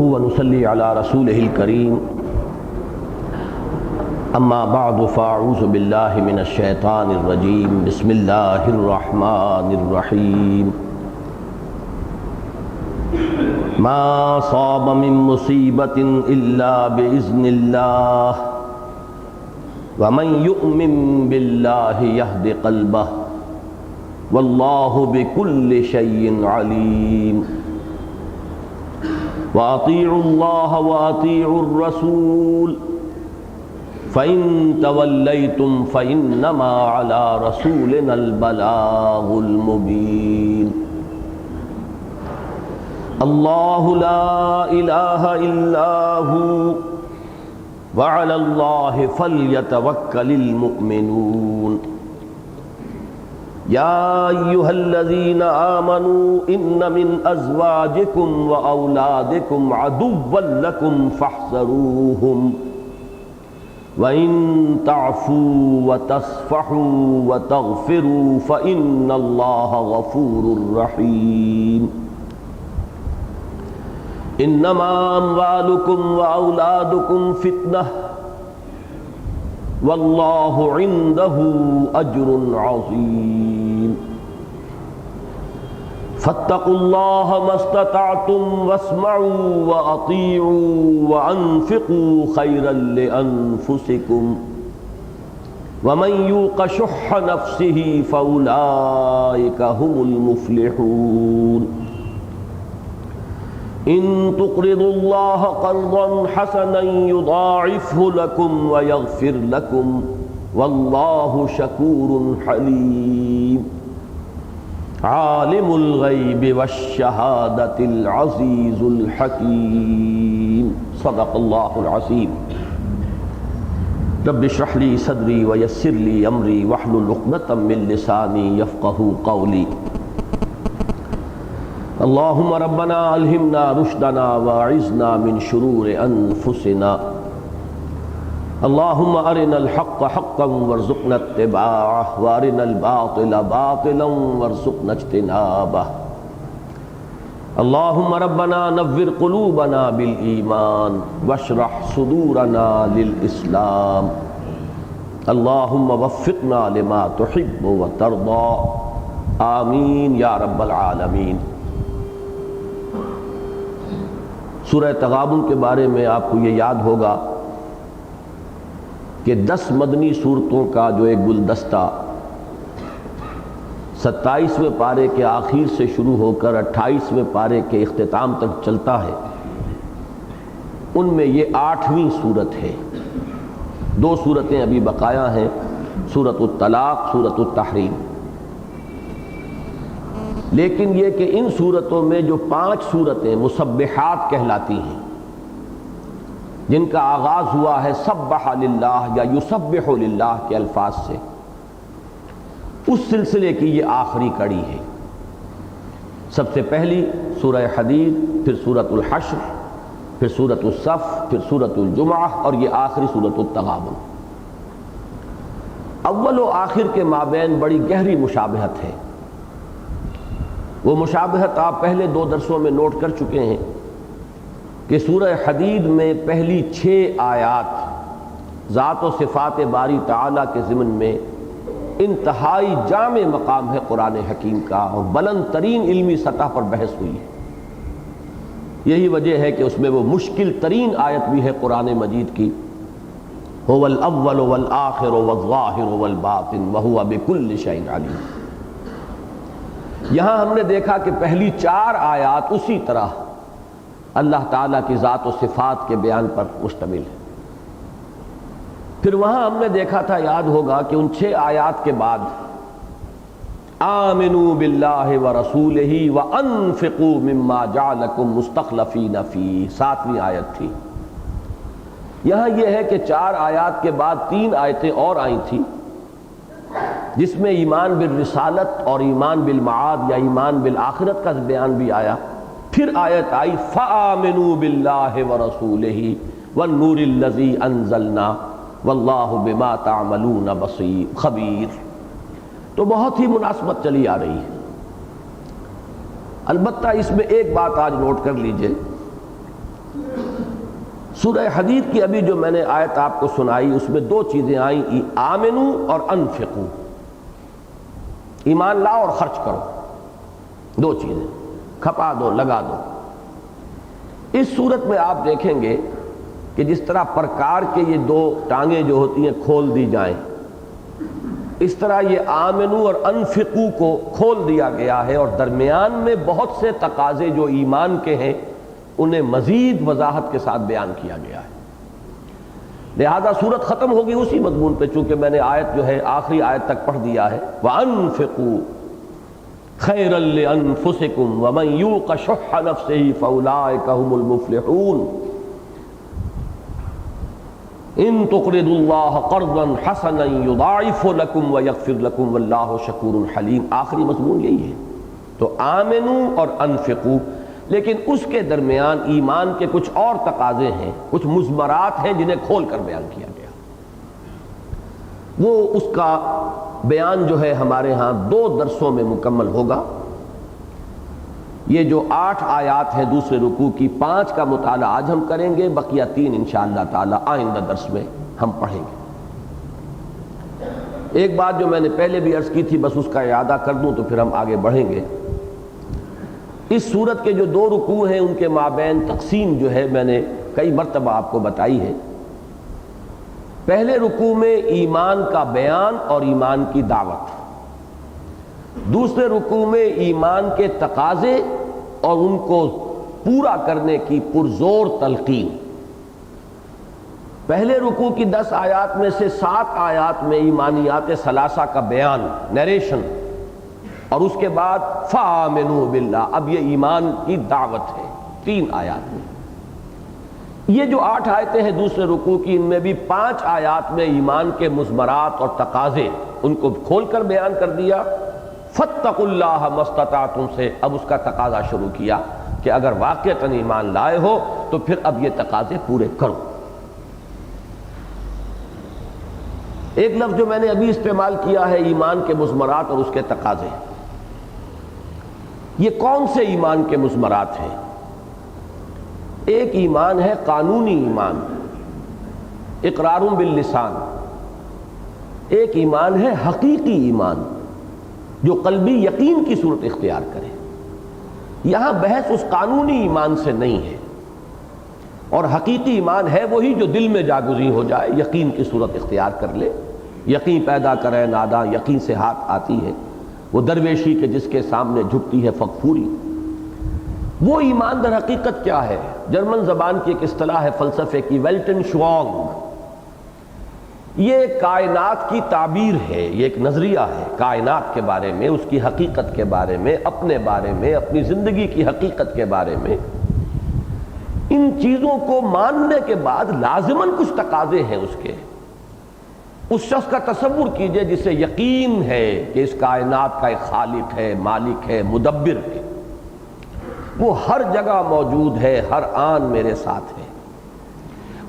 ونصلي على رسوله الكريم اما بعد فاعوذ بالله من الشيطان الرجيم بسم الله الرحمن الرحيم ما صاب من مصيبة إلا بإذن الله ومن يؤمن بالله يهد قلبه والله بكل شيء عليم وأطيعوا الله وأطيعوا الرسول فإن توليتم فإنما على رسولنا البلاغ المبين الله لا إله إلا هو وعلى الله فليتوكل المؤمنون يا أيها الذين آمنوا إن من أزواجكم وأولادكم عدوا لكم فاحذروهم وَإِن تَعْفُوا وَتَصْفَحُوا وَتَغْفِرُوا فَإِنَّ اللَّهَ غَفُورٌ رَحِيمٌ إِنَّمَا أَمْوَالُكُمْ وَأَوْلَادُكُمْ فِتْنَةٌ وَاللَّهُ عِندَهُ أَجْرٌ عَظِيمٌ فاتقوا الله ما استطعتم واسمعوا وأطيعوا وأنفقوا خيرا لأنفسكم ومن يوق شح نفسه فأولئك هم المفلحون إن تقرضوا الله قرضا حسنا يضاعفه لكم ويغفر لكم والله شكور حليم عالم الغیب والشہادۃ العزیز الحکیم صدق اللہ العظیم رب اشرح لی صدری ویسر لی امری واحلل عقدۃ من لسانی یفقہوا قولی اللہم ربنا الہمنا رشدنا واعذنا من شرور انفسنا اللہم ارنا الحق حقا وارزقنا اتباعہ وارنا الباطل باطلا وارزقنا اجتنابہ اللہم ربنا نور قلوبنا بالایمان واشرح صدورنا للاسلام اللہم وفقنا لما تحب وترضى آمین یا رب العالمین۔ سورہ تغابن کے بارے میں آپ کو یہ یاد ہوگا کہ 10 مدنی صورتوں کا جو ایک گلدستہ 27ویں پارے کے آخر سے شروع ہو کر 28ویں پارے کے اختتام تک چلتا ہے، ان میں یہ 8ویں صورت ہے۔ 2 صورتیں ابھی بقایا ہیں، سورۃ الطلاق، سورۃ التحریم۔ لیکن یہ کہ ان صورتوں میں جو 5 صورتیں مسبحات کہلاتی ہیں، جن کا آغاز ہوا ہے سبح للہ یا یسبح للہ کے الفاظ سے، اس سلسلے کی یہ آخری کڑی ہے۔ سب سے پہلی سورہ حدید، پھر سورۃ الحشر، پھر سورۃ الصف، پھر سورۃ الجمعہ اور یہ آخری سورۃ التغابن۔ اول و آخر کے مابین بڑی گہری مشابہت ہے۔ وہ مشابہت آپ پہلے 2 درسوں میں نوٹ کر چکے ہیں کہ سورہ حدید میں پہلی 6 آیات ذات و صفات باری تعالیٰ کے ضمن میں انتہائی جامع مقام ہے قرآن حکیم کا، اور بلند ترین علمی سطح پر بحث ہوئی ہے۔ یہی وجہ ہے کہ اس میں وہ مشکل ترین آیت بھی ہے قرآن مجید کی، هو الاول والآخر والظاہر والباطن وهو بكل شيء علیم۔ یہاں ہم نے دیکھا کہ پہلی 4 آیات اسی طرح اللہ تعالیٰ کی ذات و صفات کے بیان پر مشتمل ہے۔ پھر وہاں ہم نے دیکھا تھا، یاد ہوگا، کہ ان 6 آیات کے بعد آمنوا باللہ ورسولہ وانفقوا مما جعلکم مستخلفین فیہ، 7ویں آیت تھی۔ یہاں یہ ہے کہ 4 آیات کے بعد 3 آیتیں اور آئی تھیں، جس میں ایمان بالرسالت اور ایمان بالمعاد یا ایمان بالآخرت کا بیان بھی آیا۔ پھر آیت آئی فآمنوا باللہ ورسولہ والنور الذی انزلنا واللہ بما تعملون بصیر خبیر۔ تو بہت ہی مناسبت چلی آ رہی ہے۔ البتہ اس میں ایک بات آج نوٹ کر لیجئے سورہ حدید کی ابھی جو میں نے آیت آپ کو سنائی اس میں دو چیزیں آئیں، آمنو اور انفقو، ایمان لاؤ اور خرچ کرو، دو چیزیں کھپا دو، لگا دو۔ اس صورت میں آپ دیکھیں گے کہ جس طرح پرکار کے یہ دو ٹانگیں جو ہوتی ہیں کھول دی جائیں، اس طرح یہ آمنو اور انفقو کو کھول دیا گیا ہے، اور درمیان میں بہت سے تقاضے جو ایمان کے ہیں انہیں مزید وضاحت کے ساتھ بیان کیا گیا ہے۔ لہذا صورت ختم ہوگی اسی مضمون پہ، چونکہ میں نے آیت جو ہے آخری آیت تک پڑھ دیا ہے، وَأَنفِقُوا خَيْرًا لِأَنفُسِكُمْ وَمَنْ يُوقَ شُحَّ نَفْسِهِ فَأُولَٰئِكَ هُمُ الْمُفْلِحُونَ ان تقرضوا اللہ قرضا حسنا یضاعف لکم ویغفر لکم واللہ شکور حلیم، آخری مضمون یہی ہے۔ تو آمنو اور انفقو، لیکن اس کے درمیان ایمان کے کچھ اور تقاضے ہیں، کچھ مضمرات ہیں جنہیں کھول کر بیان کیا گیا، وہ اس کا بیان جو ہے ہمارے ہاں 2 درسوں میں مکمل ہوگا۔ یہ جو 8 آیات ہیں دوسرے رکوع کی، 5 کا مطالعہ آج ہم کریں گے، بقیہ 3 انشاءاللہ تعالی آئندہ درس میں ہم پڑھیں گے۔ ایک بات جو میں نے پہلے بھی عرض کی تھی، بس اس کا اعادہ کر دوں تو پھر ہم آگے بڑھیں گے۔ اس سورت کے جو 2 رکوع ہیں ان کے مابین تقسیم جو ہے میں نے کئی مرتبہ آپ کو بتائی ہے۔ پہلے رکوع میں ایمان کا بیان اور ایمان کی دعوت، دوسرے رکوع میں ایمان کے تقاضے اور ان کو پورا کرنے کی پرزور تلقین۔ پہلے رکوع کی 10 آیات میں سے 7 آیات میں ایمانیات ثلاثہ کا بیان، نیریشن، اور اس کے بعد فآمنوا باللہ، اب یہ ایمان کی دعوت ہے 3 آیات میں۔ یہ جو 8 آیتیں ہیں دوسرے رکوع کی، ان میں بھی 5 آیات میں ایمان کے مضمرات اور تقاضے ان کو کھول کر بیان کر دیا۔ فاتقوا اللہ ما استطعتم سے اب اس کا تقاضا شروع کیا کہ اگر واقعتاً ایمان لائے ہو تو پھر اب یہ تقاضے پورے کرو۔ ایک لفظ جو میں نے ابھی استعمال کیا ہے، ایمان کے مضمرات اور اس کے تقاضے، یہ کون سے ایمان کے مضمرات ہیں؟ ایک ایمان ہے قانونی ایمان، اقرار باللسان، ایک ایمان ہے حقیقی ایمان جو قلبی یقین کی صورت اختیار کرے۔ یہاں بحث اس قانونی ایمان سے نہیں ہے، اور حقیقی ایمان ہے وہی جو دل میں جاگزیں ہو جائے، یقین کی صورت اختیار کر لے، یقین پیدا کرے ناداں یقین سے ہاتھ آتی ہے، وہ درویشی کے جس کے سامنے جھکتی ہے فغفوری۔ وہ ایمان در حقیقت کیا ہے؟ جرمن زبان کی ایک اصطلاح ہے فلسفے کی، ویلٹن شوانگ۔ یہ کائنات کی تعبیر ہے، یہ ایک نظریہ ہے کائنات کے بارے میں، اس کی حقیقت کے بارے میں، اپنے بارے میں، اپنی زندگی کی حقیقت کے بارے میں۔ ان چیزوں کو ماننے کے بعد لازماً کچھ تقاضے ہیں اس کے۔ اس شخص کا تصور کیجئے جسے یقین ہے کہ اس کائنات کا ایک خالق ہے، مالک ہے، مدبر ہے، وہ ہر جگہ موجود ہے، ہر آن میرے ساتھ ہے،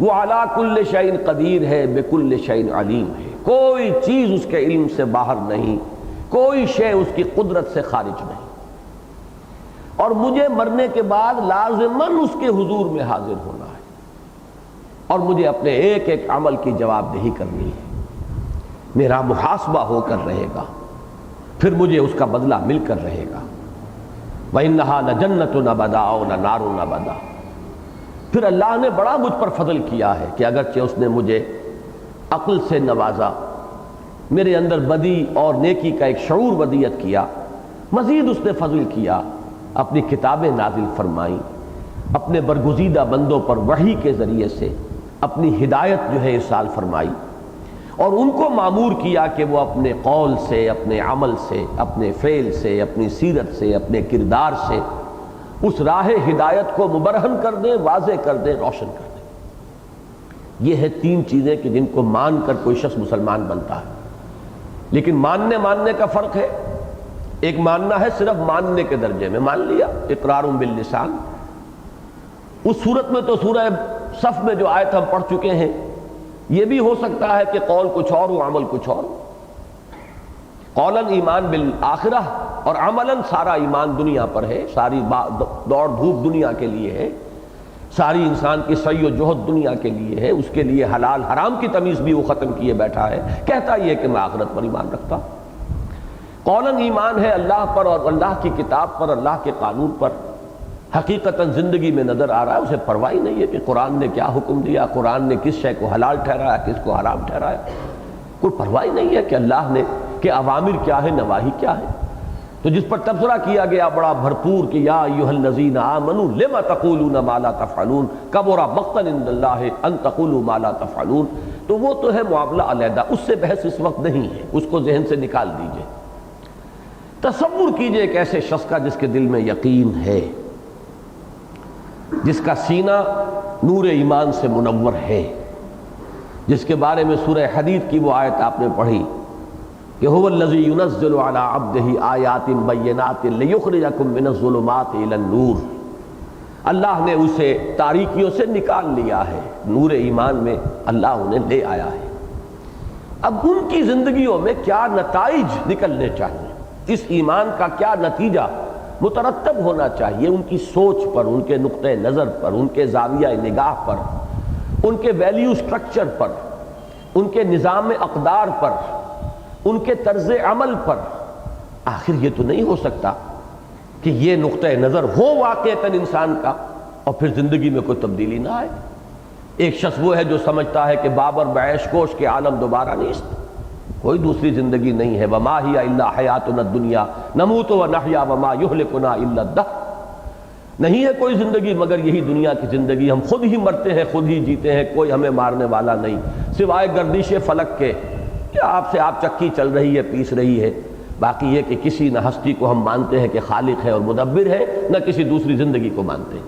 وہ علی کل شیء قدیر ہے، بکل شیء علیم ہے، کوئی چیز اس کے علم سے باہر نہیں، کوئی شے اس کی قدرت سے خارج نہیں، اور مجھے مرنے کے بعد لازماً اس کے حضور میں حاضر ہونا ہے، اور مجھے اپنے ایک ایک عمل کی جواب دہی کرنی ہے، میرا محاسبہ ہو کر رہے گا، پھر مجھے اس کا بدلہ مل کر رہے گا۔ وَإِنَّهَا لَجَنَّةٌ أَبَدًا وَ نَارٌ أَبَدًا۔ پھر اللہ نے بڑا مجھ پر فضل کیا ہے کہ اگرچہ اس نے مجھے عقل سے نوازا، میرے اندر بدی اور نیکی کا ایک شعور ودیت کیا، مزید اس نے فضل کیا، اپنی کتابیں نازل فرمائیں، اپنے برگزیدہ بندوں پر وحی کے ذریعے سے اپنی ہدایت جو ہے ارسال فرمائی، اور ان کو مامور کیا کہ وہ اپنے قول سے، اپنے عمل سے، اپنے فعل سے، اپنی سیرت سے، اپنے کردار سے اس راہ ہدایت کو مبرہن کر دیں، واضح کر دیں، روشن کر دیں۔ یہ ہے 3 چیزیں کہ جن کو مان کر کوئی شخص مسلمان بنتا ہے۔ لیکن ماننے کا فرق ہے، ایک ماننا ہے صرف ماننے کے درجے میں، مان لیا اقرار باللسان۔ اس صورت میں تو سورہ صف میں جو آیت ہم پڑھ چکے ہیں، یہ بھی ہو سکتا ہے کہ قول کچھ اور ہو، عمل کچھ اور۔ قولاً ایمان بالآخرہ، اور عملاً سارا ایمان دنیا پر ہے، ساری دوڑ دھوپ دنیا کے لیے ہے۔ ساری انسان کی سعی و جہد دنیا کے لیے ہے، اس کے لیے حلال حرام کی تمیز بھی وہ ختم کیے بیٹھا ہے، کہتا یہ کہ میں آخرت پر ایمان رکھتا ہوں۔ قولاً ایمان ہے اللہ پر اور اللہ کی کتاب پر، اللہ کے قانون پر، حقیقتاً زندگی میں نظر آ رہا ہے اسے پرواہ نہیں ہے کہ قرآن نے کیا حکم دیا، قرآن نے کس شے کو حلال ٹھہرایا، کس کو حرام ٹھہرایا، کوئی پرواہ نہیں ہے کہ اللہ نے کہ اوامر کیا ہے، نواہی کیا ہے۔ تو جس پر تبصرہ کیا گیا بڑا بھرپور کہ یا ایھا الذین آمنوا لم تقولون ما لا تفعلون کبر مقتا عند اللہ ان تقولوا ما لا تفعلون، تو وہ تو ہے معاملہ علیحدہ، اس سے بحث اس وقت نہیں ہے، اس کو ذہن سے نکال دیجئے۔ تصور کیجئے ایک ایسے شخص کا جس کے دل میں یقین ہے، جس کا سینہ نور ایمان سے منور ہے، جس کے بارے میں سورہ حدید کی وہ آیت آپ نے پڑھی کہ هو الذی ينزل علی عبدہ آیات بینات لیخرجکم من الظلمات الی النور، اللہ نے اسے تاریکیوں سے نکال لیا ہے، نور ایمان میں اللہ انہیں لے آیا ہے۔ اب ان کی زندگیوں میں کیا نتائج نکلنے چاہیے، اس ایمان کا کیا نتیجہ مترتب ہونا چاہیے ان کی سوچ پر، ان کے نقطۂ نظر پر، ان کے زاویہ نگاہ پر، ان کے ویلیو سٹرکچر پر، ان کے نظام اقدار پر، ان کے طرز عمل پر۔ آخر یہ تو نہیں ہو سکتا کہ یہ نقطۂ نظر ہو واقعتاً انسان کا اور پھر زندگی میں کوئی تبدیلی نہ آئے۔ ایک شخص وہ ہے جو سمجھتا ہے کہ بابر بعیش کوش کے عالم دوبارہ نہیں، کوئی دوسری زندگی نہیں ہے، وما ہی الا حیاتنا الدنیا نموت ونحیا وما یہلکنا الا الدہر، نہیں ہے کوئی زندگی مگر یہی دنیا کی زندگی، ہم خود ہی مرتے ہیں، خود ہی جیتے ہیں، کوئی ہمیں مارنے والا نہیں سوائے گردش فلک کے کہ آپ سے آپ چکی چل رہی ہے، پیس رہی ہے، باقی یہ کہ کسی نہ ہستی کو ہم مانتے ہیں کہ خالق ہے اور مدبر ہے، نہ کسی دوسری زندگی کو مانتے ہیں۔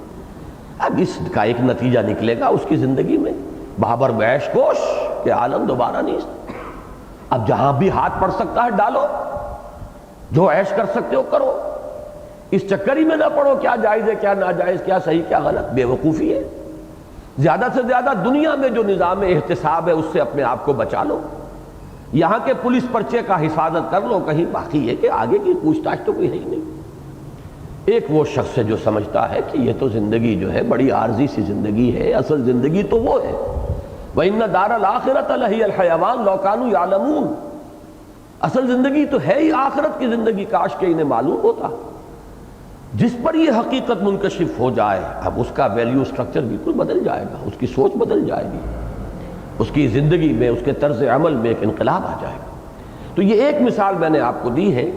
اب اس کا ایک نتیجہ نکلے گا اس کی زندگی میں، بابر بعیش کوش کہ عالم دوبارہ نہیں۔ اب جہاں بھی ہاتھ پڑ سکتا ہے ڈالو، جو عیش کر سکتے ہو کرو، اس چکری میں نہ پڑو کیا جائز ہے کیا ناجائز، کیا صحیح کیا غلط، بے وقوفی ہے۔ زیادہ سے زیادہ دنیا میں جو نظام احتساب ہے اس سے اپنے آپ کو بچا لو، یہاں کے پولیس پرچے کا حفاظت کر لو کہیں، باقی ہے کہ آگے کی پوچھ تاچھ تو کوئی ہے ہی نہیں۔ ایک وہ شخص ہے جو سمجھتا ہے کہ یہ تو زندگی جو ہے بڑی عارضی سی زندگی ہے، اصل زندگی تو وہ ہے وَإِنَّ دَارَ الْآخِرَةَ لَهِيَ الْحَيَوَانُ لَوْ كَانُوا يَعْلَمُونَ، اصل زندگی تو ہے ہی آخرت کی زندگی، کاش کہ انہیں معلوم ہوتا۔ جس پر یہ حقیقت منکشف ہو جائے اب اس کا ویلیو سٹرکچر بالکل بدل جائے گا، اس کی سوچ بدل جائے گی، اس کی زندگی میں، اس کے طرز عمل میں ایک انقلاب آ جائے گا۔ تو یہ ایک مثال میں نے آپ کو دی ہے،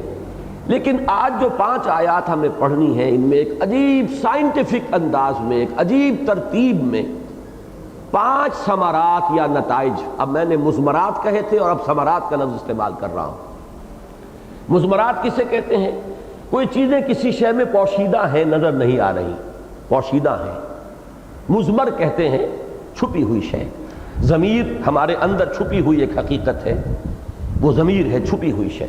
لیکن آج جو 5 آیات ہمیں پڑھنی ہیں ان میں ایک عجیب سائنٹیفک انداز میں، ایک عجیب ترتیب میں 5 ثمرات یا نتائج، اب میں نے مضمرات کہے تھے اور اب ثمرات کا لفظ استعمال کر رہا ہوں۔ مضمرات کسے کہتے ہیں؟ کوئی چیزیں کسی شے میں پوشیدہ ہیں، نظر نہیں آ رہی، پوشیدہ ہیں۔ مضمر کہتے ہیں چھپی ہوئی شے، ضمیر ہمارے اندر چھپی ہوئی ایک حقیقت ہے، وہ ضمیر ہے چھپی ہوئی شے۔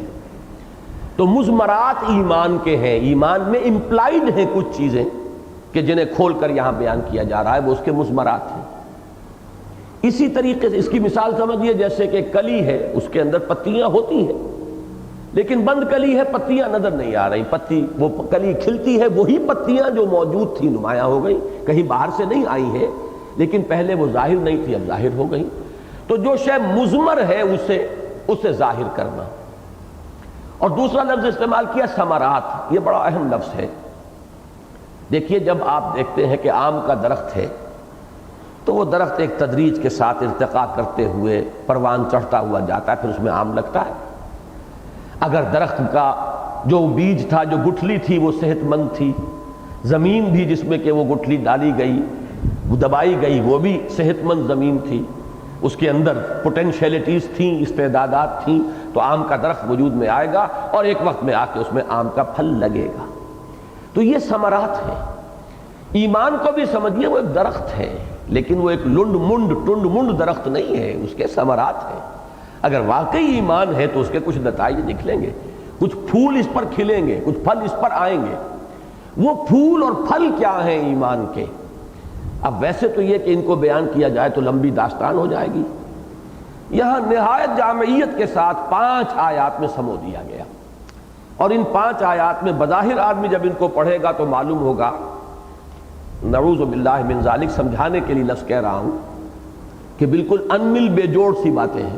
تو مضمرات ایمان کے ہیں، ایمان میں امپلائیڈ ہیں کچھ چیزیں کہ جنہیں کھول کر یہاں بیان کیا جا رہا ہے، وہ اس کے مضمرات ہیں۔ اسی طریقے سے اس کی مثال سمجھیے جیسے کہ کلی ہے، اس کے اندر پتیاں ہوتی ہیں لیکن بند کلی ہے، پتیاں نظر نہیں آ رہی، پتی وہ کلی کھلتی ہے، وہی پتیاں جو موجود تھی نمایاں ہو گئی، کہیں باہر سے نہیں آئی ہیں لیکن پہلے وہ ظاہر نہیں تھی اب ظاہر ہو گئی۔ تو جو شے مضمر ہے اسے ظاہر کرنا۔ اور دوسرا لفظ استعمال کیا ثمرات، یہ بڑا اہم لفظ ہے۔ دیکھیے جب آپ دیکھتے ہیں کہ آم کا درخت ہے تو وہ درخت ایک تدریج کے ساتھ ارتقاء کرتے ہوئے پروان چڑھتا ہوا جاتا ہے، پھر اس میں آم لگتا ہے۔ اگر درخت کا جو بیج تھا، جو گٹھلی تھی وہ صحت مند تھی، زمین بھی جس میں کہ وہ گٹھلی ڈالی گئی، وہ دبائی گئی، وہ بھی صحت مند زمین تھی، اس کے اندر پوٹینشیلٹیز تھیں، استعدادات تھیں، تو آم کا درخت وجود میں آئے گا اور ایک وقت میں آ کے اس میں آم کا پھل لگے گا۔ تو یہ ثمرات ہیں۔ ایمان کو بھی سمجھیے وہ ایک درخت ہے، لیکن وہ ایک ٹنڈ منڈ درخت نہیں ہے، اس کے ثمرات ہیں۔ اگر واقعی ایمان ہے تو اس کے کچھ نتائج نکلیں گے، کچھ پھول اس پر کھلیں گے، کچھ پھل اس پر آئیں گے۔ وہ پھول اور پھل کیا ہیں ایمان کے؟ اب ویسے تو یہ کہ ان کو بیان کیا جائے تو لمبی داستان ہو جائے گی، یہاں نہایت جامعیت کے ساتھ 5 آیات میں سمو دیا گیا، اور ان 5 آیات میں بظاہر آدمی جب ان کو پڑھے گا تو معلوم ہوگا نعوذ باللہ من ذالک سمجھانے کے لیے لفظ کہہ رہا ہوں کہ بالکل انمل بے جوڑ سی باتیں ہیں.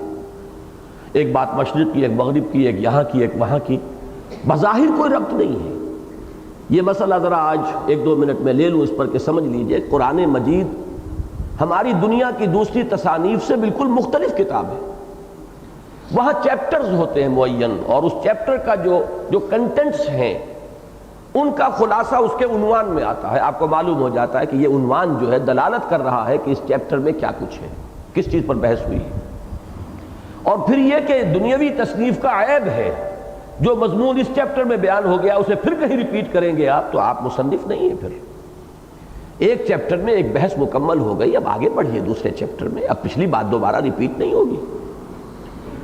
ایک بات مشرق کی، ایک مغرب کی، ایک یہاں کی، ایک وہاں کی، بظاہر کوئی ربط نہیں ہے. یہ مسئلہ ذرا آج 1-2 منٹ میں لے لوں اس پر کہ سمجھ لیجئے. قرآن مجید ہماری دنیا کی دوسری تصانیف سے بالکل مختلف کتاب ہے. وہاں چیپٹرز ہوتے ہیں معین، اور اس چیپٹر کا جو کنٹینٹس ہیں ان کا خلاصہ اس کے عنوان میں آتا ہے. آپ کو معلوم ہو جاتا ہے کہ یہ عنوان جو ہے دلالت کر رہا ہے کہ اس چیپٹر میں کیا کچھ ہے، کس چیز پر بحث ہوئی ہے. اور پھر یہ کہ دنیاوی تصنیف کا عیب ہے، جو مضمون اس چیپٹر میں بیان ہو گیا اسے پھر کہیں ریپیٹ کریں گے آپ، تو آپ مصنف نہیں ہیں. پھر ایک چیپٹر میں ایک بحث مکمل ہو گئی، اب آگے بڑھیے دوسرے چیپٹر میں، اب پچھلی بات دوبارہ ریپیٹ نہیں ہوگی.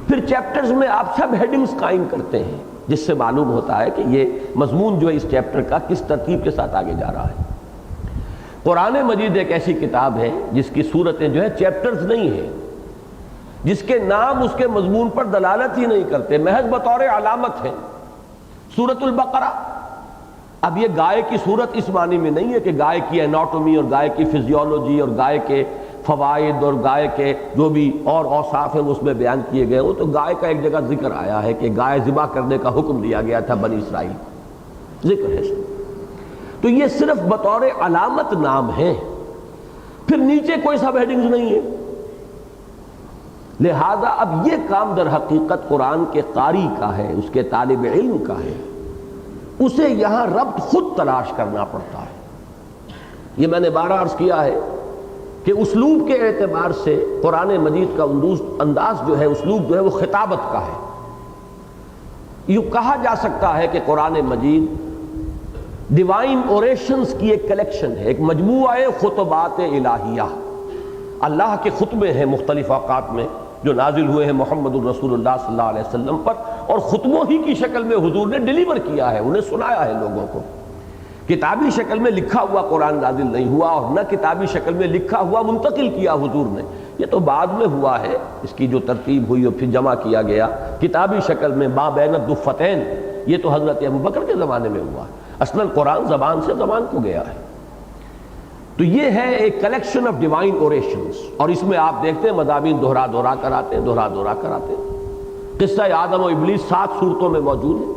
پھر چیپٹرز میں آپ سب ہیڈنگز قائم کرتے ہیں، جس سے معلوم ہوتا ہے کہ یہ مضمون جو ہے اس چیپٹر کا کس ترتیب کے ساتھ آگے جا رہا ہے. قرآن مجید ایک ایسی کتاب ہے جس کی صورتیں جو ہے چیپٹرز نہیں ہیں، جس کے نام اس کے مضمون پر دلالت ہی نہیں کرتے، محض بطور علامت ہیں. سورۃ البقرہ، اب یہ گائے کی صورت اس معنی میں نہیں ہے کہ گائے کی اناٹومی اور گائے کی فزیولوجی اور گائے کے فوائد اور گائے کے جو بھی اور اوصاف ہیں وہ اس میں بیان کیے گئے ہوں. تو گائے کا ایک جگہ ذکر آیا ہے کہ گائے ذبح کرنے کا حکم دیا گیا تھا بنی اسرائیل، ذکر ہے. تو یہ صرف بطور علامت نام ہے، پھر نیچے کوئی سب ہیڈنگز نہیں ہے. لہذا اب یہ کام در حقیقت قرآن کے قاری کا ہے، اس کے طالب علم کا ہے. اسے یہاں ربط خود تلاش کرنا پڑتا ہے. یہ میں نے بارہ عرض کیا ہے کہ اسلوب کے اعتبار سے قرآن مجید کا انداز جو ہے، اسلوب جو ہے وہ خطابت کا ہے. یوں کہا جا سکتا ہے کہ قرآن مجید ڈیوائن اوریشنز کی ایک کلیکشن ہے، ایک مجموعہ خطبات الہیہ. اللہ کے خطبے ہیں مختلف اوقات میں جو نازل ہوئے ہیں محمد الرسول اللہ صلی اللہ علیہ وسلم پر، اور خطبوں ہی کی شکل میں حضور نے ڈیلیور کیا ہے، انہیں سنایا ہے لوگوں کو. کتابی شکل میں لکھا ہوا قرآن نازل نہیں ہوا، اور نہ کتابی شکل میں لکھا ہوا منتقل کیا حضور نے. یہ تو بعد میں ہوا ہے، اس کی جو ترتیب ہوئی اور پھر جمع کیا گیا کتابی شکل میں ما بین الدفتین، یہ تو حضرت ابوبکر کے زمانے میں ہوا. اصلاً قرآن زبان سے زبان کو گیا ہے. تو یہ ہے ایک کلیکشن آف ڈیوائن اوریشنز، اور اس میں آپ دیکھتے ہیں مضامین دہرا دہرا کر آتے ہیں. قصہ آدم و ابلیس 7 صورتوں میں موجود ہے،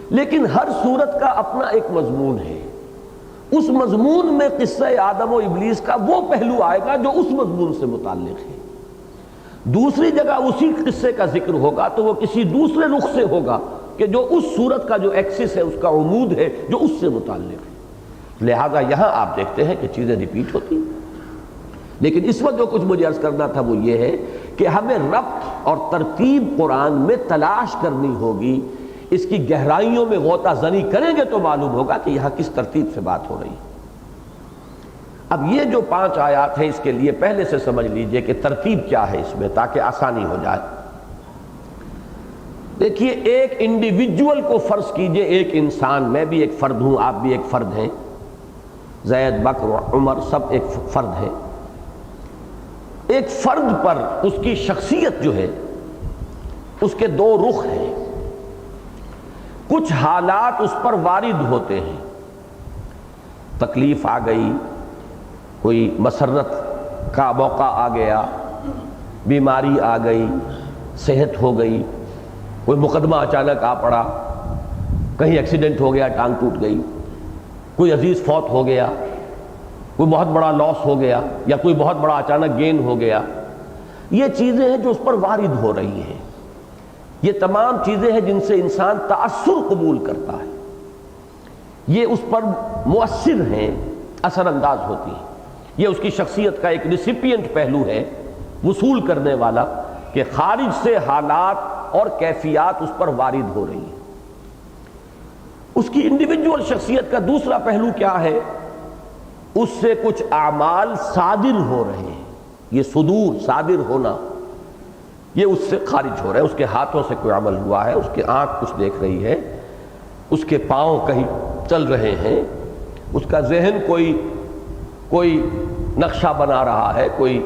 لیکن ہر صورت کا اپنا ایک مضمون ہے. اس مضمون میں قصہ آدم و ابلیس کا وہ پہلو آئے گا جو اس مضمون سے متعلق ہے. دوسری جگہ اسی قصے کا ذکر ہوگا تو وہ کسی دوسرے رخ سے ہوگا کہ جو اس صورت کا جو ایکسس ہے، اس کا عمود ہے، جو اس سے متعلق ہے. لہذا یہاں آپ دیکھتے ہیں کہ چیزیں ریپیٹ ہوتی ہیں. لیکن اس وقت جو کچھ مجھے عرض کرنا تھا وہ یہ ہے کہ ہمیں ربط اور ترتیب قرآن میں تلاش کرنی ہوگی. اس کی گہرائیوں میں غوطہ زنی کریں گے تو معلوم ہوگا کہ یہاں کس ترتیب سے بات ہو رہی ہے. اب یہ جو 5 آیات ہیں اس کے لیے پہلے سے سمجھ لیجئے کہ ترتیب کیا ہے اس میں، تاکہ آسانی ہو جائے. دیکھیے، ایک انڈیویجول کو فرض کیجئے، ایک انسان، میں بھی ایک فرد ہوں، آپ بھی ایک فرد ہیں، زید، بکر، عمر سب ایک فرد ہے. ایک فرد پر اس کی شخصیت جو ہے اس کے 2 رخ ہیں. کچھ حالات اس پر وارد ہوتے ہیں، تکلیف آ گئی، کوئی مسرت کا موقع آ گیا، بیماری آ گئی، صحت ہو گئی، کوئی مقدمہ اچانک آ پڑا، کہیں ایکسیڈنٹ ہو گیا، ٹانگ ٹوٹ گئی، کوئی عزیز فوت ہو گیا، کوئی بہت بڑا لاس ہو گیا، یا کوئی بہت بڑا اچانک گین ہو گیا. یہ چیزیں ہیں جو اس پر وارد ہو رہی ہیں. یہ تمام چیزیں ہیں جن سے انسان تأثر قبول کرتا ہے، یہ اس پر مؤثر ہیں، اثر انداز ہوتی ہیں. یہ اس کی شخصیت کا ایک ریسیپینٹ پہلو ہے، وصول کرنے والا، کہ خارج سے حالات اور کیفیات اس پر وارد ہو رہی ہیں. اس کی انڈیویجول شخصیت کا دوسرا پہلو کیا ہے؟ اس سے کچھ اعمال صادر ہو رہے ہیں. یہ صدور، صادر ہونا، یہ اس سے خارج ہو رہا ہے. اس کے ہاتھوں سے کوئی عمل ہوا ہے، اس کی آنکھ کچھ دیکھ رہی ہے، اس کے پاؤں کہیں چل رہے ہیں، اس کا ذہن کوئی نقشہ بنا رہا ہے، کوئی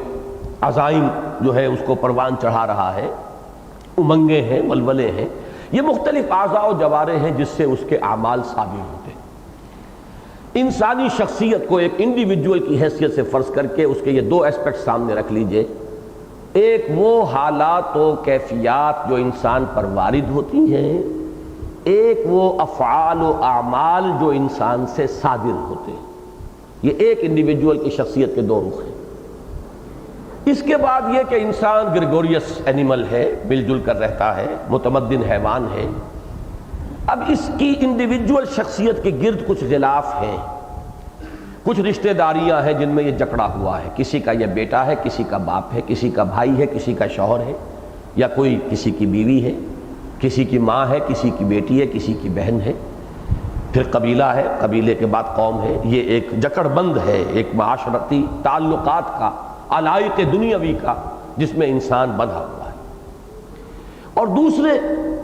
عزائم جو ہے اس کو پروان چڑھا رہا ہے، امنگیں ہیں، ولولے ہیں. یہ مختلف اعضاء و جوارح ہیں جس سے اس کے اعمال صادر ہوتے ہیں. انسانی شخصیت کو ایک انڈیویجول کی حیثیت سے فرض کر کے اس کے یہ دو اسپیکٹ سامنے رکھ لیجئے. ایک وہ حالات و کیفیات جو انسان پر وارد ہوتی ہیں، ایک وہ افعال و اعمال جو انسان سے صادر ہوتے ہیں. یہ ایک انڈیویجول کی شخصیت کے دو رخ ہیں. اس کے بعد یہ کہ انسان گریگوریس اینیمل ہے، مل جل کر رہتا ہے، متمدن حیوان ہے. اب اس کی انڈیویجول شخصیت کے گرد کچھ غلاف ہیں، کچھ رشتہ داریاں ہیں جن میں یہ جکڑا ہوا ہے. کسی کا یہ بیٹا ہے، کسی کا باپ ہے، کسی کا بھائی ہے، کسی کا شوہر ہے، یا کوئی کسی کی بیوی ہے، کسی کی ماں ہے، کسی کی بیٹی ہے، کسی کی بہن ہے. پھر قبیلہ ہے، قبیلے کے بعد قوم ہے. یہ ایک جکڑ بند ہے، ایک معاشرتی تعلقات کا، علائق دنیاوی کا، جس میں انسان بندھا ہوا ہے. اور دوسرے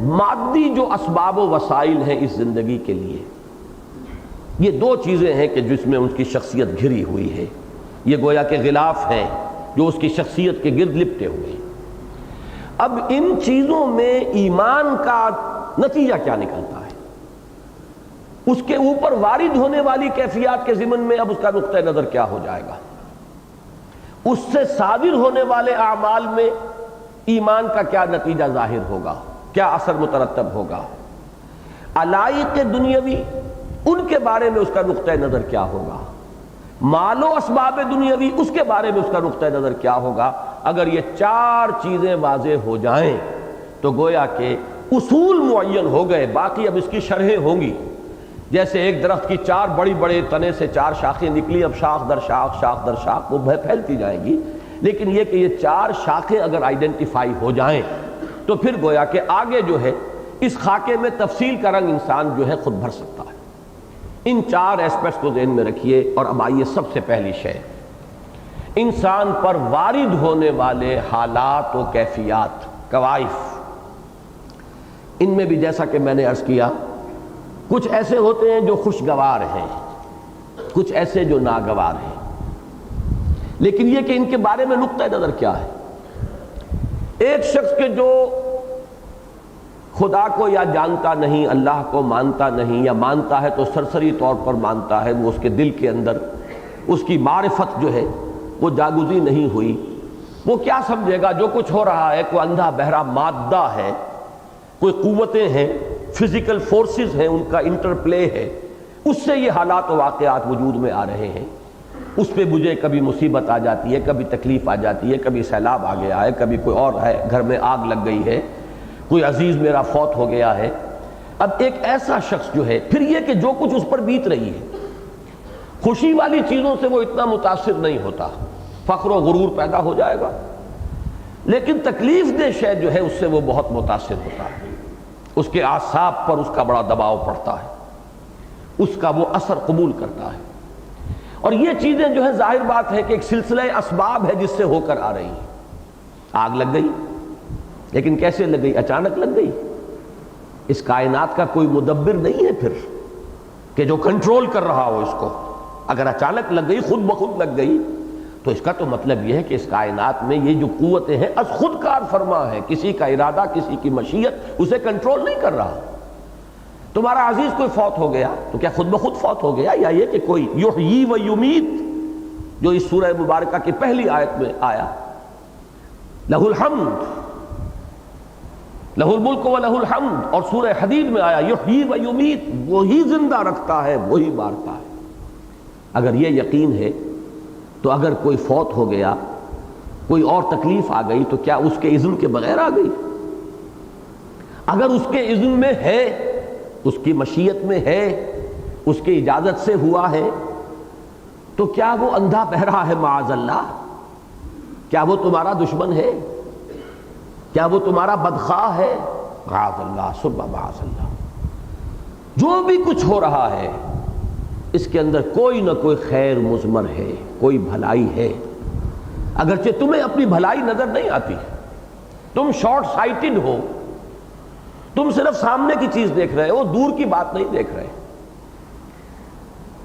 مادی جو اسباب و وسائل ہیں اس زندگی کے لیے، یہ دو چیزیں ہیں کہ جس میں ان کی شخصیت گھری ہوئی ہے. یہ گویا کہ غلاف ہیں جو اس کی شخصیت کے گرد لپٹے ہوئے ہیں. اب ان چیزوں میں ایمان کا نتیجہ کیا نکلتا ہے، اس کے اوپر وارد ہونے والی کیفیات کے ضمن میں اب اس کا نقطہ نظر کیا ہو جائے گا، اس سے صادر ہونے والے اعمال میں ایمان کا کیا نتیجہ ظاہر ہوگا، کیا اثر مترتب ہوگا، علائق دنیاوی ان کے بارے میں اس کا نقطہ نظر کیا ہوگا، مال و اسباب دنیاوی اس کے بارے میں اس کا نقطہ نظر کیا ہوگا. اگر یہ چار چیزیں واضح ہو جائیں تو گویا کہ اصول معین ہو گئے. باقی اب اس کی شرحیں ہوں گی. جیسے ایک درخت کی چار بڑی بڑے تنے سے چار شاخیں نکلی، اب شاخ در شاخ، شاخ در شاخ وہ پھیلتی جائیں گی. لیکن یہ کہ یہ چار شاخیں اگر آئیڈینٹیفائی ہو جائیں تو پھر گویا کہ آگے جو ہے اس خاکے میں تفصیل کا رنگ انسان جو ہے خود بھر سکتا ہے. ان چار ایسپیکٹس کو ذہن میں رکھیے. اور اب آئیے سب سے پہلی شے، انسان پر وارد ہونے والے حالات و کیفیات، کوائف. ان میں بھی جیسا کہ میں نے عرض کیا، کچھ ایسے ہوتے ہیں جو خوشگوار ہیں، کچھ ایسے جو ناگوار ہیں. لیکن یہ کہ ان کے بارے میں نقطہ نظر کیا ہے. ایک شخص کے جو خدا کو یا جانتا نہیں، اللہ کو مانتا نہیں، یا مانتا ہے تو سرسری طور پر مانتا ہے، وہ اس کے دل کے اندر اس کی معرفت جو ہے وہ جاگزی نہیں ہوئی. وہ کیا سمجھے گا جو کچھ ہو رہا ہے کوئی اندھا بہرا مادہ ہے، کوئی قوتیں ہیں، فزیکل فورسز ہیں، ان کا انٹرپلے ہے، اس سے یہ حالات و واقعات وجود میں آ رہے ہیں. اس پہ مجھے کبھی مصیبت آ جاتی ہے، کبھی تکلیف آ جاتی ہے، کبھی سیلاب آ گیا ہے، کبھی کوئی اور ہے، گھر میں آگ لگ گئی ہے، کوئی عزیز میرا فوت ہو گیا ہے. اب ایک ایسا شخص جو ہے، پھر یہ کہ جو کچھ اس پر بیت رہی ہے، خوشی والی چیزوں سے وہ اتنا متاثر نہیں ہوتا، فخر و غرور پیدا ہو جائے گا. لیکن تکلیف دہ شے جو ہے اس سے وہ بہت متاثر ہوتا ہے. اس کے اعصاب پر اس کا بڑا دباؤ پڑتا ہے، اس کا وہ اثر قبول کرتا ہے. اور یہ چیزیں جو ہے ظاہر بات ہے کہ ایک سلسلہ اسباب ہے جس سے ہو کر آ رہی ہیں. آگ لگ گئی، لیکن کیسے لگ گئی؟ اچانک لگ گئی. اس کائنات کا کوئی مدبر نہیں ہے پھر کہ جو کنٹرول کر رہا ہو اس کو. اگر اچانک لگ گئی، خود بخود لگ گئی، تو اس کا تو مطلب یہ ہے کہ اس کائنات میں یہ جو قوتیں ہیں از خود کار فرما ہے. کسی کا ارادہ، کسی کی مشیت اسے کنٹرول نہیں کر رہا. تمہارا عزیز کوئی فوت ہو گیا تو کیا خود بخود فوت ہو گیا، یا یہ کہ کوئی یحیی و یمیت جو اس سورہ مبارکہ کی پہلی آیت میں آیا، لہ الحمد، لہ الملک و لہ الحمد، اور سورہ حدید میں آیا یحیی و یمیت، وہی زندہ رکھتا ہے، وہی مارتا ہے. اگر یہ یقین ہے تو اگر کوئی فوت ہو گیا، کوئی اور تکلیف آ گئی، تو کیا اس کے اذن کے بغیر آ گئی؟ اگر اس کے اذن میں ہے، اس کی مشیت میں ہے، اس کی اجازت سے ہوا ہے، تو کیا وہ اندھا بہرا ہے معاذ اللہ؟ کیا وہ تمہارا دشمن ہے؟ کیا وہ تمہارا بدخواہ ہے؟ معاذ اللہ، ثم معاذ اللہ. جو بھی کچھ ہو رہا ہے اس کے اندر کوئی نہ کوئی خیر مضمر ہے، کوئی بھلائی ہے. اگرچہ تمہیں اپنی بھلائی نظر نہیں آتی، تم شارٹ سائٹڈ ہو، تم صرف سامنے کی چیز دیکھ رہے ہو، دور کی بات نہیں دیکھ رہے.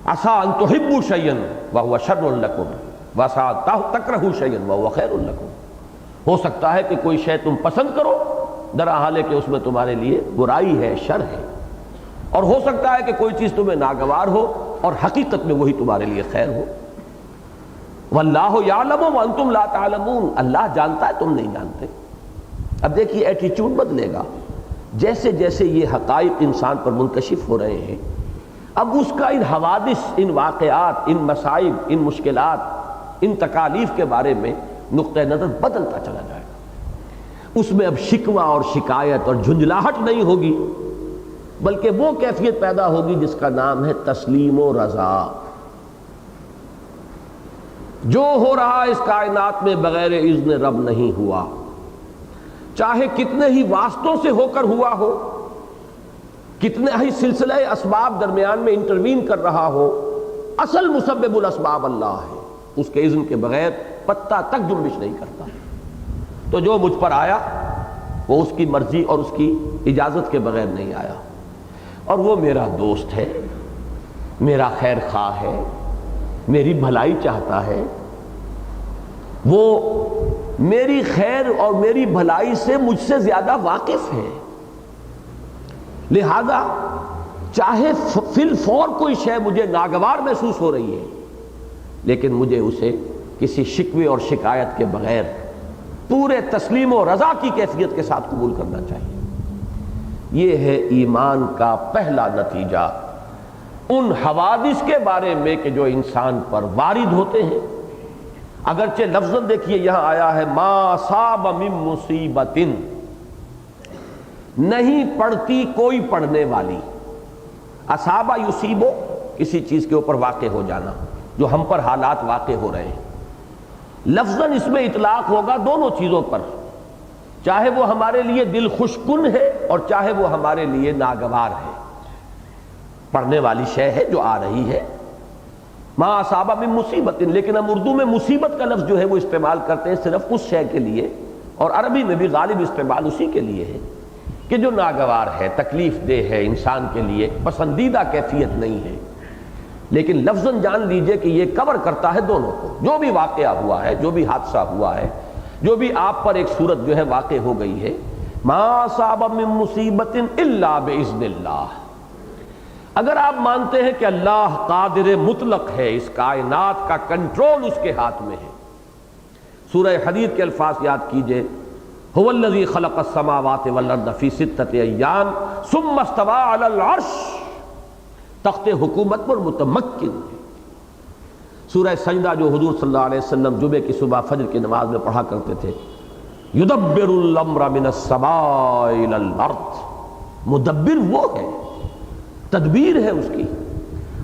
عسیٰ ان تحبوا شیئا وہو شر لکم وعسیٰ ان تکرہوا شیئا وہو خیر لکم. ہو سکتا ہے کہ کوئی شے تم پسند کرو، درحال ہے کہ اس میں تمہارے لیے برائی ہے، شر ہے. اور ہو سکتا ہے کہ کوئی چیز تمہیں ناگوار ہو، اور حقیقت میں وہی تمہارے لیے خیر ہو۔ واللہ یعلم وانتم لا تعلمون، اللہ جانتا ہے تم نہیں جانتے۔ اب دیکھیے ایٹیچیوڈ بدلے گا جیسے جیسے یہ حقائق انسان پر منکشف ہو رہے ہیں، اب اس کا ان حوادث، ان واقعات، ان مصائب، ان مشکلات، ان تکالیف کے بارے میں نقطہ نظر بدلتا چلا جائے گا۔ اس میں اب شکوہ اور شکایت اور جھنجھلاہٹ نہیں ہوگی، بلکہ وہ کیفیت پیدا ہوگی جس کا نام ہے تسلیم و رضا۔ جو ہو رہا اس کائنات میں بغیر اذن رب نہیں ہوا، چاہے کتنے ہی واسطوں سے ہو کر ہوا ہو، کتنے ہی سلسلہ اسباب درمیان میں انٹروین کر رہا ہو، اصل مسبب الاسباب اللہ ہے، اس کے اذن کے بغیر پتہ تک جنبش نہیں کرتا۔ تو جو مجھ پر آیا وہ اس کی مرضی اور اس کی اجازت کے بغیر نہیں آیا، اور وہ میرا دوست ہے، میرا خیر خواہ ہے، میری بھلائی چاہتا ہے، وہ میری خیر اور میری بھلائی سے مجھ سے زیادہ واقف ہے، لہذا چاہے فی الفور کوئی شے مجھے ناگوار محسوس ہو رہی ہے، لیکن مجھے اسے کسی شکوے اور شکایت کے بغیر پورے تسلیم و رضا کی کیفیت کے ساتھ قبول کرنا چاہیے۔ یہ ہے ایمان کا پہلا نتیجہ ان حوادث کے بارے میں کہ جو انسان پر وارد ہوتے ہیں۔ اگرچہ لفظاً دیکھیے یہاں آیا ہے ما اصاب من مصیبت، نہیں پڑتی کوئی پڑنے والی، اصابہ یصیبو کسی چیز کے اوپر واقع ہو جانا، جو ہم پر حالات واقع ہو رہے ہیں۔ لفظاً اس میں اطلاق ہوگا دونوں چیزوں پر، چاہے وہ ہمارے لیے دل خوش کن ہے اور چاہے وہ ہمارے لیے ناگوار ہے، پڑھنے والی شے ہے جو آ رہی ہے۔ ما اصاب من مصیبت، لیکن ہم اردو میں مصیبت کا لفظ جو ہے وہ استعمال کرتے ہیں صرف اس شے کے لیے، اور عربی میں بھی غالب استعمال اسی کے لیے ہے کہ جو ناگوار ہے، تکلیف دہ ہے، انسان کے لیے پسندیدہ کیفیت نہیں ہے۔ لیکن لفظاً جان لیجئے کہ یہ کور کرتا ہے دونوں کو، جو بھی واقعہ ہوا ہے، جو بھی حادثہ ہوا ہے، جو بھی آپ پر ایک صورت جو ہے واقع ہو گئی ہے، ما اصاب من مصیبت الا باذن اللہ۔ اگر آپ مانتے ہیں کہ اللہ قادر مطلق ہے، اس کائنات کا کنٹرول اس کے ہاتھ میں ہے، سورہ حدید کے الفاظ یاد کیجئے، هو الذی خلق السماوات والارض فی ستۃ ایام ثم استوى علی العرش، تخت حکومت پر متمکن ہے۔ سورہ سجدہ جو حضور صلی اللہ علیہ وسلم جمعے کی صبح فجر کی نماز میں پڑھا کرتے تھے، یدبر الامر من السماء الی الارض، مدبر وہ ہے، تدبیر ہے اس کی،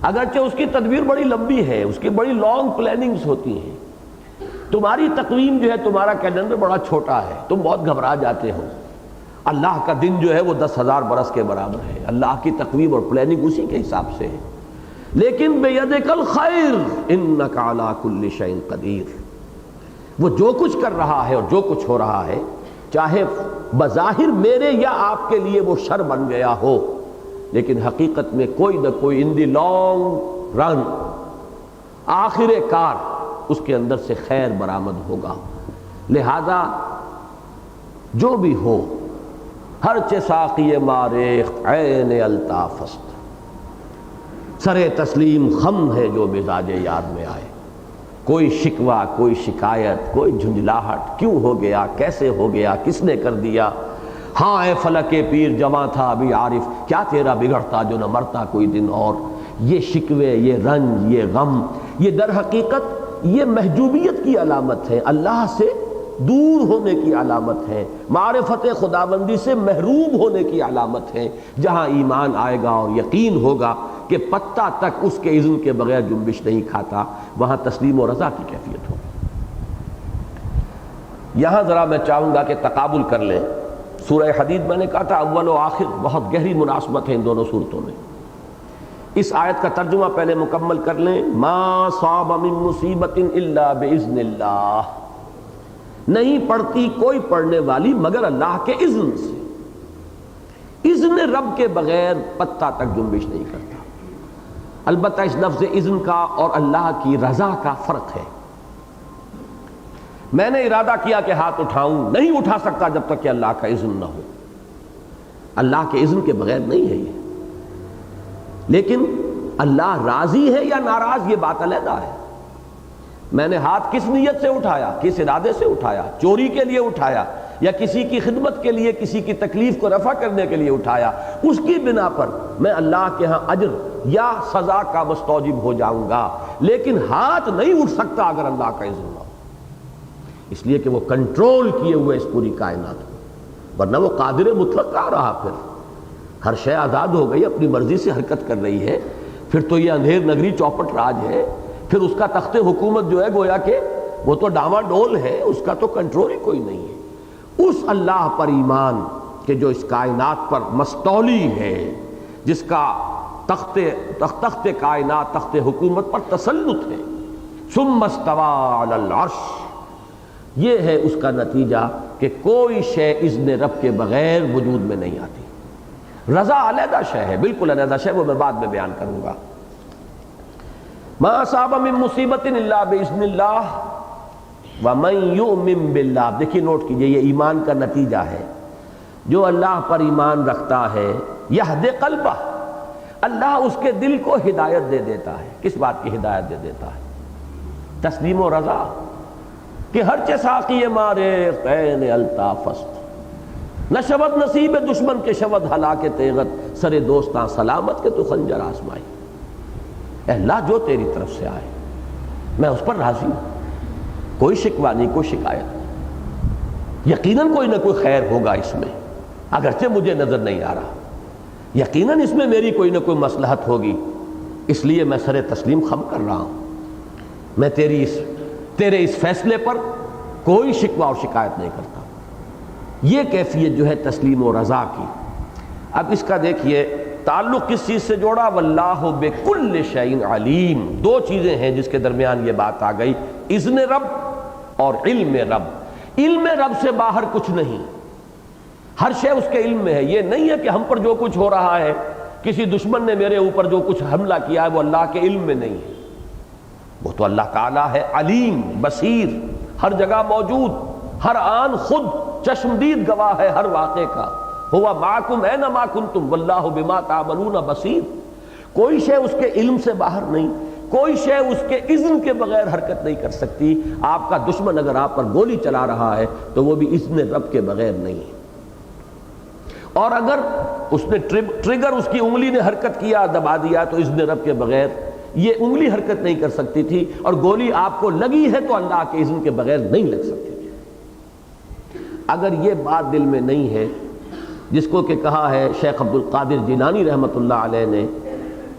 اگرچہ اس کی تدبیر بڑی لمبی ہے، اس کی بڑی لانگ پلاننگز ہوتی ہیں۔ تمہاری تقویم جو ہے، تمہارا کیلنڈر بڑا چھوٹا ہے، تم بہت گھبرا جاتے ہو، اللہ کا دن جو ہے وہ 10,000 برس کے برابر ہے، اللہ کی تقویم اور پلاننگ اسی کے حساب سے ہے۔ لیکن بیدک الخیر انک علی کل شیء قدیر، وہ جو کچھ کر رہا ہے اور جو کچھ ہو رہا ہے، چاہے بظاہر میرے یا آپ کے لیے وہ شر بن گیا ہو، لیکن حقیقت میں کوئی نہ کوئی ان دی لانگ رن آخر کار اس کے اندر سے خیر برآمد ہوگا۔ لہذا جو بھی ہو، ہر چہ ساقی ماریخت عین الطافست، سرے تسلیم خم ہے جو مزاج یاد میں آئے، کوئی شکوہ، کوئی شکایت، کوئی جھنجھلاہٹ، کیوں ہو گیا، کیسے ہو گیا، کس نے کر دیا، ہاں اے فلک پیر جواں تھا ابھی عارف، کیا تیرا بگڑتا جو نہ مرتا کوئی دن اور۔ یہ شکوے، یہ رنج، یہ غم، یہ در حقیقت یہ محجوبیت کی علامت ہے، اللہ سے دور ہونے کی علامت ہے، معرفت خداوندی سے محروم ہونے کی علامت ہے۔ جہاں ایمان آئے گا اور یقین ہوگا کہ پتہ تک اس کے اذن کے بغیر جنبش نہیں کھاتا، وہاں تسلیم و رضا کی کیفیت ہوگی۔ یہاں ذرا میں چاہوں گا کہ تقابل کر لیں، سورہ حدید میں نے کہا تھا اول و آخر بہت گہری مناسبت ہے ان دونوں صورتوں میں۔ اس آیت کا ترجمہ پہلے مکمل کر لیں، ما صاب من مصیبت الا باذن اللہ، نہیں پڑتی کوئی پڑھنے والی مگر اللہ کے اذن سے، اذن رب کے بغیر پتہ تک جنبش نہیں کرتا۔ البتہ اس لفظ اذن کا اور اللہ کی رضا کا فرق ہے۔ میں نے ارادہ کیا کہ ہاتھ اٹھاؤں، نہیں اٹھا سکتا جب تک کہ اللہ کا اذن نہ ہو، اللہ کے اذن کے بغیر نہیں ہے یہ۔ لیکن اللہ راضی ہے یا ناراض یہ بات علیحدہ ہے. میں نے ہاتھ کس نیت سے اٹھایا، کس ارادے سے اٹھایا، چوری کے لیے اٹھایا یا کسی کی خدمت کے لیے، کسی کی تکلیف کو رفع کرنے کے لیے اٹھایا، اس کی بنا پر میں اللہ کے ہاں اجر یا سزا کا مستوجب ہو جاؤں گا. لیکن ہاتھ نہیں اٹھ سکتا اگر اللہ کا اذن نہ ہو، اس لیے کہ وہ کنٹرول کیے ہوئے اس پوری کائنات کو، ورنہ وہ قادر مطلق کا رہا. پھر ہر شے آزاد ہو گئی، اپنی مرضی سے حرکت کر رہی ہے. پھر تو یہ اندھیر نگری چوپٹ راج ہے. پھر اس کا تخت حکومت جو ہے گویا کہ وہ تو ڈاما ڈول ہے، اس کا تو کنٹرول ہی کوئی نہیں ہے. اس اللہ پر ایمان کہ جو اس کائنات پر مستولی ہے، جس کا تخت کائنات، تخت حکومت پر تسلط ہے. ثم استوى علی العرش، یہ ہے اس کا نتیجہ کہ کوئی شے اذن رب کے بغیر وجود میں نہیں آتی. رضا علیحدہ شے ہے، بالکل علیحدہ شے، وہ میں بعد میں بیان کروں گا. ما اصاب من مصیبت الا باذن اللہ ومن یؤمن باللہ. دیکھیے نوٹ کیجئے، یہ ایمان کا نتیجہ ہے. جو اللہ پر ایمان رکھتا ہے یہد قلبہ، اللہ اس کے دل کو ہدایت دے دیتا ہے. کس بات کی ہدایت دے دیتا ہے؟ تسلیم و رضا، کہ ہر چے ساقی مارے قین الطافست، نشود نصیب دشمن کے شود ہلاک تیغت، سر دوستاں سلامت کے تو خنجر آزمائی. اے اللہ جو تیری طرف سے آئے میں اس پر راضی ہوں، کوئی شکوہ نہیں، کوئی شکایت نہیں. یقیناً کوئی نہ کوئی خیر ہوگا اس میں، اگرچہ مجھے نظر نہیں آ رہا. یقیناً اس میں میری کوئی نہ کوئی مصلحت ہوگی، اس لیے میں سر تسلیم خم کر رہا ہوں. میں تیرے اس فیصلے پر کوئی شکوہ اور شکایت نہیں کرتا. یہ کیفیت جو ہے تسلیم و رضا کی. اب اس کا دیکھیے تعلق کس چیز سے جوڑا؟ واللہ بکل شیء علیم. دو چیزیں ہیں جس کے درمیان یہ بات آ گئی، اذن رب اور علم رب. علم رب سے باہر کچھ نہیں، ہر شے اس کے علم میں ہے. یہ نہیں ہے کہ ہم پر جو کچھ ہو رہا ہے، کسی دشمن نے میرے اوپر جو کچھ حملہ کیا ہے وہ اللہ کے علم میں نہیں ہے. وہ تو اللہ تعالیٰ ہے علیم بصیر، ہر جگہ موجود، ہر آن خود چشمدید گواہ ہے ہر واقعے کا. ہوا معکم اینما کنتم واللہ بما تعملون بصیر. کوئی شے اس کے علم سے باہر نہیں، کوئی شے اس کے اذن کے بغیر حرکت نہیں کر سکتی. آپ کا دشمن اگر آپ پر گولی چلا رہا ہے تو وہ بھی اذن رب کے بغیر نہیں ہے. اور اگر اس نے ٹریگر اس کی انگلی نے حرکت کیا، دبا دیا، تو اذن رب کے بغیر یہ انگلی حرکت نہیں کر سکتی تھی. اور گولی آپ کو لگی ہے تو اللہ کے اذن کے بغیر نہیں لگ سکتی تھی. اگر یہ بات دل میں نہیں ہے، جس کو کہ کہا ہے شیخ عبد القادر جیلانی رحمۃ اللہ علیہ نے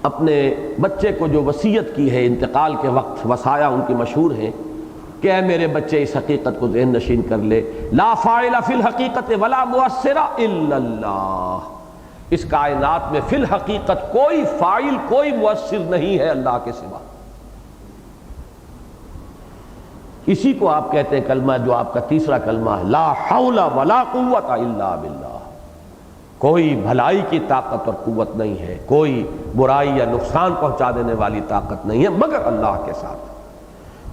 اپنے بچے کو جو وصیت کی ہے انتقال کے وقت، وصایا ان کی مشہور ہیں کہ اے میرے بچے اس حقیقت کو ذہن نشین کر لے، لا فاعل فی الحقیقت ولا مؤثر الا اللہ. اس کائنات میں فی الحقیقت کوئی فاعل، کوئی مؤثر نہیں ہے اللہ کے سوا. اسی کو آپ کہتے ہیں کلمہ جو آپ کا تیسرا کلمہ ہے، لا حول ولا قوت الا باللہ. کوئی بھلائی کی طاقت اور قوت نہیں ہے، کوئی برائی یا نقصان پہنچا دینے والی طاقت نہیں ہے مگر اللہ کے ساتھ.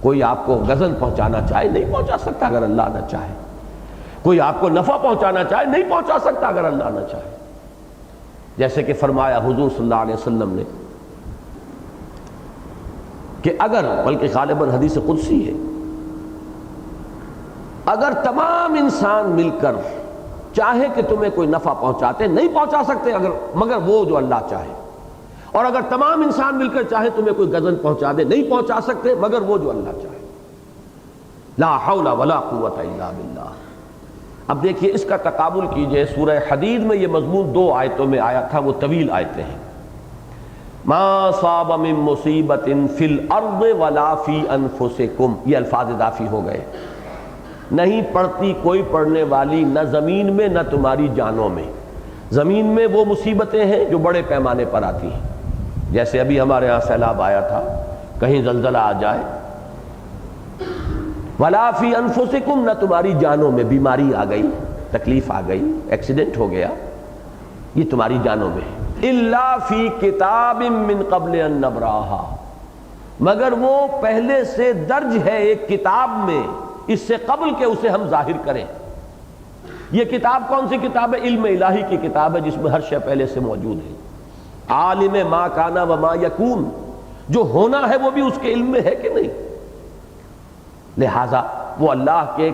کوئی آپ کو غضب پہنچانا چاہے نہیں پہنچا سکتا اگر اللہ نہ چاہے. کوئی آپ کو نفع پہنچانا چاہے نہیں پہنچا سکتا اگر اللہ نہ چاہے. جیسے کہ فرمایا حضور صلی اللہ علیہ وسلم نے کہ اگر، بلکہ غالباً حدیث قدسی ہے، اگر تمام انسان مل کر چاہے کہ تمہیں کوئی نفع پہنچاتے، نہیں پہنچا سکتے مگر وہ جو اللہ چاہے. اور اگر تمام انسان مل کر چاہے تمہیں کوئی غضب پہنچا دے، نہیں پہنچا سکتے مگر وہ جو اللہ چاہے. لا حول ولا قوت الا باللہ. اب دیکھیے اس کا تقابل کیجئے، سورہ حدید میں یہ مضمون 2 آیتوں میں آیا تھا، وہ طویل آیتیں ہیں. ما صاب من مصیبت فی الارض ولا فی انفسکم، یہ الفاظ اضافی ہو گئے. نہیں پڑتی کوئی پڑنے والی نہ زمین میں نہ تمہاری جانوں میں. زمین میں وہ مصیبتیں ہیں جو بڑے پیمانے پر آتی ہیں، جیسے ابھی ہمارے ہاں سیلاب آیا تھا، کہیں زلزلہ آ جائے. ولا فی انفسکم، نہ تمہاری جانوں میں، بیماری آ گئی، تکلیف آ گئی، ایکسیڈنٹ ہو گیا، یہ تمہاری جانوں میں. الا فی کتاب من قبل ان نبراہا، مگر وہ پہلے سے درج ہے ایک کتاب میں، اس سے قبل کہ اسے ہم ظاہر کریں. یہ کتاب کون سی کتاب ہے؟ علم الہی کی کتاب ہے، جس میں ہر شے پہلے سے موجود ہے. عالم ما کانا و ما یکون، جو ہونا ہے وہ بھی اس کے علم میں ہے کہ نہیں، لہذا وہ اللہ کے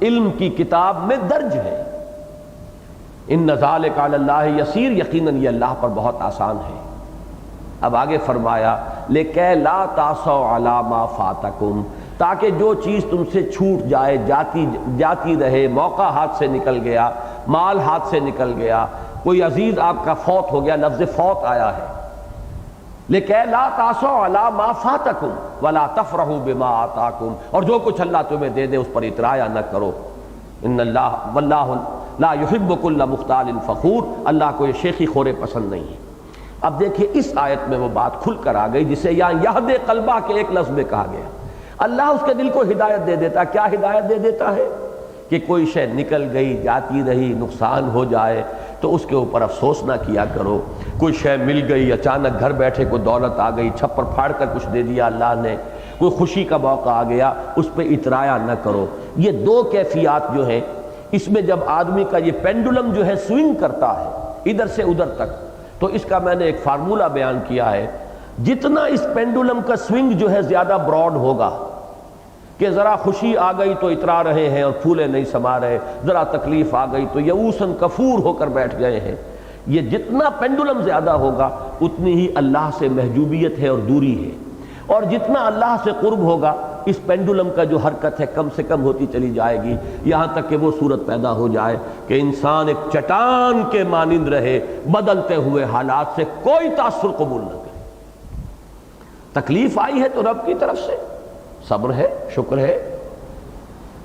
علم کی کتاب میں درج ہے۔ ان ذالک علی اللہ یسیر، یقیناً یہ اللہ پر بہت آسان ہے۔ اب آگے فرمایا لِکَیْ لَا تَعْصَوْا عَلَىٰ مَا فَاتَکُمْ، تاکہ جو چیز تم سے چھوٹ جائے، جاتی رہے، موقع ہاتھ سے نکل گیا، مال ہاتھ سے نکل گیا، کوئی عزیز آپ کا فوت ہو گیا، لفظ فوت آیا ہے، لِکَیْ لَا تَعْصَوْا عَلَىٰ مَا فَاتَکُمْ وَلَا تَفْرَحُوا بِمَا آتَاکُمْ، اور جو کچھ اللہ تمہیں دے دے اس پر اطرایا نہ کرو۔ ان اللہ واللہ لا يحب كل مختال فخور، اللہ کو یہ شیخی خورے پسند نہیں ہے۔ اب دیکھیں اس آیت میں وہ بات کھل کر آ گئی جسے یہاں یہد قلبہ کے ایک لفظ میں کہا گیا۔ اللہ اس کے دل کو ہدایت دے دیتا، کیا ہدایت دے دیتا ہے؟ کہ کوئی شے نکل گئی، جاتی رہی، نقصان ہو جائے تو اس کے اوپر افسوس نہ کیا کرو۔ کوئی شے مل گئی، اچانک گھر بیٹھے کوئی دولت آ گئی، چھپر پھاڑ کر کچھ دے دیا اللہ نے، کوئی خوشی کا موقع آ گیا، اس پہ اطرایا نہ کرو۔ یہ دو کیفیات جو ہیں، اس میں جب آدمی کا یہ پینڈولم جو ہے سوئنگ کرتا ہے ادھر سے ادھر تک، تو اس کا میں نے ایک فارمولہ بیان کیا ہے، جتنا اس پینڈولم کا سوئنگ جو ہے زیادہ براڈ ہوگا، کہ ذرا خوشی آ گئی تو اترا رہے ہیں اور پھولے نہیں سما رہے، ذرا تکلیف آ گئی تو یئوساً کفور ہو کر بیٹھ گئے ہیں، یہ جتنا پینڈولم زیادہ ہوگا اتنی ہی اللہ سے محجوبیت ہے اور دوری ہے، اور جتنا اللہ سے قرب ہوگا اس پینڈولم کا جو حرکت ہے کم سے کم ہوتی چلی جائے گی، یہاں تک کہ وہ صورت پیدا ہو جائے کہ انسان ایک چٹان کے مانند رہے، بدلتے ہوئے حالات سے کوئی تاثر قبول نہ کرے۔ تکلیف آئی ہے تو رب کی طرف سے صبر ہے، شکر ہے،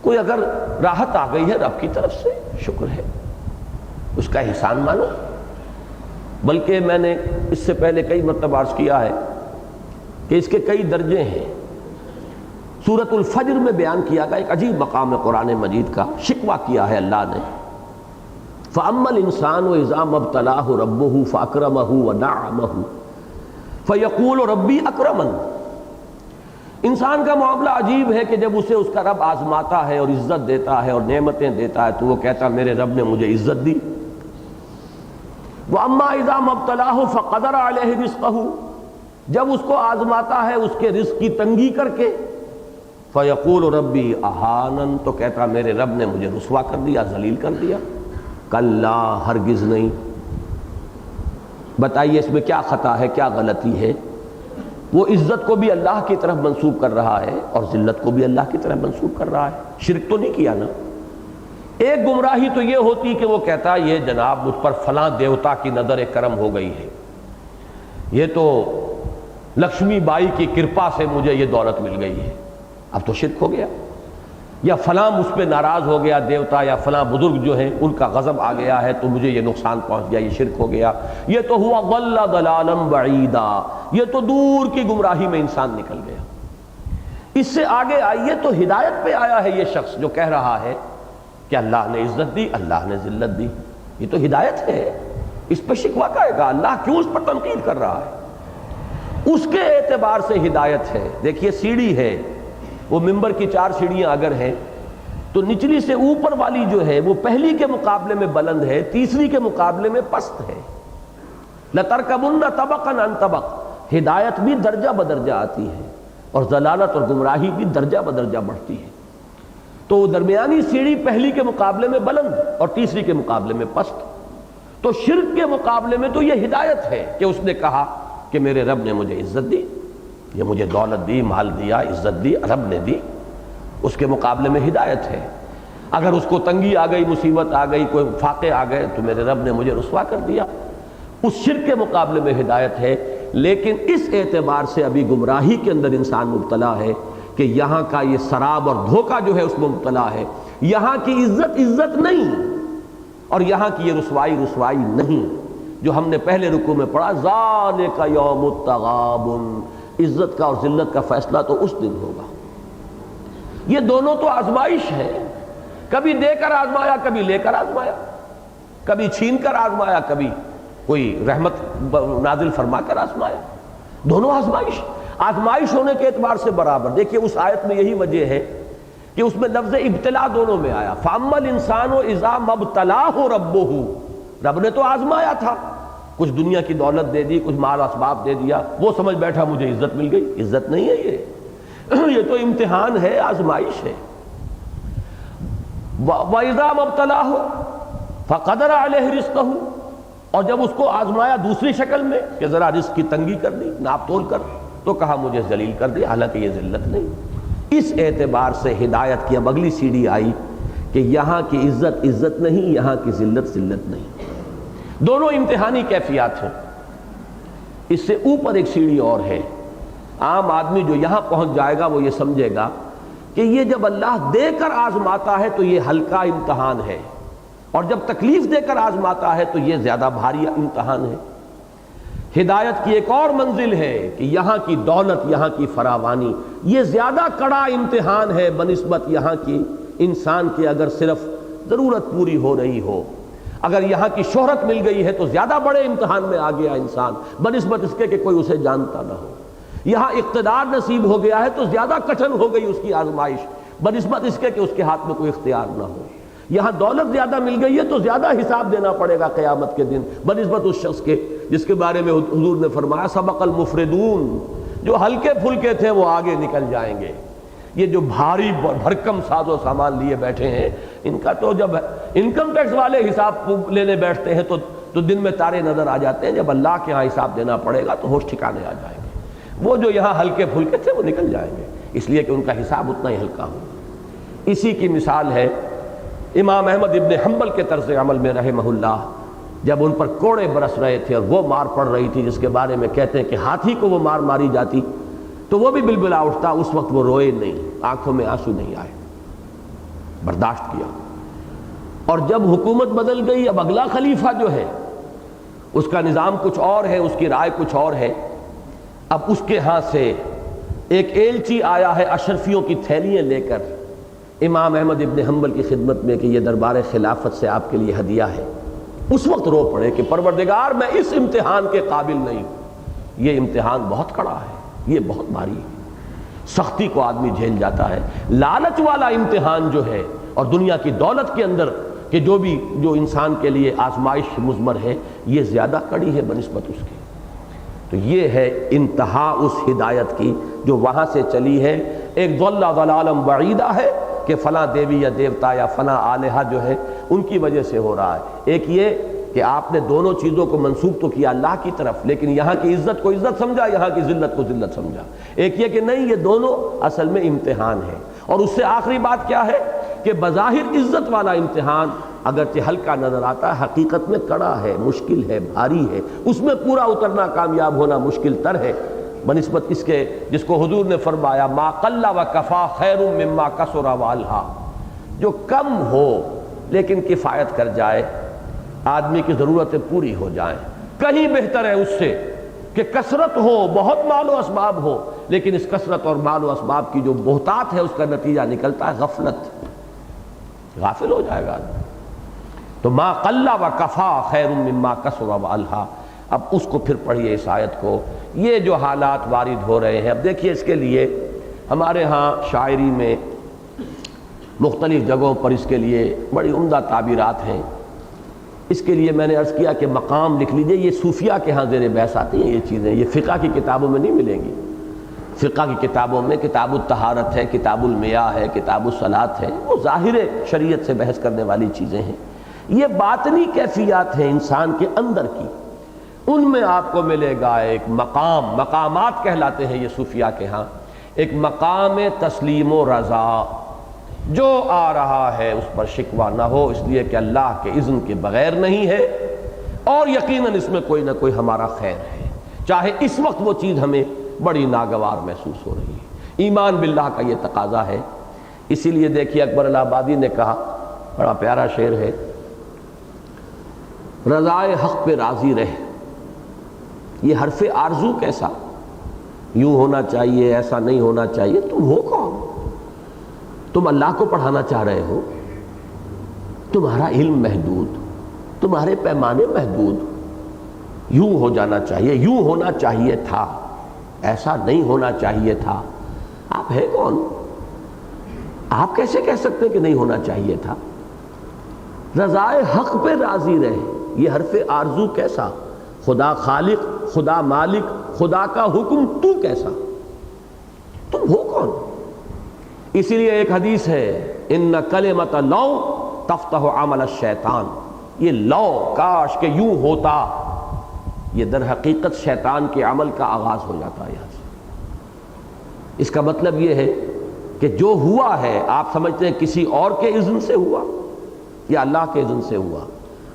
کوئی اگر راحت آ گئی ہے رب کی طرف سے شکر ہے، اس کا احسان مانو۔ بلکہ میں نے اس سے پہلے کئی مرتبہ عرض کیا ہے کہ اس کے کئی درجے ہیں۔ سورۃ الفجر میں بیان کیا گیا ایک عجیب مقام ہے قرآن مجید کا، شکوہ کیا ہے اللہ نے، فَأَمَّا الْإِنسَانُ إِذَا مَا ابْتَلَاهُ رَبُّهُ فَأَكْرَمَهُ وَنَعَّمَهُ فَيَقُولُ رَبِّي أَكْرَمَنِ۔ انسان کا معاملہ عجیب ہے کہ جب اسے اس کا رب آزماتا ہے اور عزت دیتا ہے اور نعمتیں دیتا ہے تو وہ کہتا میرے رب نے مجھے عزت دی۔ وَأَمَّا إِذَا مَا ابْتَلَاهُ فَقَدَرَ عَلَيْهِ رِزْقَهُ، جب اس کو آزماتا ہے اس کے رزق کی تنگی کر کے، فَيَقُولُ رَبِّي أَهَانَنِ، تو کہتا میرے رب نے مجھے رسوا کر دیا، ذلیل کر دیا۔ کلا، ہرگز نہیں۔ بتائیے اس میں کیا خطا ہے، کیا غلطی ہے؟ وہ عزت کو بھی اللہ کی طرف منسوب کر رہا ہے اور ذلت کو بھی اللہ کی طرف منسوب کر رہا ہے، شرک تو نہیں کیا نا۔ ایک گمراہی تو یہ ہوتی کہ وہ کہتا یہ جناب مجھ پر فلاں دیوتا کی نظر کرم ہو گئی ہے، یہ تو لکشمی بائی کی کرپا سے مجھے یہ دولت مل گئی ہے، اب تو شرک ہو گیا۔ یا فلاں مجھ پہ ناراض ہو گیا دیوتا، یا فلاں بزرگ جو ہیں ان کا غضب آ گیا ہے تو مجھے یہ نقصان پہنچ گیا، یہ شرک ہو گیا۔ یہ تو ہوا ضل ضلالا بعیدا، یہ تو دور کی گمراہی میں انسان نکل گیا۔ اس سے آگے آئیے تو ہدایت پہ آیا ہے یہ شخص جو کہہ رہا ہے کہ اللہ نے عزت دی، اللہ نے ذلت دی، یہ تو ہدایت ہے، اس پہ شکوہ کہے گا اللہ کیوں اس پر تنقید کر رہا ہے؟ اس کے اعتبار سے ہدایت ہے۔ دیکھیے سیڑھی ہے، وہ ممبر کی 4 سیڑھیاں اگر ہیں تو نچلی سے اوپر والی جو ہے وہ پہلی کے مقابلے میں بلند ہے، تیسری کے مقابلے میں پست ہے۔ لَتَرْكَبُنَّ طَبَقًا عَنْ طَبَقٍ، ہدایت بھی درجہ بدرجہ آتی ہے اور ضلالت اور گمراہی بھی درجہ بدرجہ بڑھتی ہے۔ تو درمیانی سیڑھی پہلی کے مقابلے میں بلند اور تیسری کے مقابلے میں پست۔ تو شرک کے مقابلے میں تو یہ ہدایت ہے کہ اس نے کہا کہ میرے رب نے مجھے عزت دی، یہ مجھے دولت دی، مال دیا، عزت دی، رب نے دی، اس کے مقابلے میں ہدایت ہے۔ اگر اس کو تنگی آ گئی، مصیبت آ گئی، کوئی فاقے آ گئے تو میرے رب نے مجھے رسوا کر دیا، اس شرک کے مقابلے میں ہدایت ہے۔ لیکن اس اعتبار سے ابھی گمراہی کے اندر انسان مبتلا ہے کہ یہاں کا یہ سراب اور دھوکہ جو ہے اس میں مبتلا ہے، یہاں کی عزت عزت نہیں اور یہاں کی یہ رسوائی رسوائی نہیں، جو ہم نے پہلے رکوع میں پڑھا ذالک یوم التغابن، عزت کا اور ذلت کا فیصلہ تو اس دن ہوگا۔ یہ دونوں تو آزمائش ہے، کبھی دے کر آزمایا، کبھی لے کر آزمایا، کبھی چھین کر آزمایا، کبھی کوئی رحمت نازل فرما کر آزمایا، دونوں آزمائش۔ آزمائش ہونے کے اعتبار سے برابر۔ دیکھیے اس آیت میں یہی وجہ ہے کہ اس میں لفظ ابتلا دونوں میں آیا، فَأَمَّا الْإِنسَانُ إِذَا مَا ابْتَلَاهُ رَبُّهُ، رب نے تو آزمایا تھا، کچھ دنیا کی دولت دے دی، کچھ مال اسباب دے دیا، وہ سمجھ بیٹھا مجھے عزت مل گئی۔ عزت نہیں ہے یہ تو امتحان ہے، آزمائش ہے۔ وَإِذَا مَبْتَلَاهُ فَقَدَرَ عَلَيْهِ رِزْقَهُ، اور جب اس کو آزمایا دوسری شکل میں کہ ذرا رزق کی تنگی کر دی، ناپ تول کر، تو کہا مجھے ذلیل کر دیا، حالانکہ یہ ذلت نہیں۔ اس اعتبار سے ہدایت کی اب اگلی سیڑھی آئی کہ یہاں کی عزت عزت نہیں، یہاں کی ذلت ذلت نہیں، دونوں امتحانی کیفیات ہیں۔ اس سے اوپر ایک سیڑھی اور ہے۔ عام آدمی جو یہاں پہنچ جائے گا وہ یہ سمجھے گا کہ یہ جب اللہ دے کر آزماتا ہے تو یہ ہلکا امتحان ہے، اور جب تکلیف دے کر آزماتا ہے تو یہ زیادہ بھاری امتحان ہے۔ ہدایت کی ایک اور منزل ہے کہ یہاں کی دولت، یہاں کی فراوانی، یہ زیادہ کڑا امتحان ہے بنسبت یہاں کی انسان کے اگر صرف ضرورت پوری ہو رہی ہو۔ اگر یہاں کی شہرت مل گئی ہے تو زیادہ بڑے امتحان میں آ گیا انسان بنسبت اس کے کہ کوئی اسے جانتا نہ ہو۔ یہاں اقتدار نصیب ہو گیا ہے تو زیادہ کٹھن ہو گئی اس کی آزمائش بنسبت اس کے کہ اس کے ہاتھ میں کوئی اختیار نہ ہو۔ یہاں دولت زیادہ مل گئی ہے تو زیادہ حساب دینا پڑے گا قیامت کے دن بنسبت اس شخص کے جس کے بارے میں حضور نے فرمایا سبق المفردون، جو ہلکے پھلکے تھے وہ آگے نکل جائیں گے۔ یہ جو بھاری بھرکم ساز و سامان لیے بیٹھے ہیں، ان کا تو جب انکم ٹیکس والے حساب لینے بیٹھتے ہیں تو دن میں تارے نظر آ جاتے ہیں، جب اللہ کے ہاں حساب دینا پڑے گا تو ہوش ٹھکانے آ جائیں گے۔ وہ جو یہاں ہلکے پھلکے تھے وہ نکل جائیں گے، اس لیے کہ ان کا حساب اتنا ہی ہلکا ہو۔ اسی کی مثال ہے امام احمد ابن حنبل کے طرز عمل میں رحمہ اللہ، جب ان پر کوڑے برس رہے تھے اور وہ مار پڑ رہی تھی جس کے بارے میں کہتے ہیں کہ ہاتھی کو وہ مار ماری جاتی تو وہ بھی بلبلا اٹھتا، اس وقت وہ روئے نہیں، آنکھوں میں آنسو نہیں آئے، برداشت کیا۔ اور جب حکومت بدل گئی، اب اگلا خلیفہ جو ہے اس کا نظام کچھ اور ہے، اس کی رائے کچھ اور ہے، اب اس کے ہاں سے ایک ایلچی آیا ہے اشرفیوں کی تھیلیاں لے کر امام احمد ابن حنبل کی خدمت میں کہ یہ دربار خلافت سے آپ کے لیے ہدیہ ہے۔ اس وقت رو پڑے کہ پروردگار میں اس امتحان کے قابل نہیں ہوں، یہ امتحان بہت کڑا ہے، یہ بہت بھاری ہے، سختی کو آدمی جھیل جاتا ہے۔ لالچ والا امتحان جو ہے اور دنیا کی دولت کے اندر کہ جو انسان کے لیے آزمائش مضمر ہے، یہ زیادہ کڑی ہے بنسبت اس کے۔ تو یہ ہے انتہا اس ہدایت کی جو وہاں سے چلی ہے۔ ایک ضل ضلالا بعیدہ ہے کہ فلاں دیوی یا دیوتا یا فلاں آلہہ جو ہے ان کی وجہ سے ہو رہا ہے۔ ایک یہ کہ آپ نے دونوں چیزوں کو منسوب تو کیا اللہ کی طرف، لیکن یہاں کی عزت کو عزت سمجھا، یہاں کی ذلت کو ذلت سمجھا۔ ایک یہ کہ نہیں، یہ دونوں اصل میں امتحان ہے۔ اور اس سے آخری بات کیا ہے کہ بظاہر عزت والا امتحان اگرچہ ہلکا نظر آتا ہے، حقیقت میں کڑا ہے، مشکل ہے، بھاری ہے، اس میں پورا اترنا، کامیاب ہونا مشکل تر ہے بنسبت اس کے جس کو حضور نے فرمایا ما قل و کفا خیر مما کثر و الہا، جو کم ہو لیکن کفایت کر جائے، آدمی کی ضرورتیں پوری ہو جائیں، کہیں بہتر ہے اس سے کہ کثرت ہو، بہت مال و اسباب ہو، لیکن اس کثرت اور مال و اسباب کی جو بہتات ہے اس کا نتیجہ نکلتا ہے غفلت، غافل ہو جائے گا آدمی۔ تو ما قل و کفا خیر مما کثر و الہا۔ اب اس کو پھر پڑھیے اس آیت کو، یہ جو حالات وارد ہو رہے ہیں۔ اب دیکھیے اس کے لیے ہمارے ہاں شاعری میں مختلف جگہوں پر اس کے لیے بڑی عمدہ تعبیرات ہیں۔ اس کے لیے میں نے عرض کیا کہ مقام لکھ لیجئے، یہ صوفیہ کے ہاں زیر بحث آتی ہیں یہ چیزیں، یہ فقہ کی کتابوں میں نہیں ملیں گی۔ فقہ کی کتابوں میں کتاب الطہارت ہے، کتاب المیاہ ہے، کتاب الصلاۃ ہے، وہ ظاہر شریعت سے بحث کرنے والی چیزیں ہیں۔ یہ باطنی کیفیات ہیں انسان کے اندر کی، ان میں آپ کو ملے گا ایک مقام، مقامات کہلاتے ہیں یہ صوفیہ کے ہاں، ایک مقام تسلیم و رضا، جو آ رہا ہے اس پر شکوہ نہ ہو، اس لیے کہ اللہ کے اذن کے بغیر نہیں ہے، اور یقیناً اس میں کوئی نہ کوئی ہمارا خیر ہے، چاہے اس وقت وہ چیز ہمیں بڑی ناگوار محسوس ہو رہی ہے۔ ایمان باللہ کا یہ تقاضا ہے۔ اسی لیے دیکھیے اکبر الہ آبادی نے کہا، بڑا پیارا شعر ہے، رضائے حق پہ راضی رہ، یہ حرف آرزو کیسا، یوں ہونا چاہیے، ایسا نہیں ہونا چاہیے، تم ہو کون؟ تم اللہ کو پڑھانا چاہ رہے ہو، تمہارا علم محدود، تمہارے پیمانے محدود، یوں ہو جانا چاہیے، یوں ہونا چاہیے تھا، ایسا نہیں ہونا چاہیے تھا، آپ ہے کون؟ آپ کیسے کہہ سکتے ہیں کہ نہیں ہونا چاہیے تھا؟ رضائے حق پہ راضی رہے، یہ حرف آرزو کیسا، خدا خالق، خدا مالک، خدا کا حکم تو کیسا؟ تم ہو کون؟ اسی لیے ایک حدیث ہے ان کلمۃ لو تفتح عمل الشیطان، یہ لو کاش کہ یوں ہوتا، یہ در حقیقت شیطان کے عمل کا آغاز ہو جاتا ہے یہاں سے۔ اس کا مطلب یہ ہے کہ جو ہوا ہے آپ سمجھتے ہیں کسی اور کے اذن سے ہوا یا اللہ کے اذن سے ہوا؟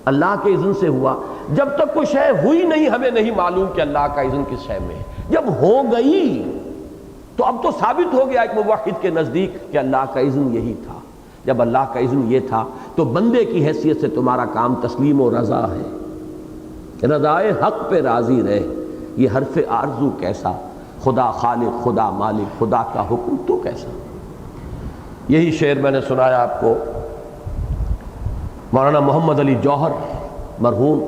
اللہ کے اذن سے ہوا۔ جب تک کوئی شے ہوئی نہیں ہمیں نہیں معلوم کہ اللہ کا اذن کس شے میں ہے، جب ہو گئی تو اب تو ثابت ہو گیا ایک موحد کے نزدیک کہ اللہ کا اذن یہی تھا۔ جب اللہ کا اذن یہ تھا تو بندے کی حیثیت سے تمہارا کام تسلیم و رضا ہے، رضائے حق پہ راضی رہے۔ یہ حرف آرزو کیسا؟ خدا خالق، خدا مالک، خدا کا حکم تو کیسا؟ یہی شعر میں نے سنایا آپ کو، مولانا محمد علی جوہر مرحوم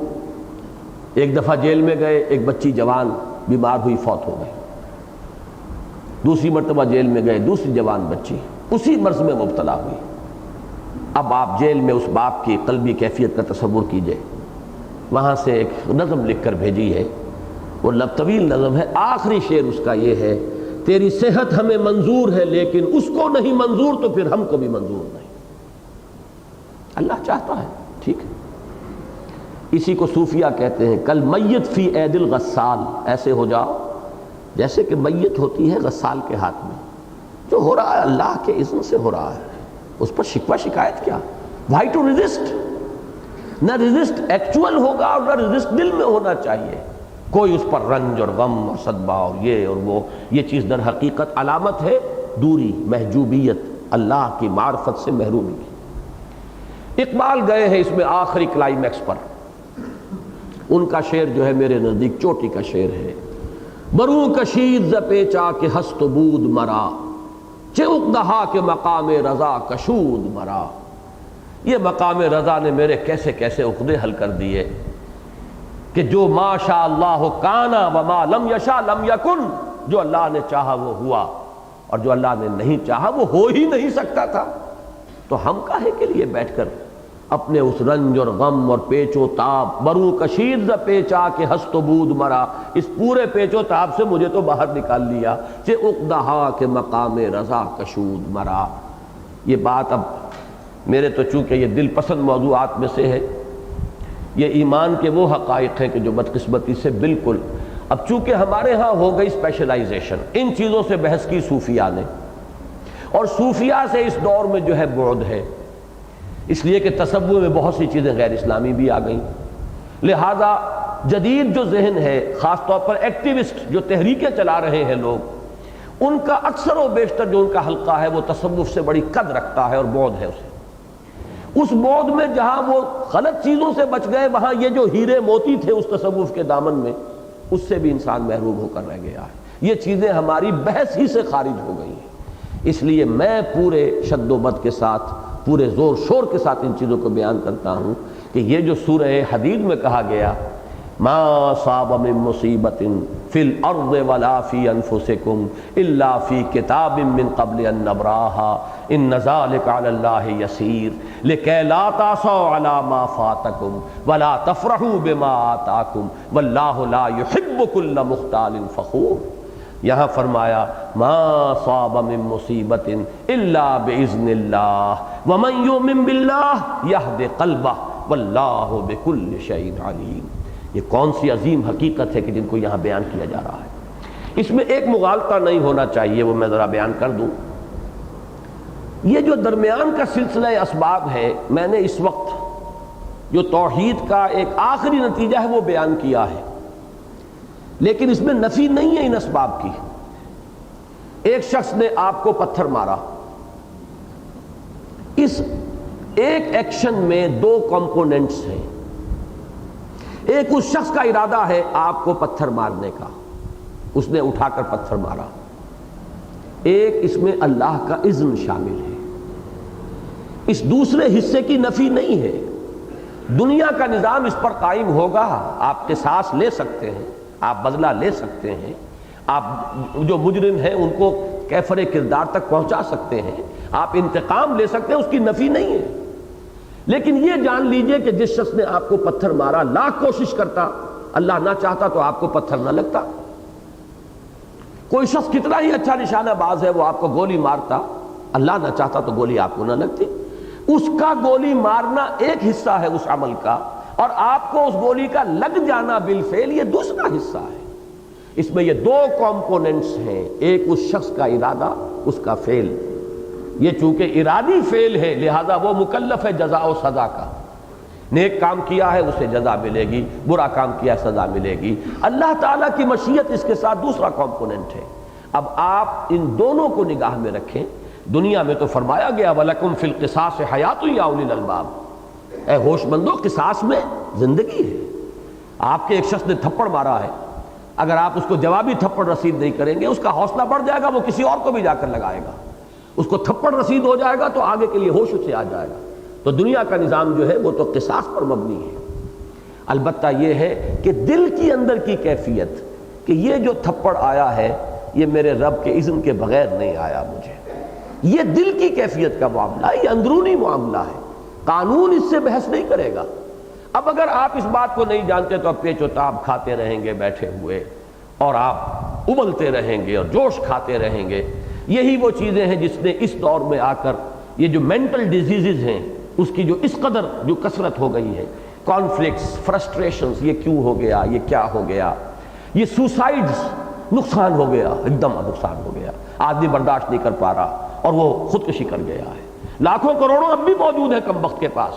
ایک دفعہ جیل میں گئے، ایک بچی جوان بیمار ہوئی، فوت ہو گئی۔ دوسری مرتبہ جیل میں گئے، دوسری جوان بچی اسی مرض میں مبتلا ہوئی۔ اب آپ جیل میں اس باپ کی قلبی کیفیت کا تصور کیجئے۔ وہاں سے ایک نظم لکھ کر بھیجی ہے، وہ طویل نظم ہے، آخری شعر اس کا یہ ہے، تیری صحت ہمیں منظور ہے لیکن اس کو نہیں منظور تو پھر ہم کو بھی منظور نہیں۔ اللہ چاہتا ہے، ٹھیک ہے۔ اسی کو صوفیہ کہتے ہیں کل میت فی عید الغسال، ایسے ہو جاؤ جیسے کہ میت ہوتی ہے غسال کے ہاتھ میں۔ جو ہو رہا ہے اللہ کے اذن سے ہو رہا ہے، اس پر شکوہ شکایت کیا؟ Why to resist? نہ ریزسٹ ایکچول ہوگا اور نہ ریزسٹ دل میں ہونا چاہیے۔ کوئی اس پر رنج اور غم اور صدمہ اور یہ اور وہ، یہ چیز در حقیقت علامت ہے دوری، محجوبیت، اللہ کی معرفت سے محرومی کی۔ اقبال گئے ہیں اس میں آخری کلائمیکس پر۔ ان کا شعر جو ہے میرے نزدیک چوٹی کا شعر ہے، برو کشید ز پیچا کہ ہست و بود مرا، چه اقدہا کے مقام رضا کشود مرا۔ یہ مقام رضا نے میرے کیسے کیسے عقدے حل کر دیے کہ جو ما شاء اللہ کانا وما لم یشاء لم یکن، جو اللہ نے چاہا وہ ہوا اور جو اللہ نے نہیں چاہا وہ ہو ہی نہیں سکتا تھا۔ تو ہم کاہے کے لیے بیٹھ کر اپنے اس رنج اور غم اور پیچ و تاب، برو کشید ز پیچا کہ ہست و بود مرا، اس پورے پیچ و تاب سے مجھے تو باہر نکال لیا، چہ عقدہا کہ مقام رضا کشود مرا۔ یہ بات اب میرے تو چونکہ یہ دل پسند موضوعات میں سے ہے، یہ ایمان کے وہ حقائق ہیں کہ جو بدقسمتی سے بالکل، اب چونکہ ہمارے ہاں ہو گئی اسپیشلائزیشن، ان چیزوں سے بحث کی صوفیاء نے، اور صوفیاء سے اس دور میں جو ہے بعد ہے، اس لیے کہ تصور میں بہت سی چیزیں غیر اسلامی بھی آ گئیں۔ لہذا جدید جو ذہن ہے، خاص طور پر ایکٹیوسٹ جو تحریکیں چلا رہے ہیں لوگ، ان کا اکثر و بیشتر جو ان کا حلقہ ہے وہ تصوف سے بڑی قد رکھتا ہے اور بعد ہے اسے۔ اس بعد میں جہاں وہ غلط چیزوں سے بچ گئے، وہاں یہ جو ہیرے موتی تھے اس تصوف کے دامن میں، اس سے بھی انسان محروم ہو کر رہ گیا ہے۔ یہ چیزیں ہماری بحث ہی سے خارج ہو گئی ہیں۔ اس لیے میں پورے شد و بد کے ساتھ، پورے زور شور کے ساتھ ان چیزوں کو بیان کرتا ہوں کہ یہ جو سورہ حدید میں کہا گیا ما صاب من مصیبت فی الارض ولا فی انفسکم الا فی کتاب من قبل ان نبراها ان ذلک علی اللہ یسیر لکی لا تعصوا علی ما فاتکم ولا تفرحوا بما آتاکم واللہ لا یحب کل مختال فخور۔ یہاں فرمایا ما صاب من مصیبت الا باذن اللہ ومن یؤمن باللہ یہد قلبہ واللہ بکل شیء علیم۔ یہ کون سی عظیم حقیقت ہے کہ جن کو یہاں بیان کیا جا رہا ہے۔ اس میں ایک مغالطہ نہیں ہونا چاہیے، وہ میں ذرا بیان کر دوں۔ یہ جو درمیان کا سلسلہ اسباب ہے، میں نے اس وقت جو توحید کا ایک آخری نتیجہ ہے وہ بیان کیا ہے، لیکن اس میں نفی نہیں ہے ان اسباب کی۔ ایک شخص نے آپ کو پتھر مارا، اس ایک ایکشن میں دو کمپوننٹس ہیں۔ ایک اس شخص کا ارادہ ہے آپ کو پتھر مارنے کا، اس نے اٹھا کر پتھر مارا۔ ایک اس میں اللہ کا اذن شامل ہے۔ اس دوسرے حصے کی نفی نہیں ہے۔ دنیا کا نظام اس پر قائم ہوگا، آپ قصاص لے سکتے ہیں، آپ بدلہ لے سکتے ہیں، آپ جو مجرم ہیں ان کو کیفر کردار تک پہنچا سکتے ہیں، آپ انتقام لے سکتے ہیں، اس کی نفی نہیں ہے۔ لیکن یہ جان لیجئے کہ جس شخص نے آپ کو پتھر مارا لاکھ کوشش کرتا اللہ نہ چاہتا تو آپ کو پتھر نہ لگتا. کوئی شخص کتنا ہی اچھا نشانہ باز ہے، وہ آپ کو گولی مارتا، اللہ نہ چاہتا تو گولی آپ کو نہ لگتی. اس کا گولی مارنا ایک حصہ ہے اس عمل کا، اور آپ کو اس گولی کا لگ جانا بالفعل یہ دوسرا حصہ ہے. اس میں یہ دو کمپوننٹس ہیں، ایک اس شخص کا ارادہ، اس کا فعل. یہ چونکہ ارادی فعل ہے لہذا وہ مکلف ہے جزا و سزا کا. نیک کام کیا ہے اسے جزا ملے گی، برا کام کیا ہے سزا ملے گی. اللہ تعالیٰ کی مشیت اس کے ساتھ دوسرا کمپوننٹ ہے. اب آپ ان دونوں کو نگاہ میں رکھیں. دنیا میں تو فرمایا گیا وَلَكُمْ فِي الْقِصَاصِ حَيَاةٌ يَا أُولِي الْأَلْبَابِ، اے ہوش مندو قصاص میں زندگی ہے. آپ کے ایک شخص نے تھپڑ مارا ہے، اگر آپ اس کو جوابی تھپڑ رسید نہیں کریں گے اس کا حوصلہ بڑھ جائے گا، وہ کسی اور کو بھی جا کر لگائے گا. اس کو تھپڑ رسید ہو جائے گا تو آگے کے لیے ہوش اسے آ جائے گا. تو دنیا کا نظام جو ہے وہ تو قصاص پر مبنی ہے. البتہ یہ ہے کہ دل کی اندر کی کیفیت کہ یہ جو تھپڑ آیا ہے یہ میرے رب کے اذن کے بغیر نہیں آیا مجھے، یہ دل کی کیفیت کا معاملہ ہے، یہ اندرونی معاملہ ہے. قانون اس سے بحث نہیں کرے گا. اب اگر آپ اس بات کو نہیں جانتے تو اب پیچ و تاب کھاتے رہیں گے بیٹھے ہوئے، اور آپ ابلتے رہیں گے اور جوش کھاتے رہیں گے. یہی وہ چیزیں ہیں جس نے اس دور میں آ کر یہ جو مینٹل ڈیزیزز ہیں اس کی جو اس قدر جو کثرت ہو گئی ہے، کانفلکٹس، فرسٹریشنز، یہ کیوں ہو گیا، یہ کیا ہو گیا، یہ سوسائڈز، نقصان ہو گیا، ایک دم نقصان ہو گیا، آدمی برداشت نہیں کر پا رہا اور وہ خودکشی کر گیا ہے. لاکھوں کروڑوں اب بھی موجود ہے کم وقت کے پاس،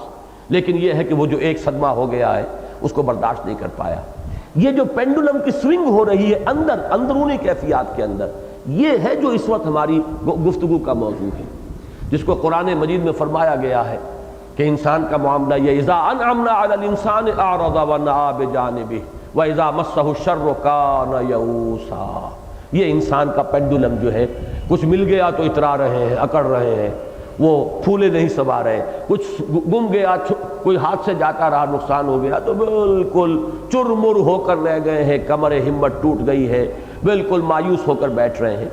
لیکن یہ ہے کہ وہ جو ایک صدمہ ہو گیا ہے اس کو برداشت نہیں کر پایا. یہ جو پینڈولم کی سوئنگ ہو رہی ہے اندرونی کیفیات کے اندر، یہ ہے جو اس وقت ہماری گفتگو کا موضوع ہے، جس کو قرآن مجید میں فرمایا گیا ہے کہ انسان کا معاملہ یہ اذا انعمنا علی الانسان اعرض ونأى بجانبہ واذا مسہ الشر کان یئوسا. یہ انسان کا پینڈولم جو ہے، کچھ مل گیا تو اترا رہے ہیں، اکڑ رہے ہیں، وہ پھولے نہیں سما رہے. کچھ گم گیا، کوئی ہاتھ سے جاتا رہا، نقصان ہو گیا تو بالکل چرمر ہو کر رہ گئے ہیں، کمر ہمت ٹوٹ گئی ہے، بالکل مایوس ہو کر بیٹھ رہے ہیں.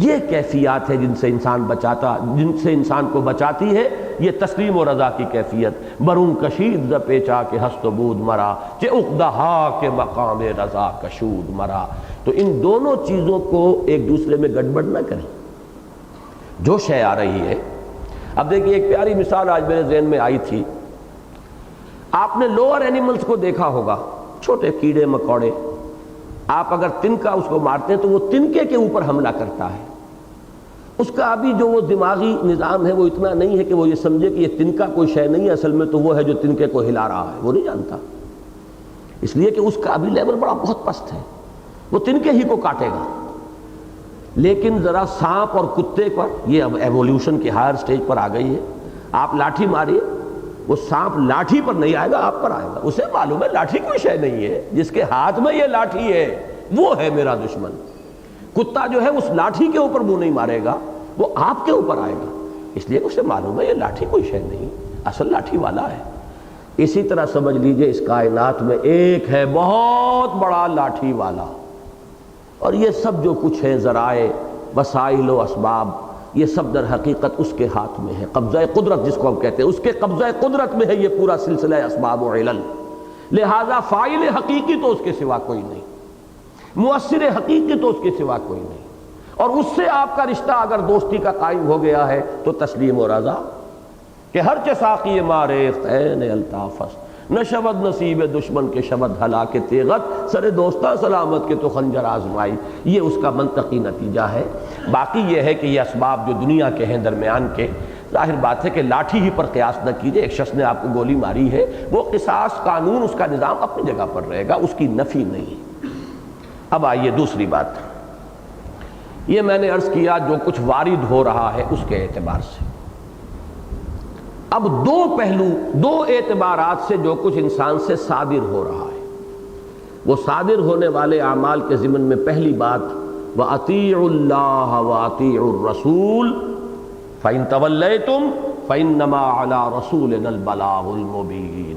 یہ کیفیات ہے جن سے انسان کو بچاتی ہے یہ تسلیم و رضا کی کیفیت. برون کشید ز پیچا کے ہست و بود مرا چہ اقدہا کے مقام رضا کشود مرا. تو ان دونوں چیزوں کو ایک دوسرے میں گڑبڑ نہ کریں. جو شے آ رہی ہے، اب دیکھیے ایک پیاری مثال آج میرے ذہن میں آئی تھی. آپ نے لوور اینیملز کو دیکھا ہوگا، چھوٹے کیڑے مکوڑے. آپ اگر تنکا اس کو مارتے ہیں تو وہ تنکے کے اوپر حملہ کرتا ہے. اس کا ابھی جو وہ دماغی نظام ہے وہ اتنا نہیں ہے کہ وہ یہ سمجھے کہ یہ تنکا کوئی شے نہیں ہے، اصل میں تو وہ ہے جو تنکے کو ہلا رہا ہے. وہ نہیں جانتا، اس لیے کہ اس کا ابھی لیول بہت پست ہے، وہ تنکے ہی کو کاٹے گا. لیکن ذرا سانپ اور کتے پر، یہ اب ایوولوشن کے ہائر سٹیج پر آ گئی ہے. آپ لاٹھی ماریے، وہ سانپ لاٹھی پر نہیں آئے گا، آپ پر آئے گا. اسے معلوم ہے لاٹھی کوئی شے نہیں ہے، جس کے ہاتھ میں یہ لاٹھی ہے وہ ہے میرا دشمن. کتا جو ہے اس لاٹھی کے اوپر منہ نہیں مارے گا، وہ آپ کے اوپر آئے گا، اس لیے اسے معلوم ہے یہ لاٹھی کوئی شے نہیں، اصل لاٹھی والا ہے. اسی طرح سمجھ لیجئے اس کائنات میں ایک ہے بہت بڑا لاٹھی والا، اور یہ سب جو کچھ ہے ذرائع، وسائل و اسباب، یہ سب در حقیقت اس کے ہاتھ میں ہے. قبضہ قدرت جس کو ہم کہتے ہیں، اس کے قبضہ قدرت میں ہے یہ پورا سلسلہ اسباب و علل. لہذا فاعل حقیقی تو اس کے سوا کوئی نہیں، مؤثر حقیقی تو اس کے سوا کوئی نہیں. اور اس سے آپ کا رشتہ اگر دوستی کا قائم ہو گیا ہے تو تسلیم و رضا کہ ہر چہ ساقی ماریخت عین الطافس نہ شود نصیب دشمن کے شود ہلا کے تیغت سر دوستہ سلامت کے تو خنجر آزمائی. یہ اس کا منطقی نتیجہ ہے. باقی یہ ہے کہ یہ اسباب جو دنیا کے ہیں درمیان کے، ظاہر بات ہے کہ لاٹھی ہی پر قیاس نہ کیجئے. ایک شخص نے آپ کو گولی ماری ہے، وہ قصاص قانون اس کا نظام اپنی جگہ پر رہے گا، اس کی نفی نہیں. اب آئیے دوسری بات، یہ میں نے عرض کیا جو کچھ وارد ہو رہا ہے اس کے اعتبار سے. اب دو پہلو، دو اعتبارات سے جو کچھ انسان سے صادر ہو رہا ہے، وہ صادر ہونے والے اعمال کے ضمن میں پہلی بات وَأَطِيعُوا اللَّهَ وَأَطِيعُوا الرَّسُولَ فَإِن تَوَلَّيْتُمْ فَإِنَّمَا عَلَىٰ رَسُولِنَا الْبَلَاغُ الْمُبِينُ.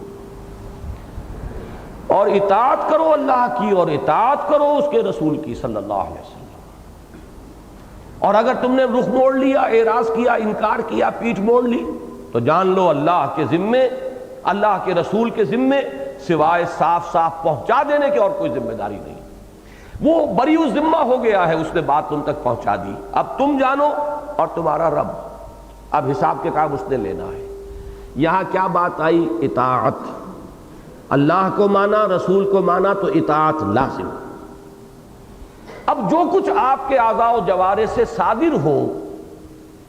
اور اطاعت کرو اللہ کی اور اطاعت کرو اس کے رسول کی صلی اللہ علیہ وسلم. اور اگر تم نے رخ موڑ لیا، اعراض کیا، انکار کیا، پیٹھ موڑ لی، تو جان لو اللہ کے ذمے، اللہ کے رسول کے ذمے سوائے صاف صاف پہنچا دینے کے اور کوئی ذمہ داری نہیں۔ وہ بریء الذمہ ہو گیا ہے، اس نے بات تم تک پہنچا دی، اب تم جانو اور تمہارا رب، اب حساب کتاب اس نے لینا ہے۔ یہاں کیا بات آئی؟ اطاعت، اللہ کو مانا، رسول کو مانا تو اطاعت لازم۔ اب جو کچھ آپ کے اعضاء و جوارح سے صادر ہو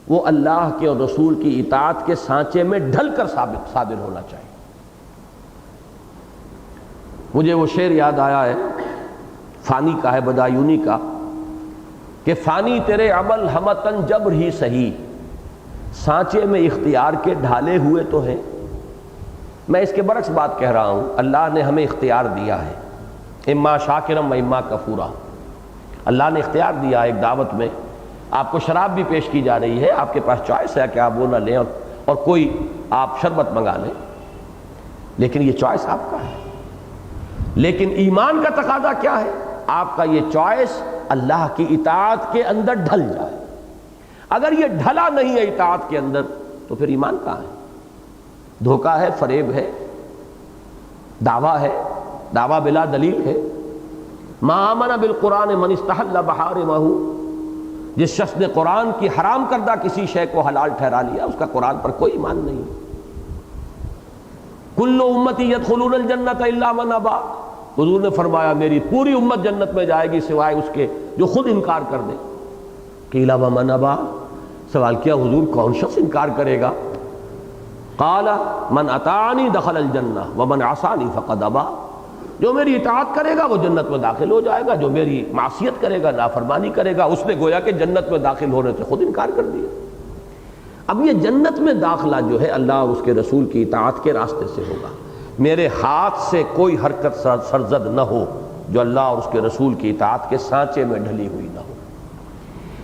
وہ اللہ کے اور رسول کی اطاعت کے سانچے میں ڈھل کر صادر ہونا چاہیے۔ مجھے وہ شعر یاد آیا ہے، فانی کا ہے، بدایونی کا، کہ فانی تیرے عمل ہمتن جبر ہی سہی، سانچے میں اختیار کے ڈھالے ہوئے تو ہیں۔ میں اس کے برعکس بات کہہ رہا ہوں، اللہ نے ہمیں اختیار دیا ہے، اما شاکرم و اما کفورا۔ اللہ نے اختیار دیا ایک دعوت میں، آپ کو شراب بھی پیش کی جا رہی ہے، آپ کے پاس چوائس ہے کہ آپ وہ نہ لیں اور کوئی آپ شربت منگا لیں، لیکن یہ چوائس آپ کا ہے۔ لیکن ایمان کا تقاضا کیا ہے؟ آپ کا یہ چوائس اللہ کی اطاعت کے اندر ڈھل جائے۔ اگر یہ ڈھلا نہیں ہے اطاعت کے اندر تو پھر ایمان کہاں ہے؟ دھوکہ ہے، فریب ہے، دعویٰ ہے، دعویٰ بلا دلیل ہے۔ ما آمن بالقرآن من استحل محارمہ، جس شخص نے قرآن کی حرام کردہ کسی شے کو حلال ٹھہرا لیا اس کا قرآن پر کوئی ایمان نہیں۔ کل امتی یدخلون الجنۃ الا من ابا، حضور نے فرمایا میری پوری امت جنت میں جائے گی سوائے اس کے جو خود انکار کر دے۔ قیل ومن ابا، سوال کیا حضور کون شخص انکار کرے گا؟ قال من اطاعنی دخل الجنہ ومن عصانی فقد ابا، جو میری اطاعت کرے گا وہ جنت میں داخل ہو جائے گا، جو میری معصیت کرے گا، نافرمانی کرے گا، اس نے گویا کہ جنت میں داخل ہونے سے خود انکار کر دیا۔ اب یہ جنت میں داخلہ جو ہے اللہ اور اس کے رسول کی اطاعت کے راستے سے ہوگا۔ میرے ہاتھ سے کوئی حرکت سرزد نہ ہو جو اللہ اور اس کے رسول کی اطاعت کے سانچے میں ڈھلی ہوئی نہ ہو،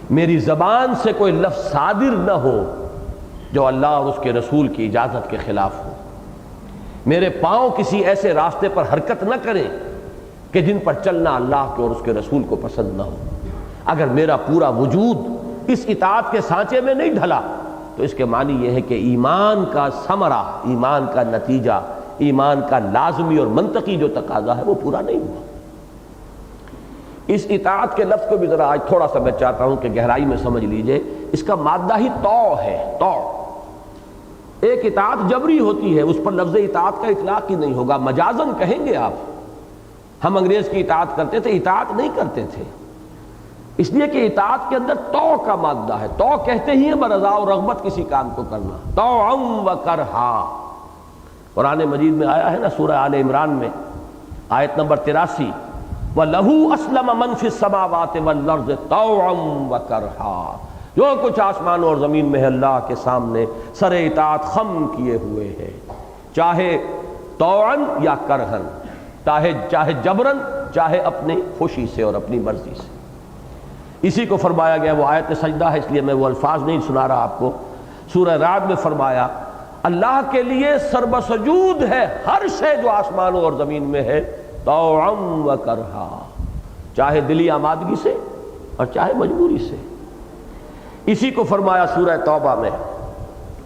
میری زبان سے کوئی لفظ صادر نہ ہو جو اللہ اور اس کے رسول کی اجازت کے خلاف ہو، میرے پاؤں کسی ایسے راستے پر حرکت نہ کریں کہ جن پر چلنا اللہ کے اور اس کے رسول کو پسند نہ ہو۔ اگر میرا پورا وجود اس اطاعت کے سانچے میں نہیں ڈھلا تو اس کے معنی یہ ہے کہ ایمان کا ثمرہ، ایمان کا نتیجہ، ایمان کا لازمی اور منطقی جو تقاضا ہے وہ پورا نہیں ہوا۔ اس اطاعت کے لفظ کو بھی ذرا آج تھوڑا سا میں چاہتا ہوں کہ گہرائی میں سمجھ لیجئے، اس کا مادہ ہی طوع ہے۔ طوع ایک اطاعت جبری ہوتی ہے، اس پر لفظ اطاعت کا اطلاق ہی نہیں ہوگا، مجازن کہیں گے آپ۔ ہم انگریز کی اطاعت کرتے تھے، اطاعت نہیں کرتے تھے، اس لیے کہ اطاعت کے اندر طوع کا مادہ ہے۔ طوع کہتے ہی ہیں برضا و رغبت کسی کام کو کرنا، طوعا و کرہا۔ قرآن مجید میں آیا ہے نا، سورہ آل عمران میں آیت نمبر 83، وَلَهُ أَسْلَمَ مَنْ فِي السَّمَاوَاتِ وَالْأَرْضِ طَوْعًا وَكَرْهًا، جو کچھ آسمان اور زمین میں ہے اللہ کے سامنے سر اطاعت خم کیے ہوئے ہے، چاہے طوعاً یا کرہن، چاہے جبرن، چاہے اپنی خوشی سے اور اپنی مرضی سے۔ اسی کو فرمایا گیا، وہ آیت سجدہ ہے اس لیے میں وہ الفاظ نہیں سنا رہا آپ کو، سورہ رعد میں فرمایا اللہ کے لیے سربسجود ہے ہر شے جو آسمانوں اور زمین میں ہے، طوعاً و کرہا، چاہے دلی آمادگی سے اور چاہے مجبوری سے۔ اسی کو فرمایا سورہ توبہ میں،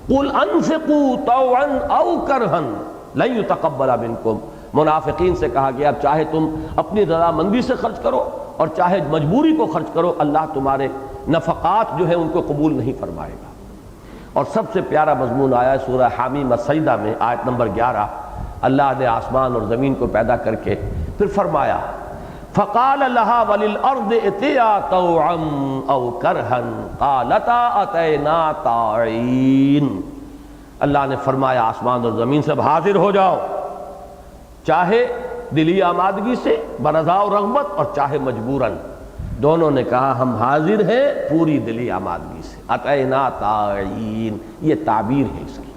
قُلْ أَنفِقُوا طَوْعًا أَوْ كَرْهًا لَن يُتَقَبَّلَ مِنكُمْ، منافقین سے کہا گیا اب چاہے تم اپنی رضامندی سے خرچ کرو اور چاہے مجبوری کو خرچ کرو، اللہ تمہارے نفقات جو ہیں ان کو قبول نہیں فرمائے گا۔ اور سب سے پیارا مضمون آیا ہے سورہ حامیم السجدہ میں آیت نمبر 11، اللہ نے آسمان اور زمین کو پیدا کر کے پھر فرمایا فَقَالَ لَهَا وَلِلْأَرْضِ ائْتِيَا طَوْعًا أَوْ كَرْهًا قَالَتَا أَتَيْنَا طَاعِينَ، اللہ نے فرمایا آسمان اور زمین سے حاضر ہو جاؤ، چاہے دلی آمادگی سے برضا و رغبت اور چاہے مجبوراً، دونوں نے کہا ہم حاضر ہیں پوری دلی آمادگی سے۔ اتینا طاعین، یہ تعبیر ہے اس کی۔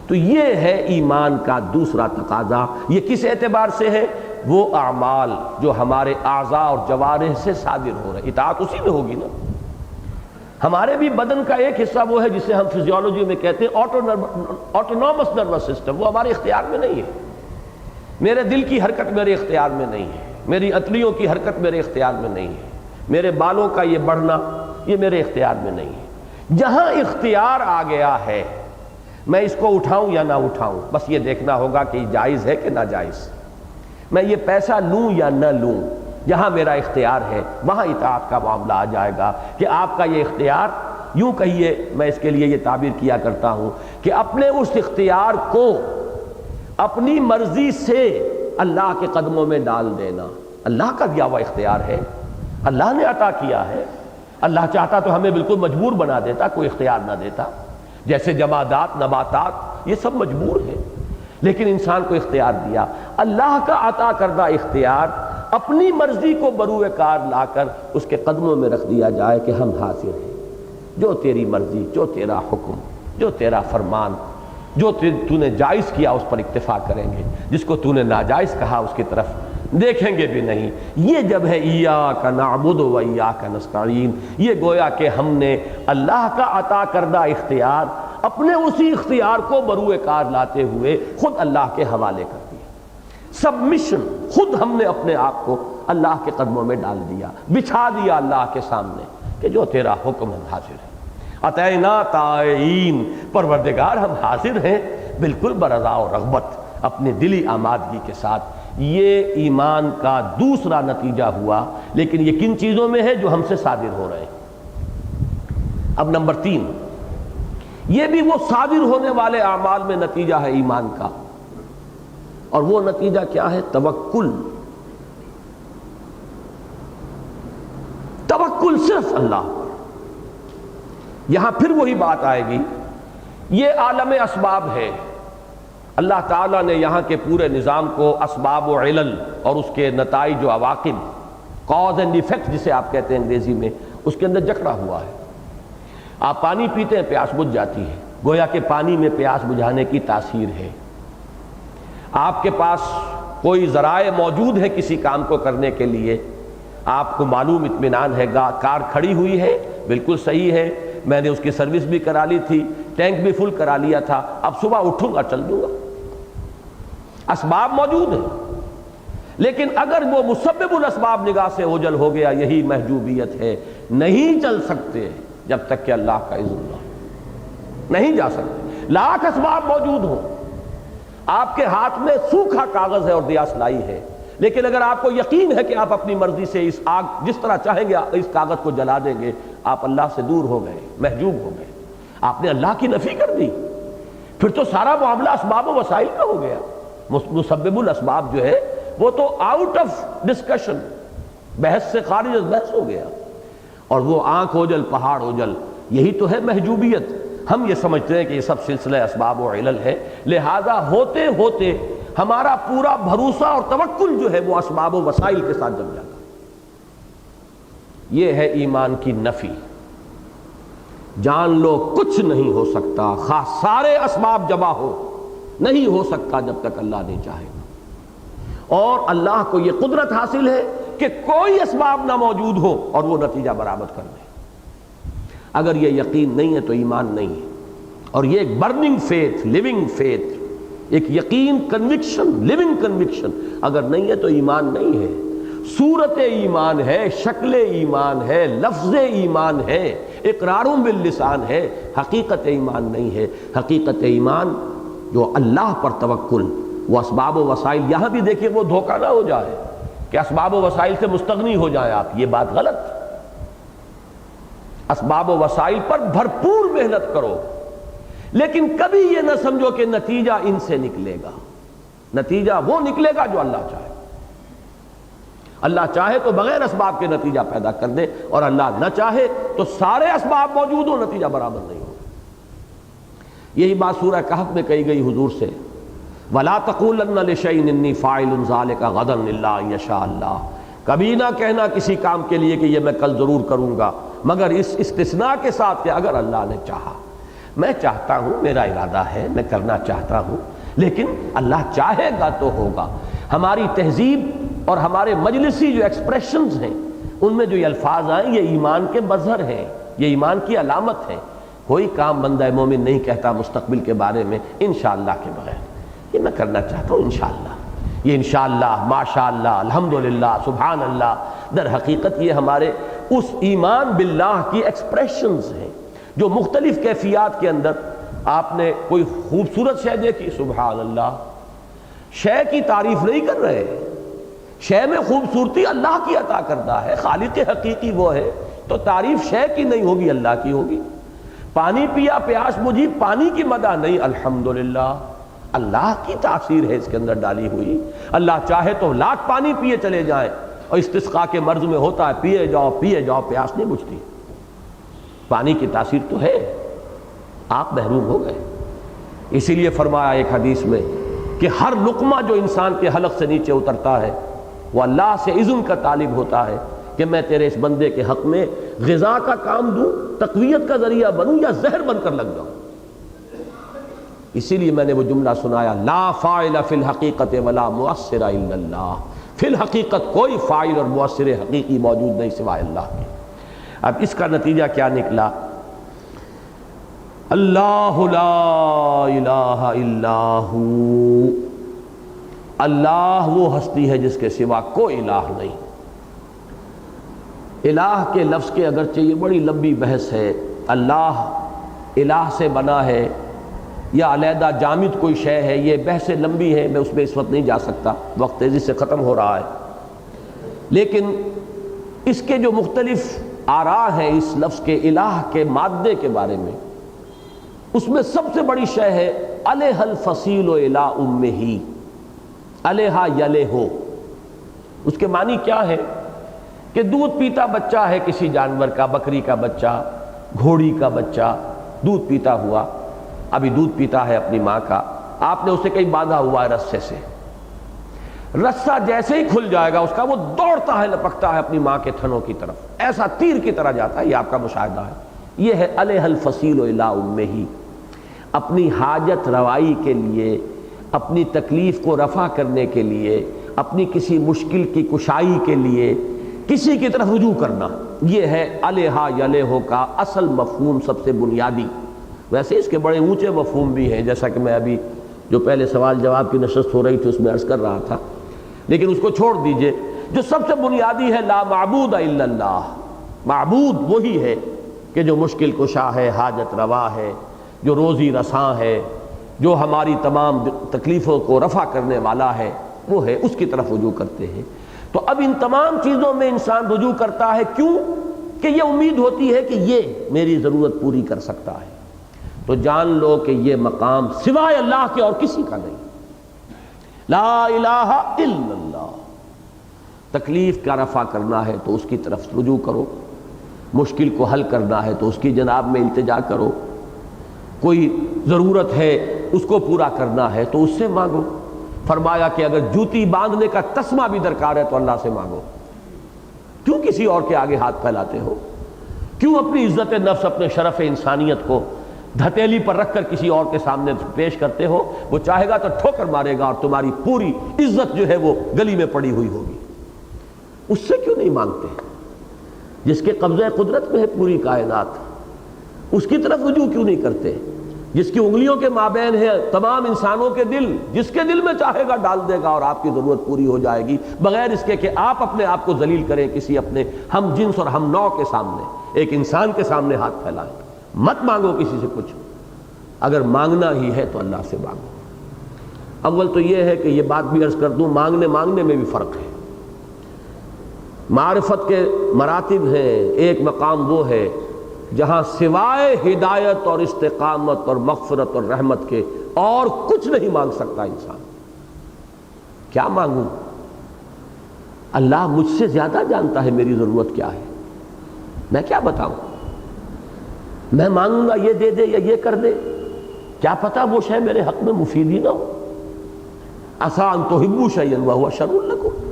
تو یہ ہے ایمان کا دوسرا تقاضا۔ یہ کس اعتبار سے ہے؟ وہ اعمال جو ہمارے اعضاء اور جوارح سے صادر ہو رہے، اطاعت اسی میں ہوگی نا۔ ہمارے بھی بدن کا ایک حصہ وہ ہے جسے ہم فزیولوجی میں کہتے ہیں آٹونومس نروس سسٹم، وہ ہمارے اختیار میں نہیں ہے۔ میرے دل کی حرکت میرے اختیار میں نہیں ہے، میری عطلیوں کی حرکت میرے اختیار میں نہیں ہے، میرے بالوں کا یہ بڑھنا یہ میرے اختیار میں نہیں ہے۔ جہاں اختیار آ گیا ہے میں اس کو اٹھاؤں یا نہ اٹھاؤں، بس یہ دیکھنا ہوگا کہ یہ جائز ہے کہ ناجائز، میں یہ پیسہ لوں یا نہ لوں، جہاں میرا اختیار ہے وہاں اطاعت کا معاملہ آ جائے گا کہ آپ کا یہ اختیار، یوں کہیے، میں اس کے لیے یہ تعبیر کیا کرتا ہوں کہ اپنے اس اختیار کو اپنی مرضی سے اللہ کے قدموں میں ڈال دینا۔ اللہ کا دیا ہوا اختیار ہے، اللہ نے عطا کیا ہے، اللہ چاہتا تو ہمیں بالکل مجبور بنا دیتا، کوئی اختیار نہ دیتا، جیسے جمادات، نباتات، یہ سب مجبور ہیں، لیکن انسان کو اختیار دیا۔ اللہ کا عطا کردہ اختیار اپنی مرضی کو بروئے کار لا کر اس کے قدموں میں رکھ دیا جائے کہ ہم حاضر ہیں، جو تیری مرضی، جو تیرا حکم، جو تیرا فرمان، جو تو نے جائز کیا اس پر اکتفا کریں گے، جس کو تو نے ناجائز کہا اس کی طرف دیکھیں گے بھی نہیں۔ یہ جب ہے ایاک نعبد و ایاک نستعین، یہ گویا کہ ہم نے اللہ کا عطا کردہ اختیار اپنے اسی اختیار کو بروئے کار لاتے ہوئے خود اللہ کے حوالے کر دیا۔ سبمیشن، خود ہم نے اپنے آپ کو اللہ کے قدموں میں ڈال دیا، بچھا دیا اللہ کے سامنے کہ جو تیرا حکم ہم حاضر ہیں۔ اتینا طائعین، پروردگار ہم حاضر ہیں بالکل برضا و رغبت، اپنے دلی آمادگی کے ساتھ۔ یہ ایمان کا دوسرا نتیجہ ہوا، لیکن یہ کن چیزوں میں ہے جو ہم سے صادر ہو رہے ہیں۔ اب نمبر 3، یہ بھی وہ صادر ہونے والے اعمال میں نتیجہ ہے ایمان کا، اور وہ نتیجہ کیا ہے؟ توکل۔ توکل صرف اللہ پر۔ یہاں پھر وہی بات آئے گی، یہ عالم اسباب ہے، اللہ تعالیٰ نے یہاں کے پورے نظام کو اسباب و علل اور اس کے نتائج و عواقب، کاز اینڈ ایفیکٹ جسے آپ کہتے ہیں انگریزی میں، اس کے اندر جکڑا ہوا ہے۔ آپ پانی پیتے ہیں، پیاس بجھ جاتی ہے، گویا کہ پانی میں پیاس بجھانے کی تاثیر ہے۔ آپ کے پاس کوئی ذرائع موجود ہے کسی کام کو کرنے کے لیے، آپ کو معلوم اطمینان ہے، کار کھڑی ہوئی ہے، بالکل صحیح ہے، میں نے اس کی سروس بھی کرا لی تھی، ٹینک بھی فل کرا لیا تھا، اب صبح اٹھوں گا چل دوں گا، اسباب موجود ہیں۔ لیکن اگر وہ مسبب الاسباب نگاہ سے اوجھل ہو گیا، یہی محجوبیت ہے، نہیں چل سکتے جب تک کہ اللہ کا اذن نہ ہو، نہیں جا سکتے، لاکھ اسباب موجود ہوں، آپ کے ہاتھ میں سوکھا کاغذ ہے اور دیا سلائی ہے، لیکن اگر آپ کو یقین ہے کہ آپ اپنی مرضی سے اس آگ جس طرح چاہیں گے اس کاغذ کو جلا دیں گے، آپ اللہ سے دور ہو گئے، محجوب ہو گئے، آپ نے اللہ کی نفی کر دی، پھر تو سارا معاملہ اسباب و وسائل کا ہو گیا۔ مسبب الاسباب جو ہے وہ تو آؤٹ آف ڈسکشن، بحث سے خارج از بحث ہو گیا، اور وہ آنکھ اوجل پہاڑ اوجل، یہی تو ہے محجوبیت۔ ہم یہ سمجھتے ہیں کہ یہ سب سلسلہ اسباب و علل ہے، لہذا ہوتے ہوتے ہمارا پورا بھروسہ اور توکل جو ہے وہ اسباب و وسائل کے ساتھ جم جاتا۔ یہ ہے ایمان کی نفی۔ جان لو کچھ نہیں ہو سکتا، خواہ سارے اسباب جمع ہو، نہیں ہو سکتا جب تک اللہ نہیں چاہے گا، اور اللہ کو یہ قدرت حاصل ہے کہ کوئی اسباب نہ موجود ہو اور وہ نتیجہ برآمد کر دے۔ اگر یہ یقین نہیں ہے تو ایمان نہیں ہے، اور یہ ایک برننگ فیتھ، لیونگ فیتھ، ایک یقین، کنوکشن، لیونگ کنوکشن اگر نہیں ہے تو ایمان نہیں ہے۔ صورت ایمان ہے، شکل ایمان ہے، لفظ ایمان ہے، اقرار باللسان ہے، حقیقت ایمان نہیں ہے۔ حقیقت ایمان جو اللہ پر توکل، وہ اسباب و وسائل، یہاں بھی دیکھیے وہ دھوکہ نہ ہو جائے کہ اسباب و وسائل سے مستغنی ہو جائیں آپ، یہ بات غلط۔ اسباب و وسائل پر بھرپور محنت کرو، لیکن کبھی یہ نہ سمجھو کہ نتیجہ ان سے نکلے گا۔ نتیجہ وہ نکلے گا جو اللہ چاہے۔ اللہ چاہے تو بغیر اسباب کے نتیجہ پیدا کر دے، اور اللہ نہ چاہے تو سارے اسباب موجود ہو، نتیجہ برابر نہیں ہو۔ یہی بات سورہ کہف میں کہی گئی حضور سے، وَلَا تَقُولَنَّ لِشَيْءٍ إِنِّي فَاعِلٌ ذَلِكَ غَدًا إِلَّا أَن يَشَاءَ اللَّهُ، کبھی نہ کہنا کسی کام کے لیے کہ یہ میں کل ضرور کروں گا، مگر اس استثناء کے ساتھ کہ اگر اللہ نے چاہا۔ میں چاہتا ہوں، میرا ارادہ ہے، میں کرنا چاہتا ہوں، لیکن اللہ چاہے گا تو ہوگا۔ ہماری تہذیب اور ہمارے مجلسی جو ایکسپریشنز ہیں، ان میں جو یہ الفاظ آئیں، یہ ایمان کے مظہر ہیں، یہ ایمان کی علامت ہے۔ کوئی کام بندہ مومن نہیں کہتا مستقبل کے بارے میں انشاءاللہ کے بغیر، یہ میں کرنا چاہتا ہوں انشاءاللہ، یہ انشاءاللہ، ماشاءاللہ، الحمدللہ، سبحان اللہ، در حقیقت یہ ہمارے اس ایمان باللہ کی ایکسپریشنز ہیں جو مختلف کیفیات کے اندر آپ نے کوئی خوبصورت شے دیکھی، سبحان اللہ، شے کی تعریف نہیں کر رہے، شے میں خوبصورتی اللہ کی عطا کردہ ہے، خالق حقیقی وہ ہے، تو تعریف شے کی نہیں ہوگی، اللہ کی ہوگی۔ پانی پیا پیاس بجھی، پانی کی مدح نہیں، الحمدللہ، اللہ کی تاثیر ہے اس کے اندر ڈالی ہوئی۔ اللہ چاہے تو لاکھ پانی پیے چلے جائیں، اور استسقاء کے مرض میں ہوتا ہے پیے جاؤ پیاس نہیں بجھتی، پانی کی تاثیر تو ہے، آپ محروم ہو گئے۔ اسی لیے فرمایا ایک حدیث میں کہ ہر لقمہ جو انسان کے حلق سے نیچے اترتا ہے وہ اللہ سے اذن کا طالب ہوتا ہے کہ میں تیرے اس بندے کے حق میں غذا کا کام دوں، تقویت کا ذریعہ بنوں، یا زہر بن کر لگ جاؤں۔ اسی لیے میں نے وہ جملہ سنایا، لا فاعل فی الحقیقت ولا مؤثر الا اللہ، فی الحقیقت کوئی فاعل اور مؤثر حقیقی موجود نہیں سوائے اللہ کے۔ اب اس کا نتیجہ کیا نکلا؟ اللہ لا الہ الا ہو، اللہ وہ ہستی ہے جس کے سوا کوئی الہ نہیں۔ الہ کے لفظ کے اگرچہ یہ بڑی لمبی بحث ہے، اللہ الہ سے بنا ہے یا علیحدہ جامد کوئی شے ہے، یہ بحث لمبی ہے، میں اس میں اس وقت نہیں جا سکتا، وقت تیزی سے ختم ہو رہا ہے۔ لیکن اس کے جو مختلف آراء ہیں اس لفظ کے الہ کے مادے کے بارے میں، اس میں سب سے بڑی شے ہے علیہ الفصیل الی امہ، علیہ یلہ، اس کے معنی کیا ہے کہ دودھ پیتا بچہ ہے کسی جانور کا، بکری کا بچہ، گھوڑی کا بچہ دودھ پیتا ہوا، ابھی دودھ پیتا ہے اپنی ماں کا، آپ نے اسے کہیں باندھا ہوا ہے رسے سے، رسہ جیسے ہی کھل جائے گا اس کا وہ دوڑتا ہے، لپکتا ہے اپنی ماں کے تھنوں کی طرف، ایسا تیر کی طرح جاتا ہے، یہ آپ کا مشاہدہ ہے۔ یہ ہے علیہ الفصیل الی امہ، اپنی حاجت روائی کے لیے، اپنی تکلیف کو رفع کرنے کے لیے، اپنی کسی مشکل کی کشائی کے لیے کسی کی طرف رجوع کرنا، یہ ہے علیہ یلہ کا اصل مفہوم، سب سے بنیادی۔ ویسے اس کے بڑے اونچے مفہوم بھی ہیں، جیسا کہ میں ابھی جو پہلے سوال جواب کی نشست ہو رہی تھی اس میں عرض کر رہا تھا، لیکن اس کو چھوڑ دیجئے۔ جو سب سے بنیادی ہے لا معبود الا اللہ، معبود وہی ہے کہ جو مشکل کشا ہے، حاجت روا ہے، جو روزی رساں ہے، جو ہماری تمام تکلیفوں کو رفع کرنے والا ہے، وہ ہے، اس کی طرف رجوع کرتے ہیں۔ تو اب ان تمام چیزوں میں انسان رجوع کرتا ہے، کیوں؟ کہ یہ امید ہوتی ہے کہ یہ میری ضرورت پوری کر سکتا ہے۔ تو جان لو کہ یہ مقام سوائے اللہ کے اور کسی کا نہیں، لا الہ الا اللہ۔ تکلیف کا رفع کرنا ہے تو اس کی طرف رجوع کرو، مشکل کو حل کرنا ہے تو اس کی جناب میں التجا کرو، کوئی ضرورت ہے اس کو پورا کرنا ہے تو اس سے مانگو۔ فرمایا کہ اگر جوتی باندھنے کا تسمہ بھی درکار ہے تو اللہ سے مانگو، کیوں کسی اور کے آگے ہاتھ پھیلاتے ہو؟ کیوں اپنی عزت نفس، اپنے شرف انسانیت کو دھتیلی پر رکھ کر کسی اور کے سامنے پیش کرتے ہو؟ وہ چاہے گا تو ٹھوکر مارے گا اور تمہاری پوری عزت جو ہے وہ گلی میں پڑی ہوئی ہوگی۔ اس سے کیوں نہیں مانگتے؟ جس کے قبضہ قدرت میں ہے پوری کائنات، اس کی طرف رجوع کیوں نہیں کرتے؟ جس کی انگلیوں کے مابین ہے تمام انسانوں کے دل، جس کے دل میں چاہے گا ڈال دے گا اور آپ کی ضرورت پوری ہو جائے گی، بغیر اس کے کہ آپ اپنے آپ کو ذلیل کریں کسی اپنے ہم جنس اور ہم نوع کے سامنے، ایک انسان کے سامنے ہاتھ پھیلائیں۔ مت مانگو کسی سے کچھ، اگر مانگنا ہی ہے تو اللہ سے مانگو۔ اول تو یہ ہے کہ یہ بات بھی عرض کر دوں، مانگنے میں بھی فرق ہے۔ معرفت کے مراتب ہیں، ایک مقام وہ ہے جہاں سوائے ہدایت اور استقامت اور مغفرت اور رحمت کے اور کچھ نہیں مانگ سکتا انسان۔ کیا مانگوں؟ اللہ مجھ سے زیادہ جانتا ہے میری ضرورت کیا ہے، میں کیا بتاؤں؟ میں مانگوں گا یہ دے دے یا یہ کر دے، کیا پتا وہ شے میرے حق میں مفید ہی نہ ہو۔ عسیٰ ان تحبوا شیئا وہو شر لکم،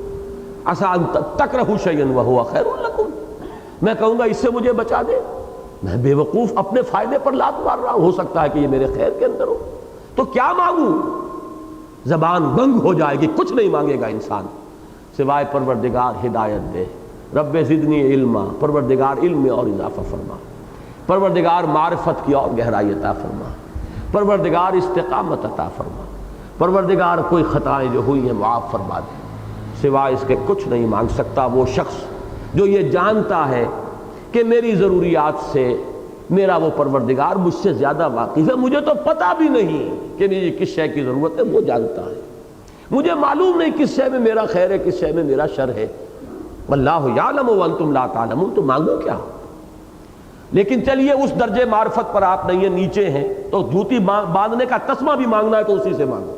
عسیٰ ان تکرہوا شیئا وہو خیر لکم۔ میں کہوں گا اس سے مجھے بچا دے، میں بے وقوف اپنے فائدے پر لات مار رہا ہوں، ہو سکتا ہے کہ یہ میرے خیر کے اندر ہو، تو کیا مانگوں؟ زبان بند ہو جائے گی، کچھ نہیں مانگے گا انسان سوائے پروردگار ہدایت دے، رب زدنی علما، پروردگار علم میں اور اضافہ فرما، پروردگار معرفت کی اور گہرائی عطا فرما، پروردگار استقامت عطا فرما، پروردگار کوئی خطائیں جو ہوئی ہیں معاف فرما دے۔ سوائے اس کے کچھ نہیں مانگ سکتا وہ شخص جو یہ جانتا ہے کہ میری ضروریات سے میرا وہ پروردگار مجھ سے زیادہ واقف ہے، مجھے تو پتہ بھی نہیں کہ مجھے کس شے کی ضرورت ہے، وہ جانتا ہے۔ مجھے معلوم نہیں کس شے میں میرا خیر ہے، کس شے میں میرا شر ہے۔ واللہ یعلم وانتم لا تعلمون، تو مانگو کیا؟ لیکن چلیے اس درجے معرفت پر آپ نہیں ہیں، نیچے ہیں، تو جوتی باندھنے کا تسمہ بھی مانگنا ہے تو اسی سے مانگو۔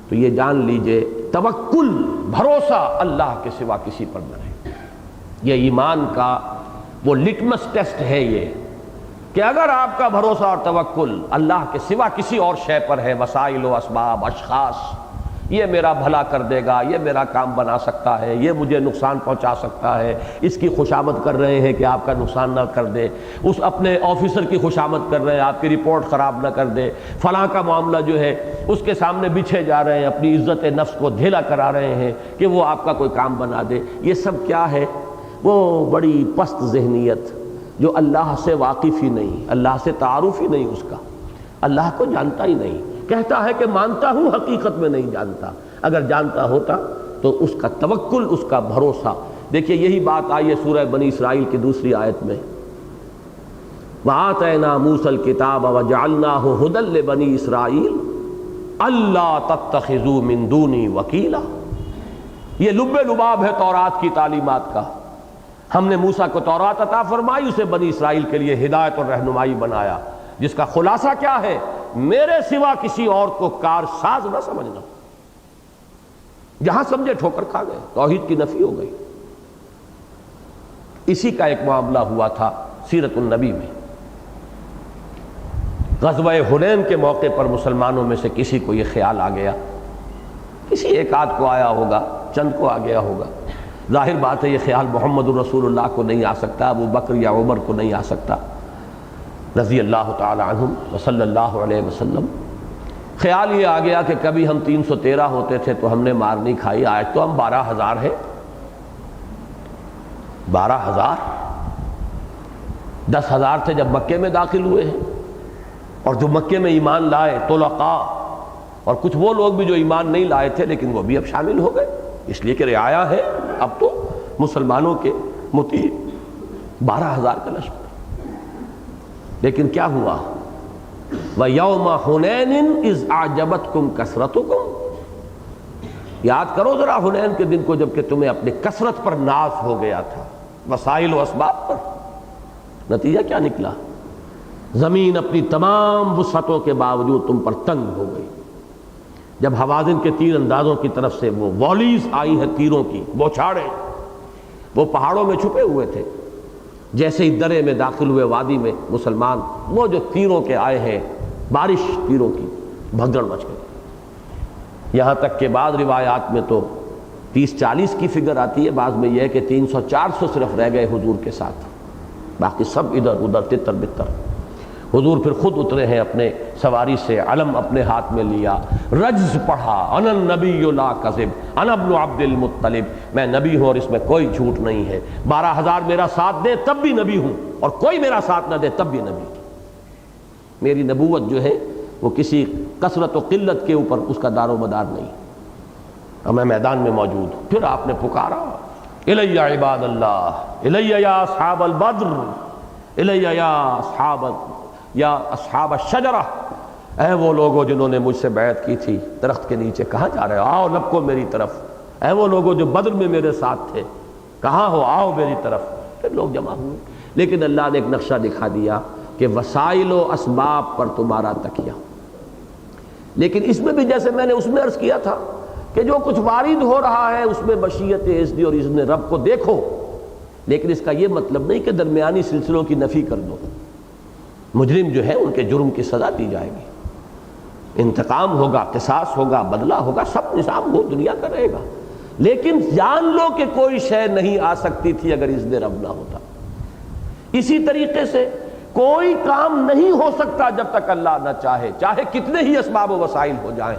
تو یہ جان لیجئے توکل، بھروسہ اللہ کے سوا کسی پر نہ رہے۔ یہ ایمان کا وہ لٹمس ٹیسٹ ہے یہ، کہ اگر آپ کا بھروسہ اور توکل اللہ کے سوا کسی اور شے پر ہے، وسائل و اسباب، اشخاص، یہ میرا بھلا کر دے گا، یہ میرا کام بنا سکتا ہے، یہ مجھے نقصان پہنچا سکتا ہے، اس کی خوشامد کر رہے ہیں کہ آپ کا نقصان نہ کر دے، اس اپنے آفیسر کی خوشامد کر رہے ہیں آپ کی رپورٹ خراب نہ کر دے، فلاں کا معاملہ جو ہے اس کے سامنے بچھے جا رہے ہیں، اپنی عزت نفس کو دھیلا کرا رہے ہیں کہ وہ آپ کا کوئی کام بنا دے۔ یہ سب کیا ہے؟ وہ بڑی پست ذہنیت جو اللہ سے واقف ہی نہیں، اللہ سے تعارف ہی نہیں اس کا، اللہ کو جانتا ہی نہیں، کہتا ہے کہ مانتا ہوں، حقیقت میں نہیں جانتا۔ اگر جانتا ہوتا تو اس کا توکل، اس کا بھروسہ۔ دیکھیے یہی بات آئی ہے سورہ بنی اسرائیل کی دوسری آیت میں، وَآتَيْنَا مُوسَى الْكِتَابَ وَجَعَلْنَاهُ هُدًى لِبَنِي إِسْرَائِيلَ أَلَّا تَتَّخِذُوا مِن دُونِي وَكِيلًا۔ یہ لب لباب ہے تورات کی تعلیمات کا۔ ہم نے موسیٰ کو تورات عطا فرمائی، اسے بنی اسرائیل کے لیے ہدایت اور رہنمائی بنایا، جس کا خلاصہ کیا ہے؟ میرے سوا کسی اور کو کارساز نہ سمجھنا۔ جہاں سمجھے ٹھوکر کھا گئے، توحید کی نفی ہو گئی۔ اسی کا ایک معاملہ ہوا تھا سیرت النبی میں۔ غزوہ حنین کے موقع پر مسلمانوں میں سے کسی کو یہ خیال آ گیا، کسی ایک آدھ کو آیا ہوگا، چند کو آ گیا ہوگا، ظاہر بات ہے یہ خیال محمد الرسول اللہ کو نہیں آ سکتا، ابو بکر یا عمر کو نہیں آ سکتا رضی اللہ تعالی عنہم وصلی اللہ علیہ وسلم۔ خیال یہ آ گیا کہ کبھی ہم 313 ہوتے تھے تو ہم نے مار نہیں کھائی، آج تو ہم 12,000 ہیں۔ 12,000، 10,000 تھے جب مکے میں داخل ہوئے ہیں، اور جو مکے میں ایمان لائے طلقاء، اور کچھ وہ لوگ بھی جو ایمان نہیں لائے تھے لیکن وہ بھی اب شامل ہو گئے، اس لیے کہ رعایا ہے اب تو مسلمانوں کے مطیع 12,000 کا لشکر۔ لیکن کیا ہوا؟ وَيَوْمَ حُنَيْنٍ إِذْ أَعْجَبَتْكُمْ كَثْرَتُكُمْ، یاد کرو ذرا حنین کے دن کو جب کہ تمہیں اپنی کثرت پر ناز ہو گیا تھا، وسائل و اسباب پر۔ نتیجہ کیا نکلا؟ زمین اپنی تمام وسعتوں کے باوجود تم پر تنگ ہو گئی۔ جب حوازن کے تیر اندازوں کی طرف سے وہ والیز آئی ہیں، تیروں کی بوچھاڑیں، وہ پہاڑوں میں چھپے ہوئے تھے، جیسے ہی درے میں داخل ہوئے وادی میں مسلمان، وہ جو تیروں کے آئے ہیں، بارش تیروں کی، بھگدڑ مچ گئی۔ یہاں تک کہ بعض روایات میں تو 30-40 کی فگر آتی ہے، بعض میں یہ ہے کہ 300-400 صرف رہ گئے حضور کے ساتھ، باقی سب ادھر ادھر تتر بتر۔ حضور پھر خود اترے ہیں اپنے سواری سے، علم اپنے ہاتھ میں لیا، رجز پڑھا، انا النبی لا کذب انا ابن عبد المطلب، میں نبی ہوں اور اس میں کوئی جھوٹ نہیں ہے، 12,000 میرا ساتھ دے تب بھی نبی ہوں، اور کوئی میرا ساتھ نہ دے تب بھی نبی۔ میری نبوت جو ہے وہ کسی کثرت و قلت کے اوپر اس کا دار و مدار نہیں، اور میں میدان میں موجود ہوں۔ پھر آپ نے پکارا، الی عباد اللہ، الی یا اصحاب البدر، الی یا اصحاب الشجرہ، اے وہ لوگوں جنہوں نے مجھ سے بیعت کی تھی درخت کے نیچے، کہاں جا رہے ہو؟ آؤ لپکو میری طرف۔ اے وہ لوگوں جو بدر میں میرے ساتھ تھے، کہاں ہو؟ آؤ میری طرف۔ پھر لوگ جمع ہوئے، لیکن اللہ نے ایک نقشہ دکھا دیا کہ وسائل و اسباب پر تمہارا تکیہ۔ لیکن اس میں بھی جیسے میں نے اس میں عرض کیا تھا کہ جو کچھ وارد ہو رہا ہے اس میں مشیت اذن اور اذن رب کو دیکھو، لیکن اس کا یہ مطلب نہیں کہ درمیانی سلسلوں کی نفی کر دو۔ مجرم جو ہے ان کے جرم کی سزا دی جائے گی، انتقام ہوگا، قصاص ہوگا، بدلہ ہوگا، سب نظام وہ دنیا کا رہے گا، لیکن جان لو کہ کوئی شے نہیں آ سکتی تھی اگر اذن رب نہ ہوتا۔ اسی طریقے سے کوئی کام نہیں ہو سکتا جب تک اللہ نہ چاہے، چاہے کتنے ہی اسباب و وسائل ہو جائیں،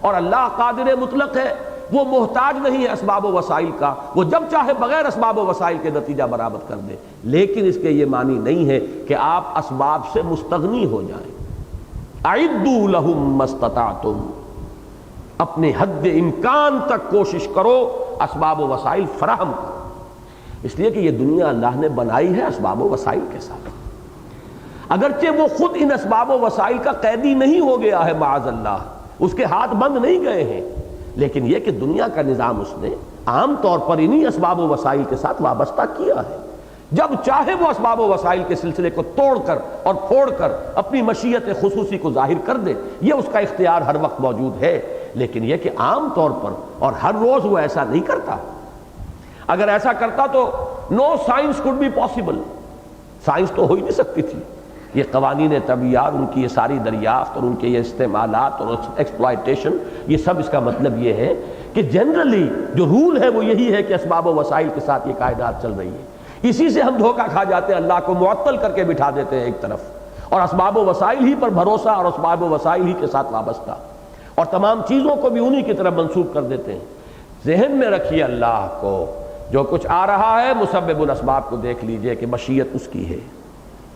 اور اللہ قادر مطلق ہے، وہ محتاج نہیں ہے اسباب و وسائل کا، وہ جب چاہے بغیر اسباب و وسائل کے نتیجہ برآمد کر دے، لیکن اس کے یہ معنی نہیں ہے کہ آپ اسباب سے مستغنی ہو جائیں۔ اعدوا لهم ما استطعتم، اپنے حد امکان تک کوشش کرو اسباب و وسائل فراہم کرو، اس لیے کہ یہ دنیا اللہ نے بنائی ہے اسباب و وسائل کے ساتھ، اگرچہ وہ خود ان اسباب و وسائل کا قیدی نہیں ہو گیا ہے معاذ اللہ، اس کے ہاتھ بند نہیں گئے ہیں، لیکن یہ کہ دنیا کا نظام اس نے عام طور پر انہی اسباب و وسائل کے ساتھ وابستہ کیا ہے۔ جب چاہے وہ اسباب و وسائل کے سلسلے کو توڑ کر اور پھوڑ کر اپنی مشیت خصوصی کو ظاہر کر دے، یہ اس کا اختیار ہر وقت موجود ہے، لیکن یہ کہ عام طور پر اور ہر روز وہ ایسا نہیں کرتا۔ اگر ایسا کرتا تو no science could be possible, science تو ہو ہی نہیں سکتی تھی۔ یہ قوانین طبیعیات، ان کی یہ ساری دریافت اور ان کے یہ استعمالات اور ایکسپلائٹیشن، یہ سب اس کا مطلب یہ ہے کہ جنرلی جو رول ہے وہ یہی ہے کہ اسباب و وسائل کے ساتھ یہ کائنات چل رہی ہے۔ اسی سے ہم دھوکہ کھا جاتے ہیں، اللہ کو معطل کر کے بٹھا دیتے ہیں ایک طرف، اور اسباب و وسائل ہی پر بھروسہ اور اسباب و وسائل ہی کے ساتھ وابستہ، اور تمام چیزوں کو بھی انہی کی طرف منسوب کر دیتے ہیں۔ ذہن میں رکھیے اللہ کو، جو کچھ آ رہا ہے مسبب الاسباب کو دیکھ لیجئے کہ مشیت اس کی ہے،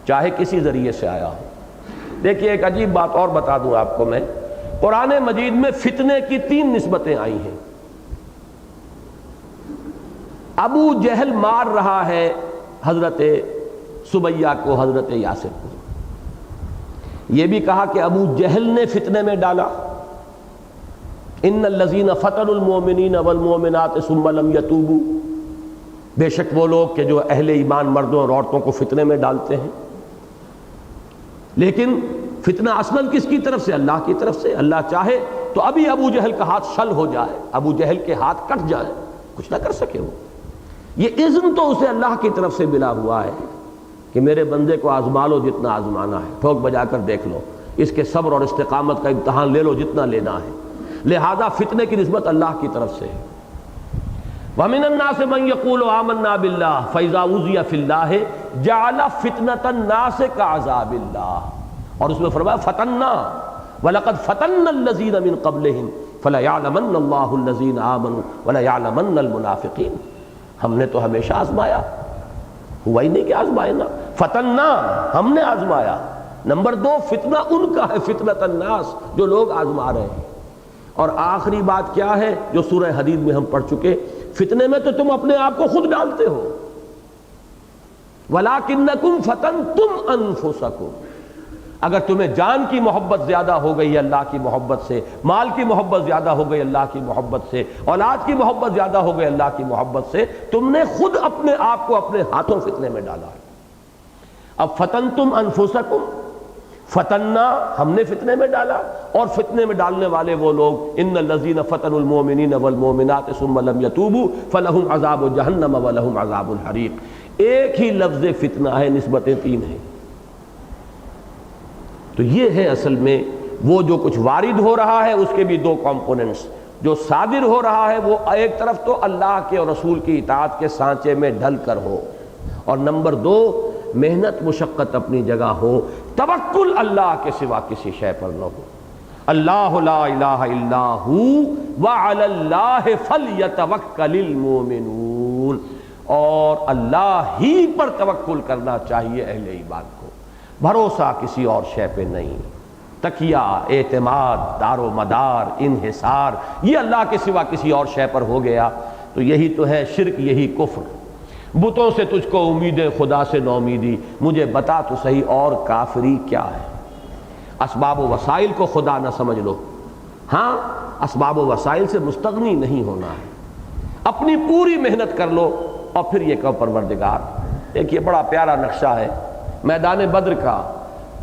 چاہے کسی ذریعے سے آیا ہو۔ دیکھیے ایک عجیب بات اور بتا دوں آپ کو میں، قرآن مجید میں فتنے کی 3 نسبتیں آئی ہیں۔ ابو جہل مار رہا ہے حضرت سمیہ کو، حضرت یاسر کو، یہ بھی کہا کہ ابو جہل نے فتنے میں ڈالا، ان الذین فتنوا المؤمنین والمؤمنات ثم لم یتوبوا، بے شک وہ لوگ کہ جو اہل ایمان مردوں اور عورتوں کو فتنے میں ڈالتے ہیں۔ لیکن فتنہ اصلاً کس کی طرف سے؟ اللہ کی طرف سے۔ اللہ چاہے تو ابھی ابو جہل کا ہاتھ شل ہو جائے، ابو جہل کے ہاتھ کٹ جائے، کچھ نہ کر سکے وہ۔ یہ اذن تو اسے اللہ کی طرف سے ملا ہوا ہے کہ میرے بندے کو آزما لو جتنا آزمانا ہے، ٹھوک بجا کر دیکھ لو، اس کے صبر اور استقامت کا امتحان لے لو جتنا لینا ہے۔ لہذا فتنے کی نسبت اللہ کی طرف سے ہے۔ وَمِنَ النَّاسِ مَن يَقُولُ آمَنَّا بِاللَّهِ فَإِذَا أُوذِيَ فِي اللَّهِ جَعَلَ فِتْنَةَ النَّاسِ كَعَذَابِ اللَّهِ، اور اس میں فرمایا فَتَنَّا وَلَقَدْ فَتَنَّا الَّذِينَ مِن قَبْلِهِمْ فَلَيَعْلَمَنَّ اللَّهُ الَّذِينَ آمَنُوا وَلَيَعْلَمَنَّ الْمُنَافِقِينَ۔ ہم نے تو ہمیشہ آزمایا، ہوا ہی نہیں کہ آزمائے نا، فتنہ ہم نے آزمایا۔ نمبر 2 فتنہ ان کا ہے، فتنۃ الناس، جو لوگ آزما رہے ہیں۔ اور آخری بات کیا ہے جو سورہ حدید میں ہم پڑھ چکے، فتنے میں تو تم اپنے آپ کو خود ڈالتے ہو، وَلَٰكِنَّكُمْ فَتَنْتُمْ أَنفُسَكُمْ۔ اگر تمہیں جان کی محبت زیادہ ہو گئی ہے اللہ کی محبت سے، مال کی محبت زیادہ ہو گئی اللہ کی محبت سے، اولاد کی محبت زیادہ ہو گئی اللہ کی محبت سے، تم نے خود اپنے آپ کو اپنے ہاتھوں فتنے میں ڈالا ہے۔ اب فتنتم انفسکم، فتنہ ہم نے فتنے میں ڈالا، اور فتنے میں ڈالنے والے وہ لوگ، ان الذین فتنوا المؤمنین والمؤمنات ثم لم یتوبوا فلہم عذاب جہنم ولہم عذاب الحریق۔ ایک ہی لفظ فتنہ ہے، نسبتیں 3 ہیں۔ تو یہ ہے اصل میں وہ جو کچھ وارد ہو رہا ہے اس کے بھی 2 کمپوننٹس، جو صادر ہو رہا ہے وہ ایک طرف تو اللہ کے اور رسول کی اطاعت کے سانچے میں ڈھل کر ہو، اور نمبر 2 محنت مشقت اپنی جگہ ہو، توکل اللہ کے سوا کسی شے پر نہ ہو۔ اللہ لا الہ الا ہو وعلی اللہ فلیتوکل المؤمنون، اور اللہ ہی پر توکل کرنا چاہیے اہل ایمان کو، بھروسہ کسی اور شے پہ نہیں۔ تکیہ، اعتماد، دار و مدار، انحصار، یہ اللہ کے سوا کسی اور شے پر ہو گیا تو یہی تو ہے شرک، یہی کفر۔ بتوں سے تجھ کو امیدیں، خدا سے نو امیدی، مجھے بتا تو صحیح اور کافری کیا ہے۔ اسباب و وسائل کو خدا نہ سمجھ لو، ہاں اسباب و وسائل سے مستغنی نہیں ہونا ہے، اپنی پوری محنت کر لو، اور پھر یہ کہو پروردگار، ایک یہ بڑا پیارا نقشہ ہے میدان بدر کا،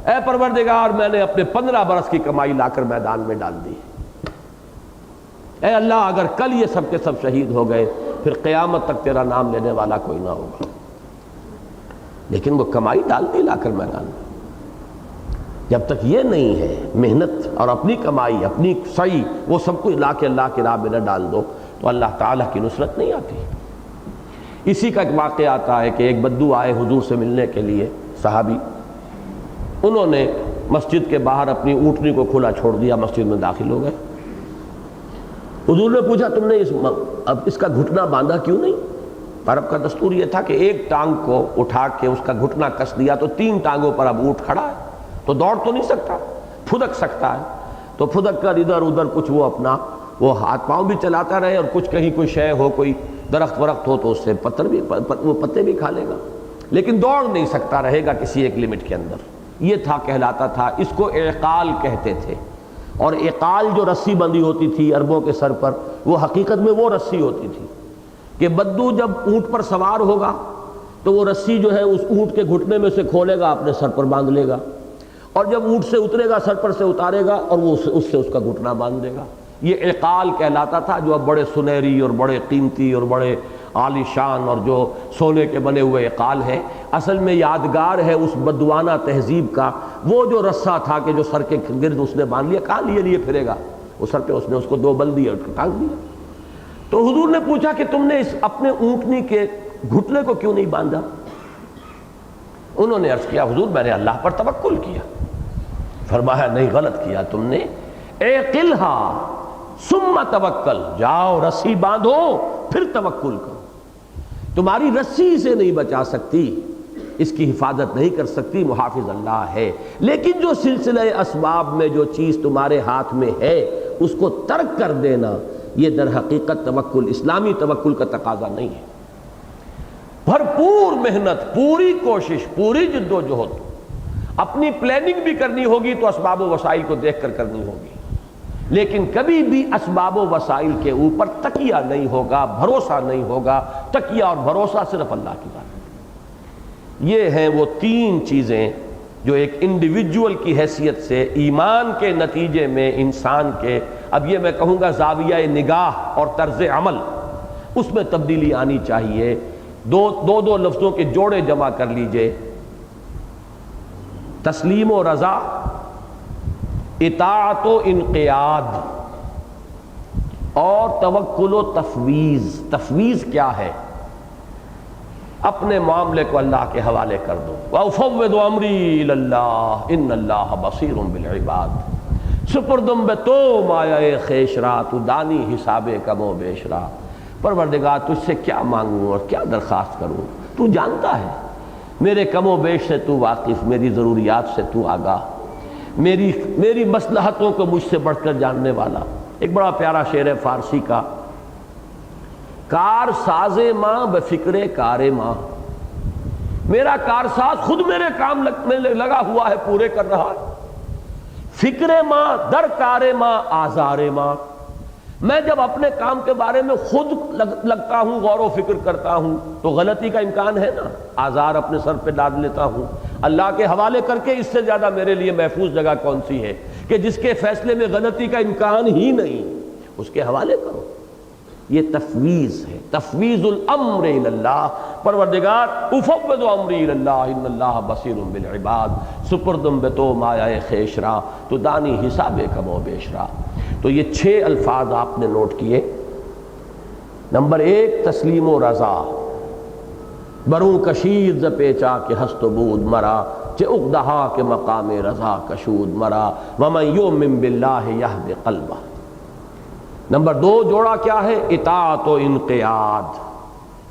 اے پروردگار میں نے اپنے 15 برس کی کمائی لا کر میدان میں ڈال دی، اے اللہ اگر کل یہ سب کے سب شہید ہو گئے پھر قیامت تک تیرا نام لینے والا کوئی نہ ہوگا۔ لیکن وہ کمائی ڈال دی لا کر میدان میں۔ جب تک یہ نہیں ہے محنت اور اپنی کمائی، اپنی سعی، وہ سب کو لا کے اللہ کی راہ میں نہ ڈال دو تو اللہ تعالیٰ کی نصرت نہیں آتی۔ اسی کا ایک واقعہ آتا ہے کہ ایک بدو آئے حضور سے ملنے کے لیے، صحابی، انہوں نے مسجد کے باہر اپنی اونٹنی کو کھلا چھوڑ دیا، مسجد میں داخل ہو گئے۔ حضور نے پوچھا تم نے اب اس کا گھٹنا باندھا کیوں نہیں؟ عرب کا دستور یہ تھا کہ ایک ٹانگ کو اٹھا کے اس کا گھٹنا کس دیا تو 3 ٹانگوں پر اب اونٹ کھڑا ہے، تو دوڑ تو نہیں سکتا، پھدک سکتا ہے، تو پھدک کر ادھر ادھر کچھ وہ اپنا وہ ہاتھ پاؤں بھی چلاتا رہے، اور کچھ کہیں کوئی شے ہو، کوئی درخت ورخت ہو تو اس سے وہ پتے بھی کھا لے گا، لیکن دوڑ نہیں سکتا، رہے گا کسی ایک لمٹ کے اندر۔ یہ کہلاتا تھا، اس کو اعقال کہتے تھے۔ اور اعقال جو رسی بندھی ہوتی تھی اربوں کے سر پر، وہ حقیقت میں وہ رسی ہوتی تھی کہ بدو جب اونٹ پر سوار ہوگا تو وہ رسی جو ہے اس اونٹ کے گھٹنے میں سے کھولے گا، اپنے سر پر باندھ لے گا، اور جب اونٹ سے اترے گا سر پر سے اتارے گا اور وہ اس سے اس کا گھٹنا باندھ دے گا۔ یہ اعقال کہلاتا تھا، جو اب بڑے سنہری اور بڑے قیمتی اور بڑے عالی شان اور جو سونے کے بنے ہوئے اعقال ہے، اصل میں یادگار ہے اس بدوانہ تہذیب کا وہ جو رسہ تھا کہ جو سر کے گرد اس نے باندھ لیا، کہاں لیے پھرے گا، وہ سر پہ اس نے اس کو دو بل دیا، ٹانگ دیا۔ تو حضور نے پوچھا کہ تم نے اس اپنے اونٹنی کے گھٹنے کو کیوں نہیں باندھا؟ انہوں نے عرض کیا حضور میں نے اللہ پر توکل کیا۔ فرمایا نہیں، غلط کیا تم نے، اعقلھا ثم توکل، جاؤ رسی باندھو پھر توکل کرو۔ تمہاری رسی سے نہیں بچا سکتی، اس کی حفاظت نہیں کر سکتی، محافظ اللہ ہے، لیکن جو سلسلہ اسباب میں جو چیز تمہارے ہاتھ میں ہے اس کو ترک کر دینا، یہ در حقیقت توکل، اسلامی توکل کا تقاضا نہیں ہے۔ بھرپور محنت، پوری کوشش، پوری جد و جہد، اپنی پلاننگ بھی کرنی ہوگی تو اسباب و وسائل کو دیکھ کر کرنی ہوگی، لیکن کبھی بھی اسباب و وسائل کے اوپر تکیہ نہیں ہوگا، بھروسہ نہیں ہوگا۔ تکیہ اور بھروسہ صرف اللہ کی ذات ہے۔ یہ ہیں وہ تین چیزیں جو ایک انڈیویجول کی حیثیت سے ایمان کے نتیجے میں انسان کے، اب یہ میں کہوں گا زاویہ نگاہ اور طرز عمل، اس میں تبدیلی آنی چاہیے۔ دو لفظوں کے جوڑے جمع کر لیجئے، تسلیم و رضا، اطاعت و انقیاد، اور توکل و تفویض۔ تفویض کیا ہے؟ اپنے معاملے کو اللہ کے حوالے کر دو۔ وَأُفَوِّضُ أَمْرِي إِلَى اللَّهِ إِنَّ اللَّهَ بَصِيرٌ بِالْعِبَادِ۔ سپردم بے تو مایہ خیشرا، تو دانی حساب کم و بیشرا۔ پروردگار تجھ سے کیا مانگوں اور کیا درخواست کروں، تو جانتا ہے، میرے کم و بیش سے تو واقف، میری ضروریات سے تو آگاہ، میری مصلحتوں کو مجھ سے بڑھ کر جاننے والا۔ ایک بڑا پیارا شعر ہے فارسی کا، کار ساز ماں بفکر کار ماں، میرا کارساز خود میرے کام میں لگا ہوا ہے، پورے کر رہا ہے۔ فکر ماں در کار ماں آزار ماں، میں جب اپنے کام کے بارے میں خود لگتا ہوں، غور و فکر کرتا ہوں تو غلطی کا امکان ہے نا، آزار اپنے سر پہ ڈال لیتا ہوں۔ اللہ کے حوالے کر کے اس سے زیادہ میرے لیے محفوظ جگہ کون سی ہے کہ جس کے فیصلے میں غلطی کا امکان ہی نہیں، اس کے حوالے کرو۔ یہ تفویض ہے، تفویض الامر الی اللہ۔ پروردگار افوض امری الی اللہ ان اللہ بصیر بالعباد، سپردم بے تو مایہ خیشرا، تو دانی حساب کم و بیشرا۔ تو یہ 6 الفاظ آپ نے نوٹ کیے۔ نمبر 1 تسلیم و رضا، بروں کشید ز پیچا کہ ہست و بود مرا، چہ اقدہا کے مقام رضا کشود مرا، ومن یؤمن باللہ یہد قلبہ۔ نمبر 2 جوڑا کیا ہے؟ اطاعت و انقیاد،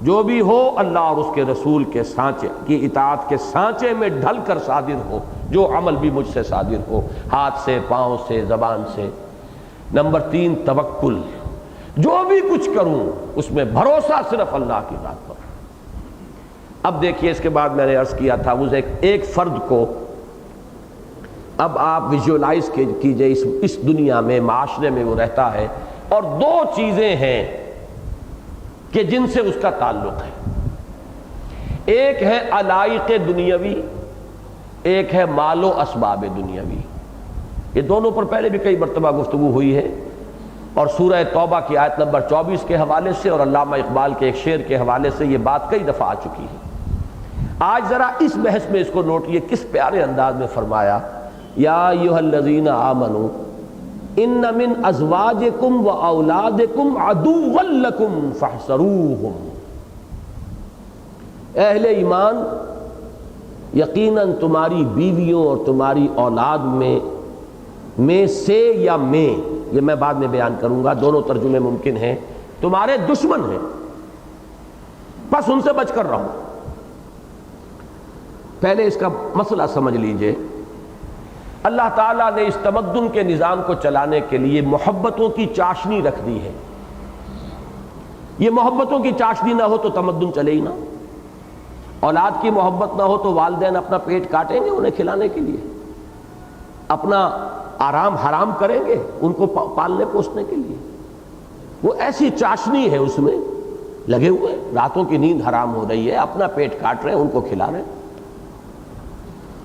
جو بھی ہو اللہ اور اس کے رسول کے سانچے کی اطاعت کے سانچے میں ڈھل کر صادر ہو، جو عمل بھی مجھ سے صادر ہو، ہاتھ سے، پاؤں سے، زبان سے۔ نمبر 3 توکل، جو بھی کچھ کروں اس میں بھروسہ صرف اللہ کی ذات پر۔ اب دیکھیے اس کے بعد میں نے عرض کیا تھا وہ ایک فرد کو اب آپ ویژولائز کیجئے، اس دنیا میں، معاشرے میں وہ رہتا ہے، اور 2 چیزیں ہیں کہ جن سے اس کا تعلق ہے، ایک ہے علائق دنیاوی، ایک ہے مال و اسباب دنیاوی۔ یہ دونوں پر پہلے بھی کئی مرتبہ گفتگو ہوئی ہے، اور سورہ توبہ کی آیت نمبر 24 کے حوالے سے اور علامہ اقبال کے ایک شعر کے حوالے سے یہ بات کئی دفعہ آ چکی ہے۔ آج ذرا اس بحث میں اس کو نوٹ، یہ کس پیارے انداز میں فرمایا، یا ایھا الذین آمنوا ان من ازواجکم و اولادکم عدوا لکم فاحذروہم۔ اہل ایمان، یقیناً تمہاری بیویوں اور تمہاری اولاد میں سے یا میں، یہ میں بعد میں بیان کروں گا، دونوں ترجمے ممکن ہیں، تمہارے دشمن ہیں، بس ان سے بچ کر رہو۔ پہلے اس کا مسئلہ سمجھ لیجئے۔ اللہ تعالیٰ نے اس تمدن کے نظام کو چلانے کے لیے محبتوں کی چاشنی رکھ دی ہے۔ یہ محبتوں کی چاشنی نہ ہو تو تمدن چلے ہی نہ. اولاد کی محبت نہ ہو تو والدین اپنا پیٹ کاٹیں گے انہیں کھلانے کے لیے، اپنا آرام حرام کریں گے ان کو پالنے پوسنے کے لیے. وہ ایسی چاشنی ہے اس میں لگے ہوئے، راتوں کی نیند حرام ہو رہی ہے، اپنا پیٹ کاٹ رہے ہیں، ان کو کھلا رہے ہیں.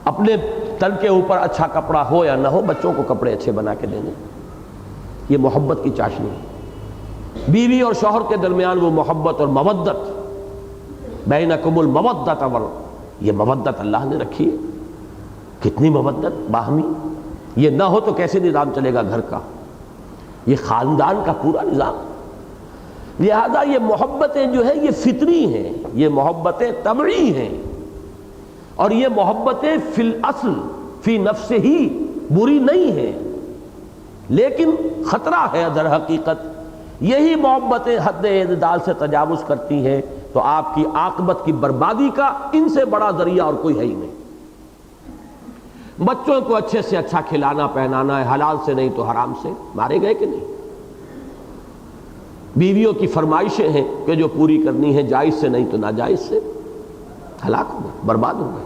اپنے تن کے اوپر اچھا کپڑا ہو یا نہ ہو بچوں کو کپڑے اچھے بنا کے دینے. یہ محبت کی چاشنی ہے. بیوی اور شوہر کے درمیان وہ محبت اور مودت، بینکم المودۃ، یہ مودت اللہ نے رکھی ہے. کتنی مودت باہمی. یہ نہ ہو تو کیسے نظام چلے گا گھر کا، یہ خاندان کا پورا نظام. لہذا یہ محبتیں جو ہے یہ فطری ہیں، یہ محبتیں طبعی ہیں، اور یہ محبتیں فی الاصل فی نفس ہی بری نہیں ہیں، لیکن خطرہ ہے در حقیقت یہی محبتیں حد اعتدال سے تجاوز کرتی ہیں تو آپ کی عاقبت کی بربادی کا ان سے بڑا ذریعہ اور کوئی ہے ہی نہیں. بچوں کو اچھے سے اچھا کھلانا پہنانا ہے، حلال سے نہیں تو حرام سے. مارے گئے کہ نہیں؟ بیویوں کی فرمائشیں ہیں کہ جو پوری کرنی ہے جائز سے نہیں تو ناجائز سے. ہلاک ہو گئے، برباد ہو گئے.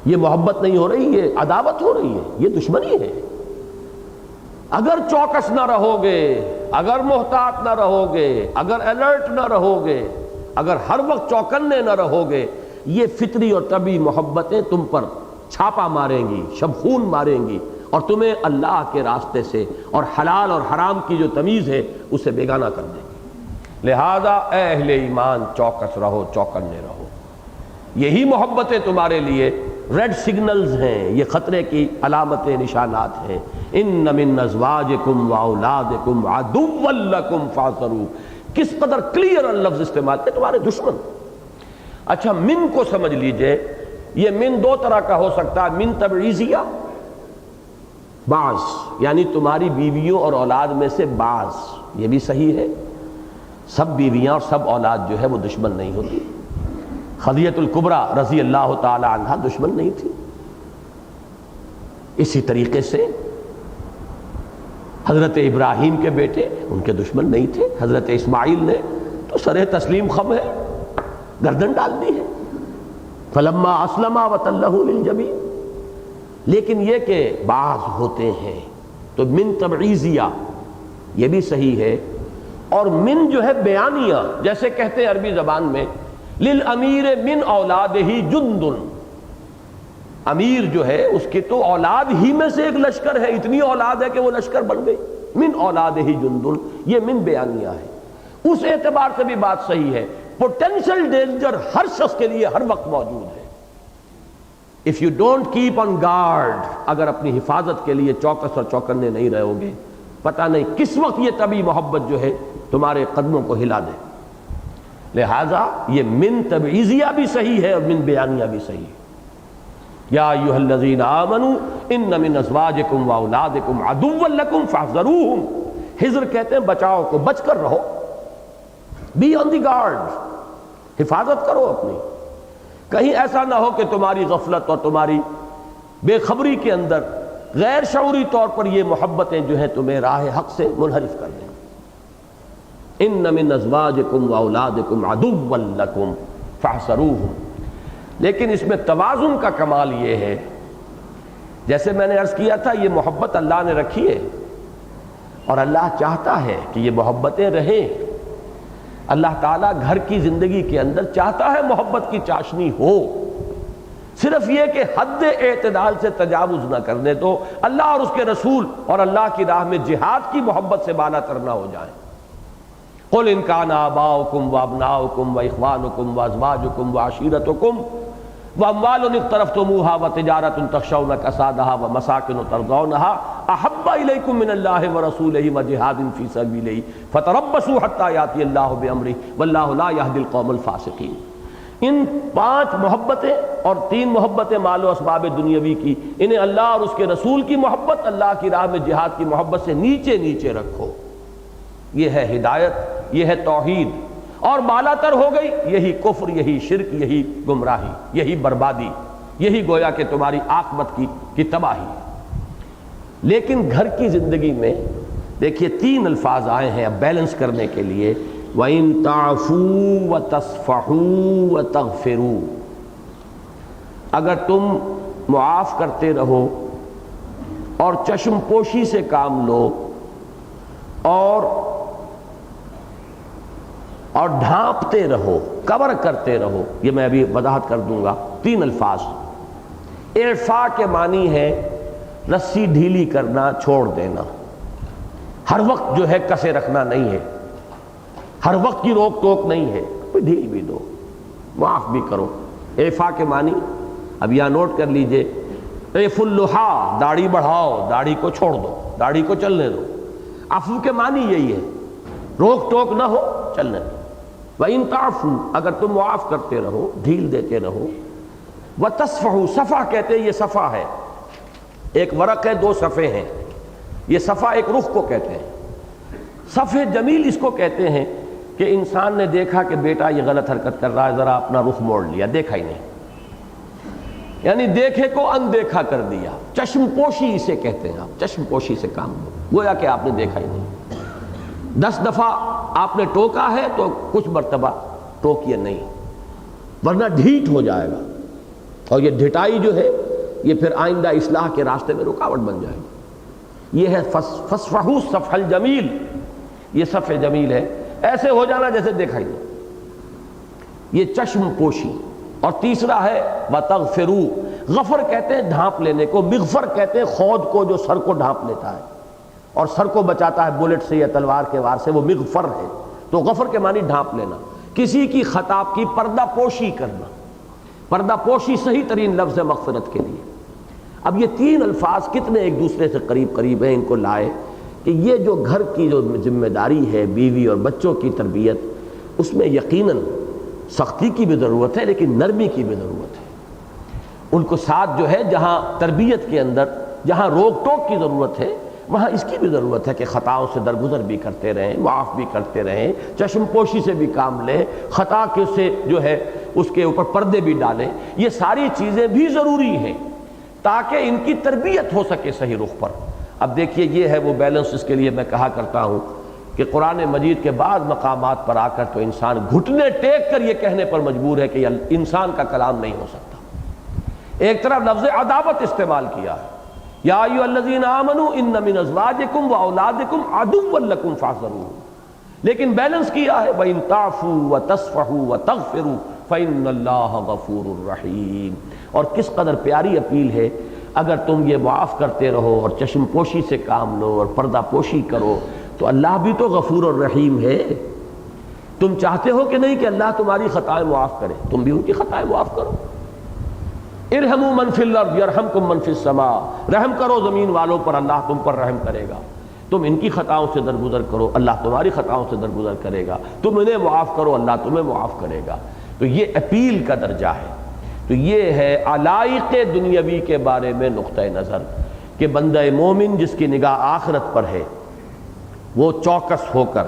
یہ محبت نہیں ہو رہی، یہ عداوت ہو رہی ہے، یہ دشمنی ہے. اگر چوکس نہ رہو گے، اگر محتاط نہ رہو گے، اگر الرٹ نہ رہو گے، اگر ہر وقت چوکنے نہ رہو گے، یہ فطری اور طبعی محبتیں تم پر چھاپا ماریں گی، شبخون ماریں گی، اور تمہیں اللہ کے راستے سے اور حلال اور حرام کی جو تمیز ہے اسے بیگانہ کر دیں گی. لہذا اے اہل ایمان چوکس رہو، چوکنے رہو. یہی محبتیں تمہارے لیے ریڈ سگنلز ہیں، یہ خطرے کی علامتیں، نشانات ہیں. ان من ازواجکم واولادکم عدوا لکم فاحذروا. کس قدر کلیئر لفظ استعمال ہے، تمہارے دشمن. اچھا من کو سمجھ لیجئے، یہ من دو طرح کا ہو سکتا ہے. من تبعیضیہ، بعض، یعنی تمہاری بیویوں اور اولاد میں سے بعض. یہ بھی صحیح ہے، سب بیویاں اور سب اولاد جو ہے وہ دشمن نہیں ہوتی. خدیجہ الکبریٰ رضی اللہ تعالی عنہا دشمن نہیں تھی. اسی طریقے سے حضرت ابراہیم کے بیٹے ان کے دشمن نہیں تھے. حضرت اسماعیل نے تو سر تسلیم خم ہے، گردن ڈال دی ہے. فلما اسلما وتلہ للجبین. لیکن یہ کہ بعض ہوتے ہیں تو من تبعیضیہ یہ بھی صحیح ہے. اور من جو ہے بیانیہ، جیسے کہتے ہیں عربی زبان میں للامیر من اولادہ جند. امیر جو ہے اس کی تو اولاد ہی میں سے ایک لشکر ہے، اتنی اولاد ہے کہ وہ لشکر بن گئی. من اولادہ جند، یہ من بیانیہ ہے. اس اعتبار سے بھی بات صحیح ہے. پوٹینشل ڈینجر ہر شخص کے لیے ہر وقت موجود ہے. if you don't keep on guard، اگر اپنی حفاظت کے لیے چوکس اور چوکنے نہیں رہو گے، پتہ نہیں کس وقت یہ طبعی محبت جو ہے تمہارے قدموں کو ہلا دے. لہذا یہ من تبعیضیہ بھی صحیح ہے اور من بیانیہ بھی صحیح ہے. یا ایھا الذین آمنوا ان من ازواجکم واولادکم عدوا لکم فاحذروہم. حذر کہتے ہیں بچاؤ کو، بچ کر رہو. بی آن دی گارڈ، حفاظت کرو اپنی. کہیں ایسا نہ ہو کہ تمہاری غفلت اور تمہاری بے خبری کے اندر غیر شعوری طور پر یہ محبتیں جو ہیں تمہیں راہ حق سے منحرف کر دیں. ان من ازواجکم واولادکم عدوا لکم فاحذروہم. لیکن اس میں توازن کا کمال یہ ہے، جیسے میں نے عرض کیا تھا یہ محبت اللہ نے رکھی ہے اور اللہ چاہتا ہے کہ یہ محبتیں رہیں. اللہ تعالیٰ گھر کی زندگی کے اندر چاہتا ہے محبت کی چاشنی ہو. صرف یہ کہ حد اعتدال سے تجاوز نہ کرنے تو اللہ اور اس کے رسول اور اللہ کی راہ میں جہاد کی محبت سے بالا تر نہ ہو جائیں. قل ان کان آباؤکم وابناؤکم واخوانکم وازواجکم وعشیرتکم واموال اقترفتموها وتجارۃ تخشون کسادها ومساکن ترضونها احب الیکم من اللہ ورسولہ وجہاد فی سبیلہ فتربصوا حتی یاتی اللہ بامرہ واللہ لا یہدی القوم الفاسقین. ان 5 محبتیں اور 3 محبتیں مال و اسباب دنیاوی کی، انہیں اللہ اور اس کے رسول کی محبت، اللہ کی راہ میں جہاد کی محبت سے نیچے نیچے رکھو. یہ ہے ہدایت، یہ ہے توحید. اور بالا تر ہو گئی یہی کفر، یہی شرک، یہی گمراہی، یہی بربادی، یہی گویا کہ تمہاری عاقبت کی تباہی. لیکن گھر کی زندگی میں دیکھیے 3 الفاظ آئے ہیں اب بیلنس کرنے کے لیے وَإِن تَعْفُوا وَتَصْفَحُوا وَتَغْفِرُوا، اگر تم معاف کرتے رہو اور چشم پوشی سے کام لو اور ڈھانپتے رہو، کور کرتے رہو، یہ میں ابھی وضاحت کر دوں گا۔ 3 الفاظ۔ اعفاء کے معنی ہے رسی ڈھیلی کرنا، چھوڑ دینا، ہر وقت جو ہے کسے رکھنا نہیں ہے، ہر وقت کی روک ٹوک نہیں ہے، کوئی ڈھیل بھی دو، معاف بھی کرو۔ اعفاء کے معنی اب یہاں نوٹ کر لیجئے، اعف اللحا، داڑھی بڑھاؤ، داڑھی کو چھوڑ دو، داڑھی کو چلنے دو۔ عفو کے معنی یہی ہے، روک ٹوک نہ ہو، چلنے دو۔ وَإِن تَعْفُوا، اگر تم معاف کرتے رہو، ڈھیل دیتے رہو۔ وَتَصْفَحُوا، صفحہ کہتے ہیں، یہ صفحہ ہے، ایک ورق ہے، 2 صفحے ہیں، یہ صفحہ ایک رخ کو کہتے ہیں۔ صفحہ جمیل اس کو کہتے ہیں کہ انسان نے دیکھا کہ بیٹا یہ غلط حرکت کر رہا ہے، ذرا اپنا رخ موڑ لیا، دیکھا ہی نہیں، یعنی دیکھے کو اندیکھا کر دیا۔ چشم پوشی اسے کہتے ہیں، آپ چشم پوشی سے کام لو، گویا کہ آپ نے دیکھا ہی نہیں۔ 10 دفعہ آپ نے ٹوکا ہے تو کچھ مرتبہ ٹوکیے نہیں، ورنہ ڈھیٹ ہو جائے گا، اور یہ ڈھٹائی جو ہے یہ پھر آئندہ اصلاح کے راستے میں رکاوٹ بن جائے گی۔ یہ ہے فصفحوا الصفح الجمیل، یہ صفح جمیل ہے، ایسے ہو جانا جیسے دیکھا ہی نہیں، یہ چشم پوشی۔ اور تیسرا ہے وَتَغْفِرُوا، غفر کہتے ہیں ڈھانپ لینے کو، مغفر کہتے ہیں خود کو جو سر کو ڈھانپ لیتا ہے اور سر کو بچاتا ہے بلٹ سے یا تلوار کے وار سے، وہ مغفر ہے۔ تو غفر کے معنی ڈھانپ لینا، کسی کی خطا کی پردہ پوشی کرنا، پردہ پوشی صحیح ترین لفظ ہے مغفرت کے لیے۔ اب یہ 3 الفاظ کتنے ایک دوسرے سے قریب قریب ہیں، ان کو لائے کہ یہ جو گھر کی جو ذمہ داری ہے، بیوی اور بچوں کی تربیت، اس میں یقیناً سختی کی بھی ضرورت ہے لیکن نرمی کی بھی ضرورت ہے۔ ان کو ساتھ جو ہے جہاں تربیت کے اندر جہاں روک ٹوک کی ضرورت ہے، وہاں اس کی بھی ضرورت ہے کہ خطاؤں سے درگزر بھی کرتے رہیں، معاف بھی کرتے رہیں، چشم پوشی سے بھی کام لیں، خطا کے سے جو ہے اس کے اوپر پردے بھی ڈالیں۔ یہ ساری چیزیں بھی ضروری ہیں تاکہ ان کی تربیت ہو سکے صحیح رخ پر۔ اب دیکھیے یہ ہے وہ بیلنس، اس کے لیے میں کہا کرتا ہوں کہ قرآن مجید کے بعض مقامات پر آ کر تو انسان گھٹنے ٹیک کر یہ کہنے پر مجبور ہے کہ یہ انسان کا کلام نہیں ہو سکتا۔ ایک طرف لفظ عداوت استعمال کیا ہے، یا ایھا الذین آمنوا ان من ازواجکم واولادکم عدوا لکم فاحذروہ، لیکن بیلنس کیا ہے وَإِن تَعْفُوا وَتَصْفَحُوا وَتَغْفِرُوا فَإِنَّ اللَّهَ غَفُورٌ رَحِيمٌ۔ اور کس قدر پیاری اپیل ہے، اگر تم یہ معاف کرتے رہو اور چشم پوشی سے کام لو اور پردہ پوشی کرو تو اللہ بھی تو غفور اور رحیم ہے۔ تم چاہتے ہو کہ نہیں کہ اللہ تمہاری خطائیں معاف کرے، تم بھی ان کی خطائیں معاف کرو۔ ارحموا من فی الارض یرحمکم من فی السماء، رحم کرو زمین والوں پر، اللہ تم پر رحم کرے گا۔ تم ان کی خطاؤں سے درگزر کرو، اللہ تمہاری خطاؤں سے درگزر کرے گا۔ تم انہیں معاف کرو، اللہ تمہیں معاف کرے گا۔ تو یہ اپیل کا درجہ ہے۔ تو یہ ہے علائق دنیاوی کے بارے میں نقطہ نظر کہ بندہ مومن جس کی نگاہ آخرت پر ہے، وہ چوکس ہو کر،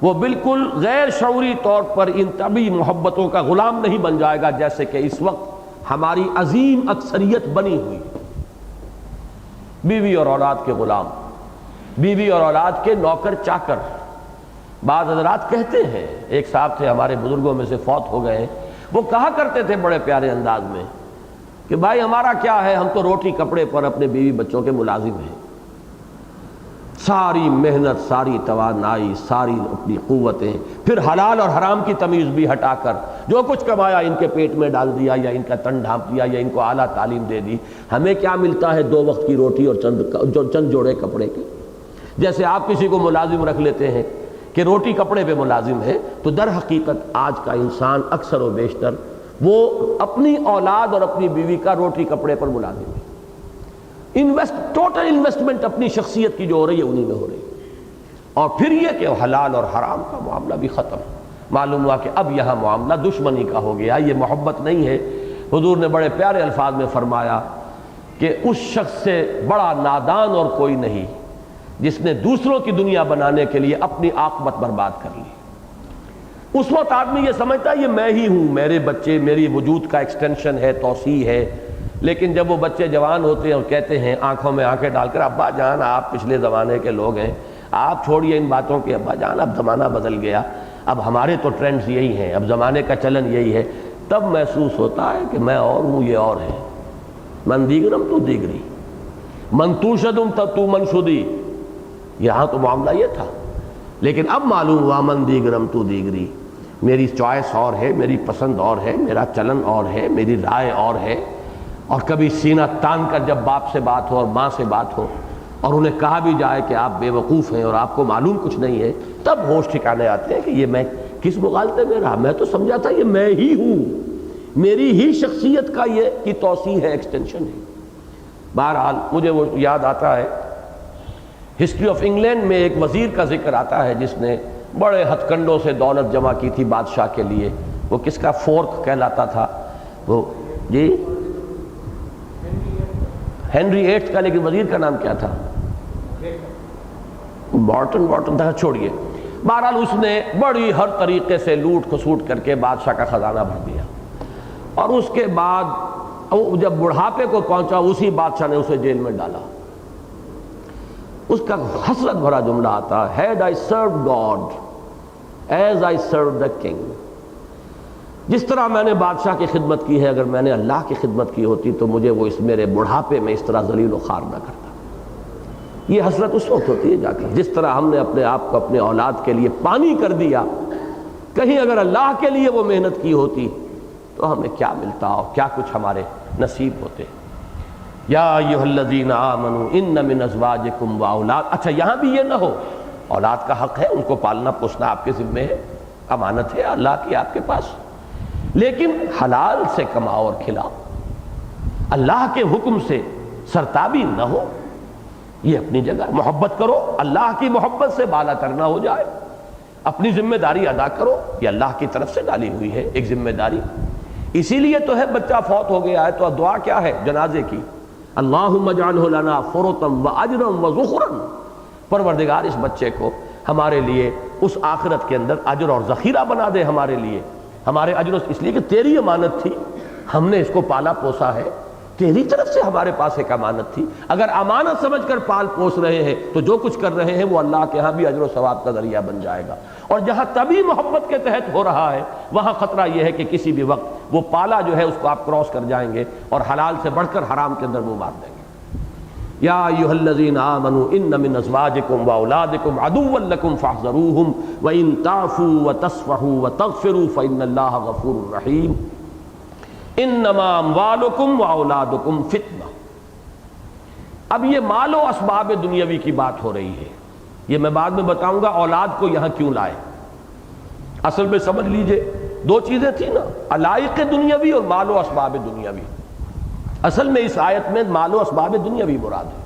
وہ بالکل غیر شعوری طور پر ان طبی محبتوں کا غلام نہیں بن جائے گا جیسے کہ اس وقت ہماری عظیم اکثریت بنی ہوئی، بیوی اور اولاد کے غلام، بیوی اور اولاد کے نوکر چاکر۔ بعض حضرات کہتے ہیں، ایک صاحب تھے ہمارے بزرگوں میں سے فوت ہو گئے، وہ کہا کرتے تھے بڑے پیارے انداز میں کہ بھائی ہمارا کیا ہے، ہم تو روٹی کپڑے پر اپنے بیوی بچوں کے ملازم ہیں، ساری محنت، ساری توانائی، ساری اپنی قوتیں، پھر حلال اور حرام کی تمیز بھی ہٹا کر جو کچھ کمایا ان کے پیٹ میں ڈال دیا یا ان کا تن ڈھانپ دیا یا ان کو اعلیٰ تعلیم دے دی، ہمیں کیا ملتا ہے 2 وقت کی روٹی اور چند جوڑے کپڑے کے۔ جیسے آپ کسی کو ملازم رکھ لیتے ہیں کہ روٹی کپڑے پہ ملازم ہے، تو در حقیقت آج کا انسان اکثر و بیشتر وہ اپنی اولاد اور اپنی بیوی کا روٹی کپڑے پر ملازم ہے۔ ٹوٹل انویسٹمنٹ اپنی شخصیت کی جو ہو رہی ہے انہی میں ہو رہی ہے۔ اور پھر یہ کہ حلال اور حرام کا معاملہ بھی ختم، معلوم ہوا کہ اب یہاں معاملہ دشمنی کا ہو گیا، یہ محبت نہیں ہے۔ حضور نے بڑے پیارے الفاظ میں فرمایا کہ اس شخص سے بڑا نادان اور کوئی نہیں جس نے دوسروں کی دنیا بنانے کے لیے اپنی عاقبت برباد کر لی۔ اس وقت آدمی یہ سمجھتا ہے یہ میں ہی ہوں، میرے بچے میری وجود کا ایکسٹینشن ہے، توسیع ہے، لیکن جب وہ بچے جوان ہوتے ہیں اور کہتے ہیں آنکھوں میں آنکھیں ڈال کر ابا جان آپ پچھلے زمانے کے لوگ ہیں، آپ چھوڑیے ان باتوں کے ابا جان، اب زمانہ بدل گیا، اب ہمارے تو ٹرینڈز یہی ہیں، اب زمانے کا چلن یہی ہے، تب محسوس ہوتا ہے کہ میں اور ہوں، یہ اور ہے۔ من دیگرم تو دیگری، من تو شدم تب تو من شدی، یہاں تو معاملہ یہ تھا، لیکن اب معلوم ہوا من دیگرم تو دیگری، میری چوائس اور ہے، میری پسند اور ہے، میرا چلن اور ہے، میری رائے اور ہے۔ اور کبھی سینہ تان کر جب باپ سے بات ہو اور ماں سے بات ہو اور انہیں کہا بھی جائے کہ آپ بے وقوف ہیں اور آپ کو معلوم کچھ نہیں ہے، تب ہوش ٹھکانے آتے ہیں کہ یہ میں کس مغالطے میں رہا، میں تو سمجھا تھا یہ میں ہی ہوں، میری ہی شخصیت کا یہ کی توسیع ہے، ایکسٹینشن ہے۔ بہرحال مجھے وہ یاد آتا ہے، ہسٹری آف انگلینڈ میں ایک وزیر کا ذکر آتا ہے جس نے بڑے ہتھ کنڈوں سے دولت جمع کی تھی بادشاہ کے لیے، وہ کس کا فورک کہلاتا تھا وہ، جی ہنری ایٹھ کا، لیکن وزیر کا نام کیا تھا؟ بارٹن تھا، چھوڑیے۔ بہرحال اس نے بڑی ہر طریقے سے لوٹ کھسوٹ کر کے بادشاہ کا خزانہ بھر دیا، اور اس کے بعد جب بڑھاپے کو پہنچا اسی بادشاہ نے اسے جیل میں ڈالا۔ اس کا حسرت بھرا جملہ آتا ہے، had I served God as I served the king، جس طرح میں نے بادشاہ کی خدمت کی ہے، اگر میں نے اللہ کی خدمت کی ہوتی تو مجھے وہ اس میرے بڑھاپے میں اس طرح ذلیل و خوار نہ کرتا۔ یہ حسرت اس وقت ہوتی ہے جا کر جس طرح ہم نے اپنے آپ کو اپنے اولاد کے لیے پانی کر دیا، کہیں اگر اللہ کے لیے وہ محنت کی ہوتی تو ہمیں کیا ملتا اور کیا کچھ ہمارے نصیب ہوتے۔ یا ایھا الذین آمنوا ان من ازواجکم واولاد، اچھا یہاں بھی یہ نہ ہو، اولاد کا حق ہے، ان کو پالنا پوسنا آپ کے ذمہ ہے، امانت ہے اللہ کی آپ کے پاس، لیکن حلال سے کماؤ اور کھلاؤ، اللہ کے حکم سے سرتابی نہ ہو، یہ اپنی جگہ محبت کرو، اللہ کی محبت سے بالا کرنا ہو جائے، اپنی ذمہ داری ادا کرو، یہ اللہ کی طرف سے ڈالی ہوئی ہے ایک ذمہ داری۔ اسی لیے تو ہے بچہ فوت ہو گیا ہے تو دعا کیا ہے جنازے کی؟ اللہم اجعلہ لنا فرطا واجرا وذخرا، پروردگار اس بچے کو ہمارے لیے اس آخرت کے اندر اجر اور ذخیرہ بنا دے ہمارے لیے، ہمارے اجر، اس لیے کہ تیری امانت تھی، ہم نے اس کو پالا پوسا ہے، تیری طرف سے ہمارے پاس ایک امانت تھی، اگر امانت سمجھ کر پال پوس رہے ہیں تو جو کچھ کر رہے ہیں وہ اللہ کے ہاں بھی اجر و ثواب کا ذریعہ بن جائے گا۔ اور جہاں طبی محبت کے تحت ہو رہا ہے وہاں خطرہ یہ ہے کہ کسی بھی وقت وہ پالا جو ہے اس کو آپ کراس کر جائیں گے اور حلال سے بڑھ کر حرام کے اندر منہ مار دیں گے۔ یا ایھا الذین آمنوا ان من ازواجکم واولادکم عدوا لکم فاحذروہم وان تعفوا وتصفحوا وتغفروا فان اللہ غفور رحیم۔ انما اموالکم واولادکم فتنہ، اب یہ مال و اسباب دنیاوی کی بات ہو رہی ہے، یہ میں بعد میں بتاؤں گا اولاد کو یہاں کیوں لائے۔ اصل میں سمجھ لیجئے دو چیزیں تھیں نا، علائق دنیاوی اور مال و اسباب دنیاوی، اصل میں اس آیت میں مال و اسباب دنیاوی مراد ہے۔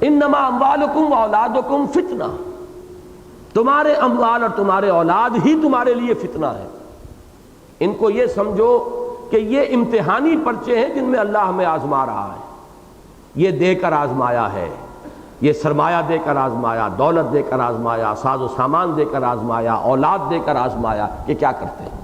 انما اموالکم واولادکم فتنہ، تمہارے اموال اور تمہارے اولاد ہی تمہارے لیے فتنہ ہے، ان کو یہ سمجھو کہ یہ امتحانی پرچے ہیں جن میں اللہ ہمیں آزما رہا ہے، یہ دے کر آزمایا ہے، یہ سرمایہ دے کر آزمایا، دولت دے کر آزمایا، ساز و سامان دے کر آزمایا، اولاد دے کر آزمایا، کہ کیا کرتے ہیں؟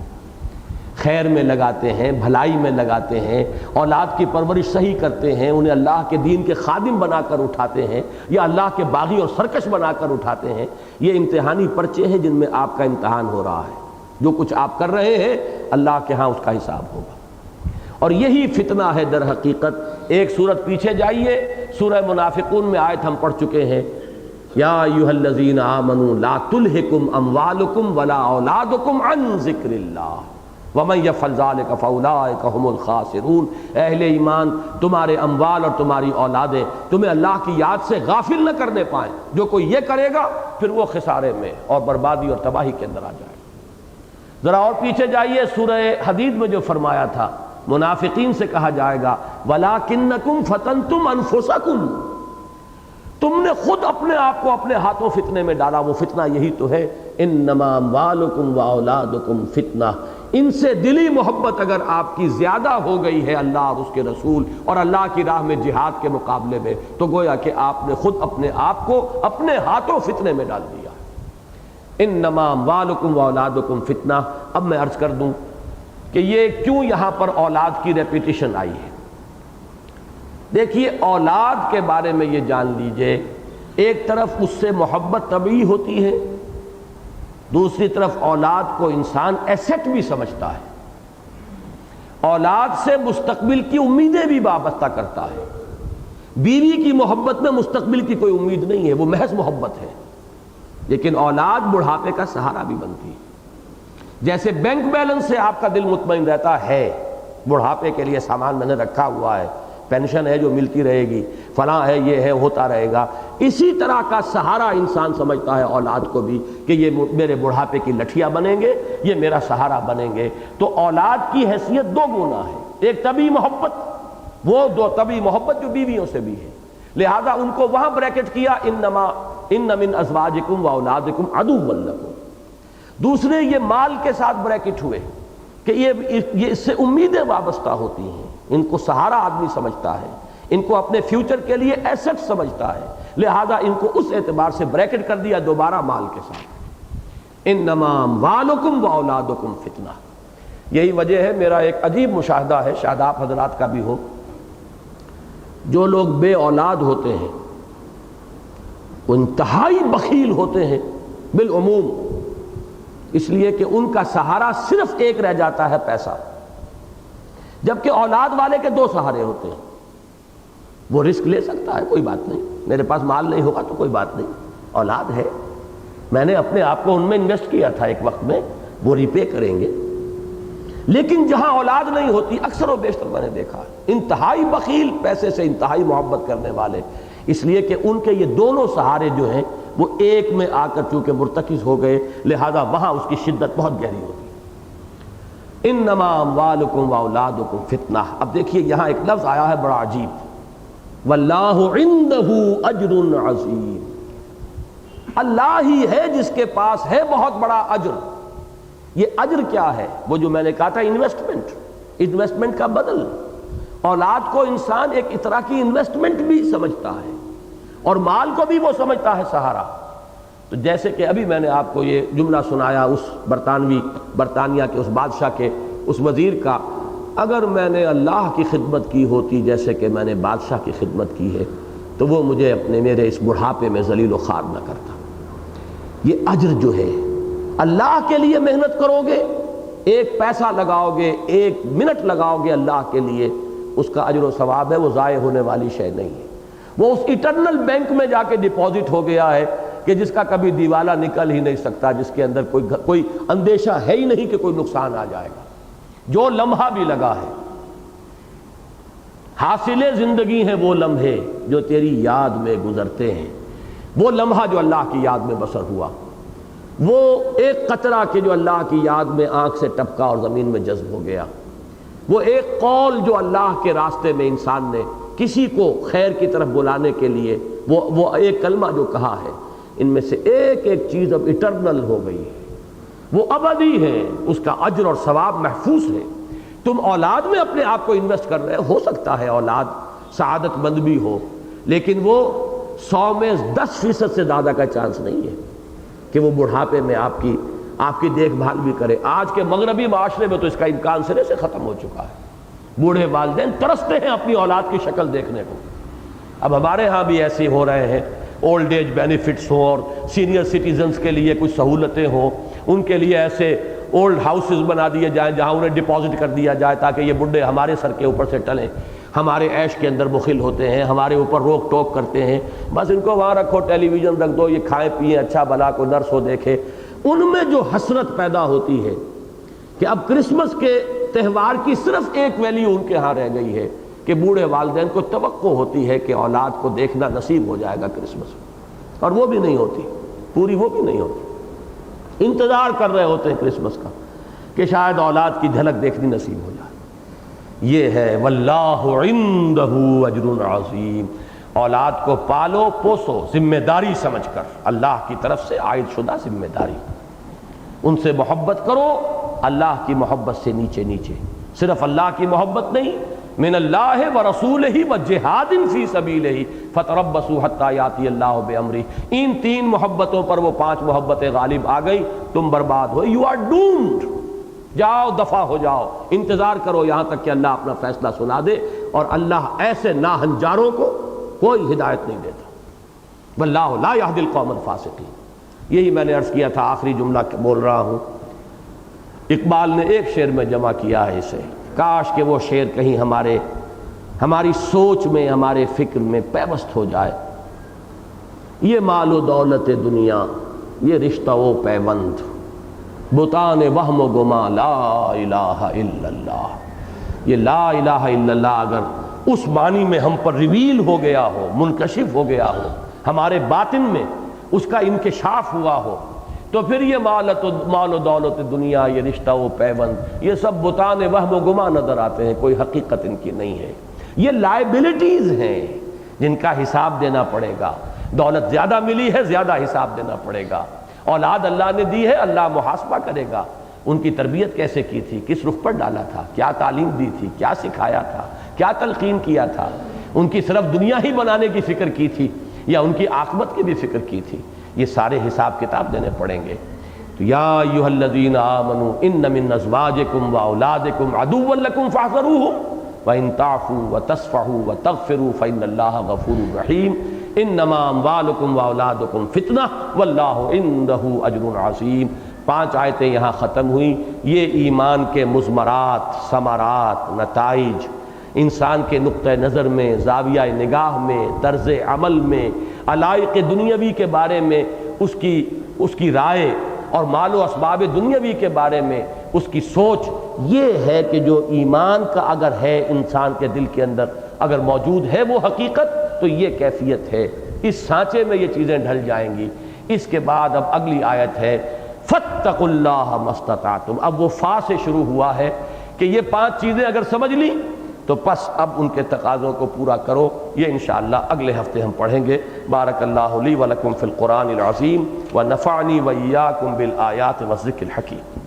خیر میں لگاتے ہیں، بھلائی میں لگاتے ہیں، اولاد کی پرورش صحیح کرتے ہیں، انہیں اللہ کے دین کے خادم بنا کر اٹھاتے ہیں یا اللہ کے باغی اور سرکش بنا کر اٹھاتے ہیں۔ یہ امتحانی پرچے ہیں جن میں آپ کا امتحان ہو رہا ہے، جو کچھ آپ کر رہے ہیں اللہ کے ہاں اس کا حساب ہوگا، اور یہی فتنہ ہے در حقیقت۔ ایک سورت پیچھے جائیے، سورہ منافقون میں آیت ہم پڑھ چکے ہیں، یا ایھا الذین آمنوا لا تلہکم اموالکم ولا اولادکم عن ذکر اللہ ومن یفعل ذلک فاولئک ھم الخاسرون۔ اہل ایمان، تمہارے اموال اور تمہاری اولادیں تمہیں اللہ کی یاد سے غافل نہ کرنے پائیں، جو کوئی یہ کرے گا پھر وہ خسارے میں اور بربادی اور تباہی کے اندر آ جائے۔ ذرا اور پیچھے جائیے، سورہ حدید میں جو فرمایا تھا منافقین سے کہا جائے گا وَلَٰكِنَّكُمْ فَتَنْتُمْ أَنفُسَكُمْ، تم نے خود اپنے آپ کو اپنے ہاتھوں فتنے میں ڈالا، وہ فتنہ یہی تو ہے۔ انما اموالکم واولادکم فتنہ، ان سے دلی محبت اگر آپ کی زیادہ ہو گئی ہے اللہ اور اس کے رسول اور اللہ کی راہ میں جہاد کے مقابلے میں، تو گویا کہ آپ نے خود اپنے آپ کو اپنے ہاتھوں فتنے میں ڈال دیا۔ انما اموالکم واولادکم فتنہ۔ اب میں عرض کر دوں کہ یہ کیوں یہاں پر اولاد کی ریپیٹیشن آئی ہے۔ دیکھیے اولاد کے بارے میں یہ جان لیجئے، ایک طرف اس سے محبت طبعی ہوتی ہے، دوسری طرف اولاد کو انسان ایسٹ بھی سمجھتا ہے، اولاد سے مستقبل کی امیدیں بھی وابستہ کرتا ہے۔ بیوی کی محبت میں مستقبل کی کوئی امید نہیں ہے، وہ محض محبت ہے، لیکن اولاد بڑھاپے کا سہارا بھی بنتی ہے۔ جیسے بینک بیلنس سے آپ کا دل مطمئن رہتا ہے، بڑھاپے کے لیے سامان میں نے رکھا ہوا ہے، پینشن ہے جو ملتی رہے گی، فلاں ہے، یہ ہے، ہوتا رہے گا، اسی طرح کا سہارا انسان سمجھتا ہے اولاد کو بھی کہ یہ میرے بڑھاپے کی لٹھیاں بنیں گے، یہ میرا سہارا بنیں گے۔ تو اولاد کی حیثیت دو گنا ہے، ایک طبی محبت، وہ دو طبی محبت جو بیویوں سے بھی ہے، لہذا ان کو وہاں بریکٹ کیا ان من ازواجکم و اولادکم عدو لکم۔ دوسرے یہ مال کے ساتھ بریکٹ ہوئے کہ یہ اس سے امیدیں وابستہ ہوتی ہیں، ان کو سہارا آدمی سمجھتا ہے، ان کو اپنے فیوچر کے لیے ایسٹ سمجھتا ہے، لہذا ان کو اس اعتبار سے بریکٹ کر دیا دوبارہ مال کے ساتھ۔ انما اموالکم و اولادکم فتنہ۔ یہی وجہ ہے، میرا ایک عجیب مشاہدہ ہے، شاید آپ حضرات کا بھی ہو، جو لوگ بے اولاد ہوتے ہیں وہ انتہائی بخیل ہوتے ہیں بالعموم، اس لیے کہ ان کا سہارا صرف ایک رہ جاتا ہے، پیسہ، جبکہ اولاد والے کے دو سہارے ہوتے ہیں۔ وہ رسک لے سکتا ہے، کوئی بات نہیں، میرے پاس مال نہیں ہوگا تو کوئی بات نہیں، اولاد ہے، میں نے اپنے آپ کو ان میں انویسٹ کیا تھا ایک وقت میں، وہ ریپے کریں گے۔ لیکن جہاں اولاد نہیں ہوتی، اکثر و بیشتر میں نے دیکھا انتہائی بخیل، پیسے سے انتہائی محبت کرنے والے، اس لیے کہ ان کے یہ دونوں سہارے جو ہیں وہ ایک میں آ کر چونکہ مرتکز ہو گئے، لہذا وہاں اس کی شدت بہت گہری ہوتی ہے۔ انما اموالکم و اولادکم فتنہ۔ اب دیکھیے یہاں ایک لفظ آیا ہے بڑا عجیب، واللہ عندہ اجر عظیم۔ اللہ ہی ہے جس کے پاس ہے بہت بڑا اجر۔ یہ اجر کیا ہے؟ وہ جو میں نے کہا تھا انویسٹمنٹ کا بدل۔ اولاد کو انسان ایک طرح کی انویسٹمنٹ بھی سمجھتا ہے، اور مال کو بھی وہ سمجھتا ہے سہارا۔ تو جیسے کہ ابھی میں نے آپ کو یہ جملہ سنایا اس برطانیہ کے اس بادشاہ کے اس وزیر کا، اگر میں نے اللہ کی خدمت کی ہوتی جیسے کہ میں نے بادشاہ کی خدمت کی ہے تو وہ مجھے میرے اس بڑھاپے میں ذلیل و خوار نہ کرتا۔ یہ اجر جو ہے، اللہ کے لیے محنت کرو گے، ایک پیسہ لگاؤ گے، ایک منٹ لگاؤ گے اللہ کے لیے، اس کا اجر و ثواب ہے، وہ ضائع ہونے والی شے نہیں ہے۔ وہ اس ایٹرنل بینک میں جا کے ڈپازٹ ہو گیا ہے کہ جس کا کبھی دیوالا نکل ہی نہیں سکتا، جس کے اندر کوئی اندیشہ ہے ہی نہیں کہ کوئی نقصان آ جائے گا۔ جو لمحہ بھی لگا ہے، حاصل زندگی ہیں وہ لمحے جو تیری یاد میں گزرتے ہیں۔ وہ لمحہ جو اللہ کی یاد میں بسر ہوا، وہ ایک قطرہ کہ جو اللہ کی یاد میں آنکھ سے ٹپکا اور زمین میں جذب ہو گیا، وہ ایک قول جو اللہ کے راستے میں انسان نے کسی کو خیر کی طرف بلانے کے لیے وہ ایک کلمہ جو کہا ہے، ان میں سے ایک ایک چیز اب ایٹرنل ہو گئی ہے، وہ ابدی ہے، اس کا اجر اور ثواب محفوظ ہے۔ تم اولاد میں اپنے آپ کو انویسٹ کر رہے ہو سکتا ہے اولاد سعادت مند بھی ہو، لیکن وہ 100 میں 10% سے زیادہ کا چانس نہیں ہے کہ وہ بڑھاپے میں آپ کی دیکھ بھال بھی کرے۔ آج کے مغربی معاشرے میں تو اس کا امکان سرے سے ختم ہو چکا ہے۔ بوڑھے والدین ترستے ہیں اپنی اولاد کی شکل دیکھنے کو۔ اب ہمارے ہاں بھی ایسے ہو رہے ہیں، اولڈ ایج بینیفٹس ہوں اور سینئر سٹیزنز کے لیے کچھ سہولتیں ہوں، ان کے لیے ایسے اولڈ ہاؤسز بنا دیے جائیں جہاں انہیں ڈپازٹ کر دیا جائے تاکہ یہ بڈھے ہمارے سر کے اوپر سے ٹلیں، ہمارے عیش کے اندر مخل ہوتے ہیں، ہمارے اوپر روک ٹوک کرتے ہیں، بس ان کو وہاں رکھو، ٹیلی ویژن رکھ دو، یہ کھائیں پیئیں، اچھا بھلا کوئی نرس ہو دیکھے۔ ان میں جو حسرت پیدا ہوتی ہے کہ اب کرسمس کے تہوار کی صرف ایک ویلیو ان کے ہاں رہ گئی ہے کہ بوڑھے والدین کو توقع ہوتی ہے کہ اولاد کو دیکھنا نصیب ہو جائے گا کرسمس میں، اور وہ بھی نہیں ہوتی، پوری وہ بھی نہیں ہوتی۔ انتظار کر رہے ہوتے ہیں کرسمس کا کہ شاید اولاد کی جھلک دیکھنی نصیب ہو جائے۔ یہ ہے واللہ عندہ اجر عظیم۔ اولاد کو پالو پوسو ذمہ داری سمجھ کر، اللہ کی طرف سے عائد شدہ ذمہ داری، ان سے محبت کرو اللہ کی محبت سے نیچے نیچے، صرف اللہ کی محبت نہیں، من اللہ ورسولہ وجہاد فی سبیلہ فتربصوا حتی یاتی اللہ بامرہ۔ ان 3 محبتوں پر وہ 5 محبتیں غالب آ گئی، تم برباد ہو، یو آر ڈومڈ، جاؤ دفع ہو جاؤ، انتظار کرو یہاں تک کہ اللہ اپنا فیصلہ سنا دے، اور اللہ ایسے ناہنجاروں کو کوئی ہدایت نہیں دیتا۔ واللہ لا یہدی القوم الفاسقین۔ یہی میں نے عرض کیا تھا، آخری جملہ بول رہا ہوں، اقبال نے ایک شعر میں جمع کیا ہے اسے، کاش کہ وہ شعر کہیں ہماری سوچ میں، ہمارے فکر میں پیوست ہو جائے۔ یہ مال و دولت دنیا، یہ رشتہ و پیوند، بتان وہم و گما لا الہ الا اللہ۔ یہ لا الہ الا اللہ اگر اس معنی میں ہم پر ریویل ہو گیا ہو، منکشف ہو گیا ہو، ہمارے باطن میں اس کا انکشاف ہوا ہو، تو پھر یہ مال و دولت دنیا، یہ رشتہ و پیوند، یہ سب بتان وہم و گما نظر آتے ہیں، کوئی حقیقت ان کی نہیں ہے۔ یہ لائبلٹیز ہیں جن کا حساب دینا پڑے گا۔ دولت زیادہ ملی ہے، زیادہ حساب دینا پڑے گا۔ اولاد اللہ نے دی ہے، اللہ محاسبہ کرے گا۔ ان کی تربیت کیسے کی تھی، کس رخ پر ڈالا تھا، کیا تعلیم دی تھی، کیا سکھایا تھا، کیا تلقین کیا تھا، ان کی صرف دنیا ہی بنانے کی فکر کی تھی یا ان کی عاقبت کی بھی فکر کی تھی، یہ سارے حساب کتاب دینے پڑیں گے۔ تو یا ایھا الذین آمنوا ان من ازواجکم واولادکم عدوا لکم فاحذروہم وَإِن تَعْفُوا وَتَصْفَحُوا وَتَغْفِرُوا فَإِنَّ اللَّهَ غَفُورٌ رَحِيمٌ انما اموالکم واولادکم فتنہ واللہ عندہ اجر عظیم۔ 5 آیتیں یہاں ختم ہوئیں۔ یہ ایمان کے مضمرات، ثمرات، نتائج، انسان کے نقطہ نظر میں، زاویہ نگاہ میں، طرز عمل میں، علائق دنیاوی کے بارے میں اس کی رائے اور مال و اسباب دنیاوی کے بارے میں اس کی سوچ، یہ ہے کہ جو ایمان کا اگر ہے انسان کے دل کے اندر، اگر موجود ہے وہ حقیقت، تو یہ کیفیت ہے۔ اس سانچے میں یہ چیزیں ڈھل جائیں گی۔ اس کے بعد اب اگلی آیت ہے فَاتَّقُوا اللَّهَ مَا اسْتَطَعْتُمْ۔ اب وہ فا سے شروع ہوا ہے کہ یہ 5 چیزیں اگر سمجھ لی تو پس اب ان کے تقاضوں کو پورا کرو۔ یہ انشاءاللہ اگلے ہفتے ہم پڑھیں گے۔ بارک اللہ لی ولکم فی القرآن العظیم ونفعنی وإیاکم بالآیات والذکر الحکیم۔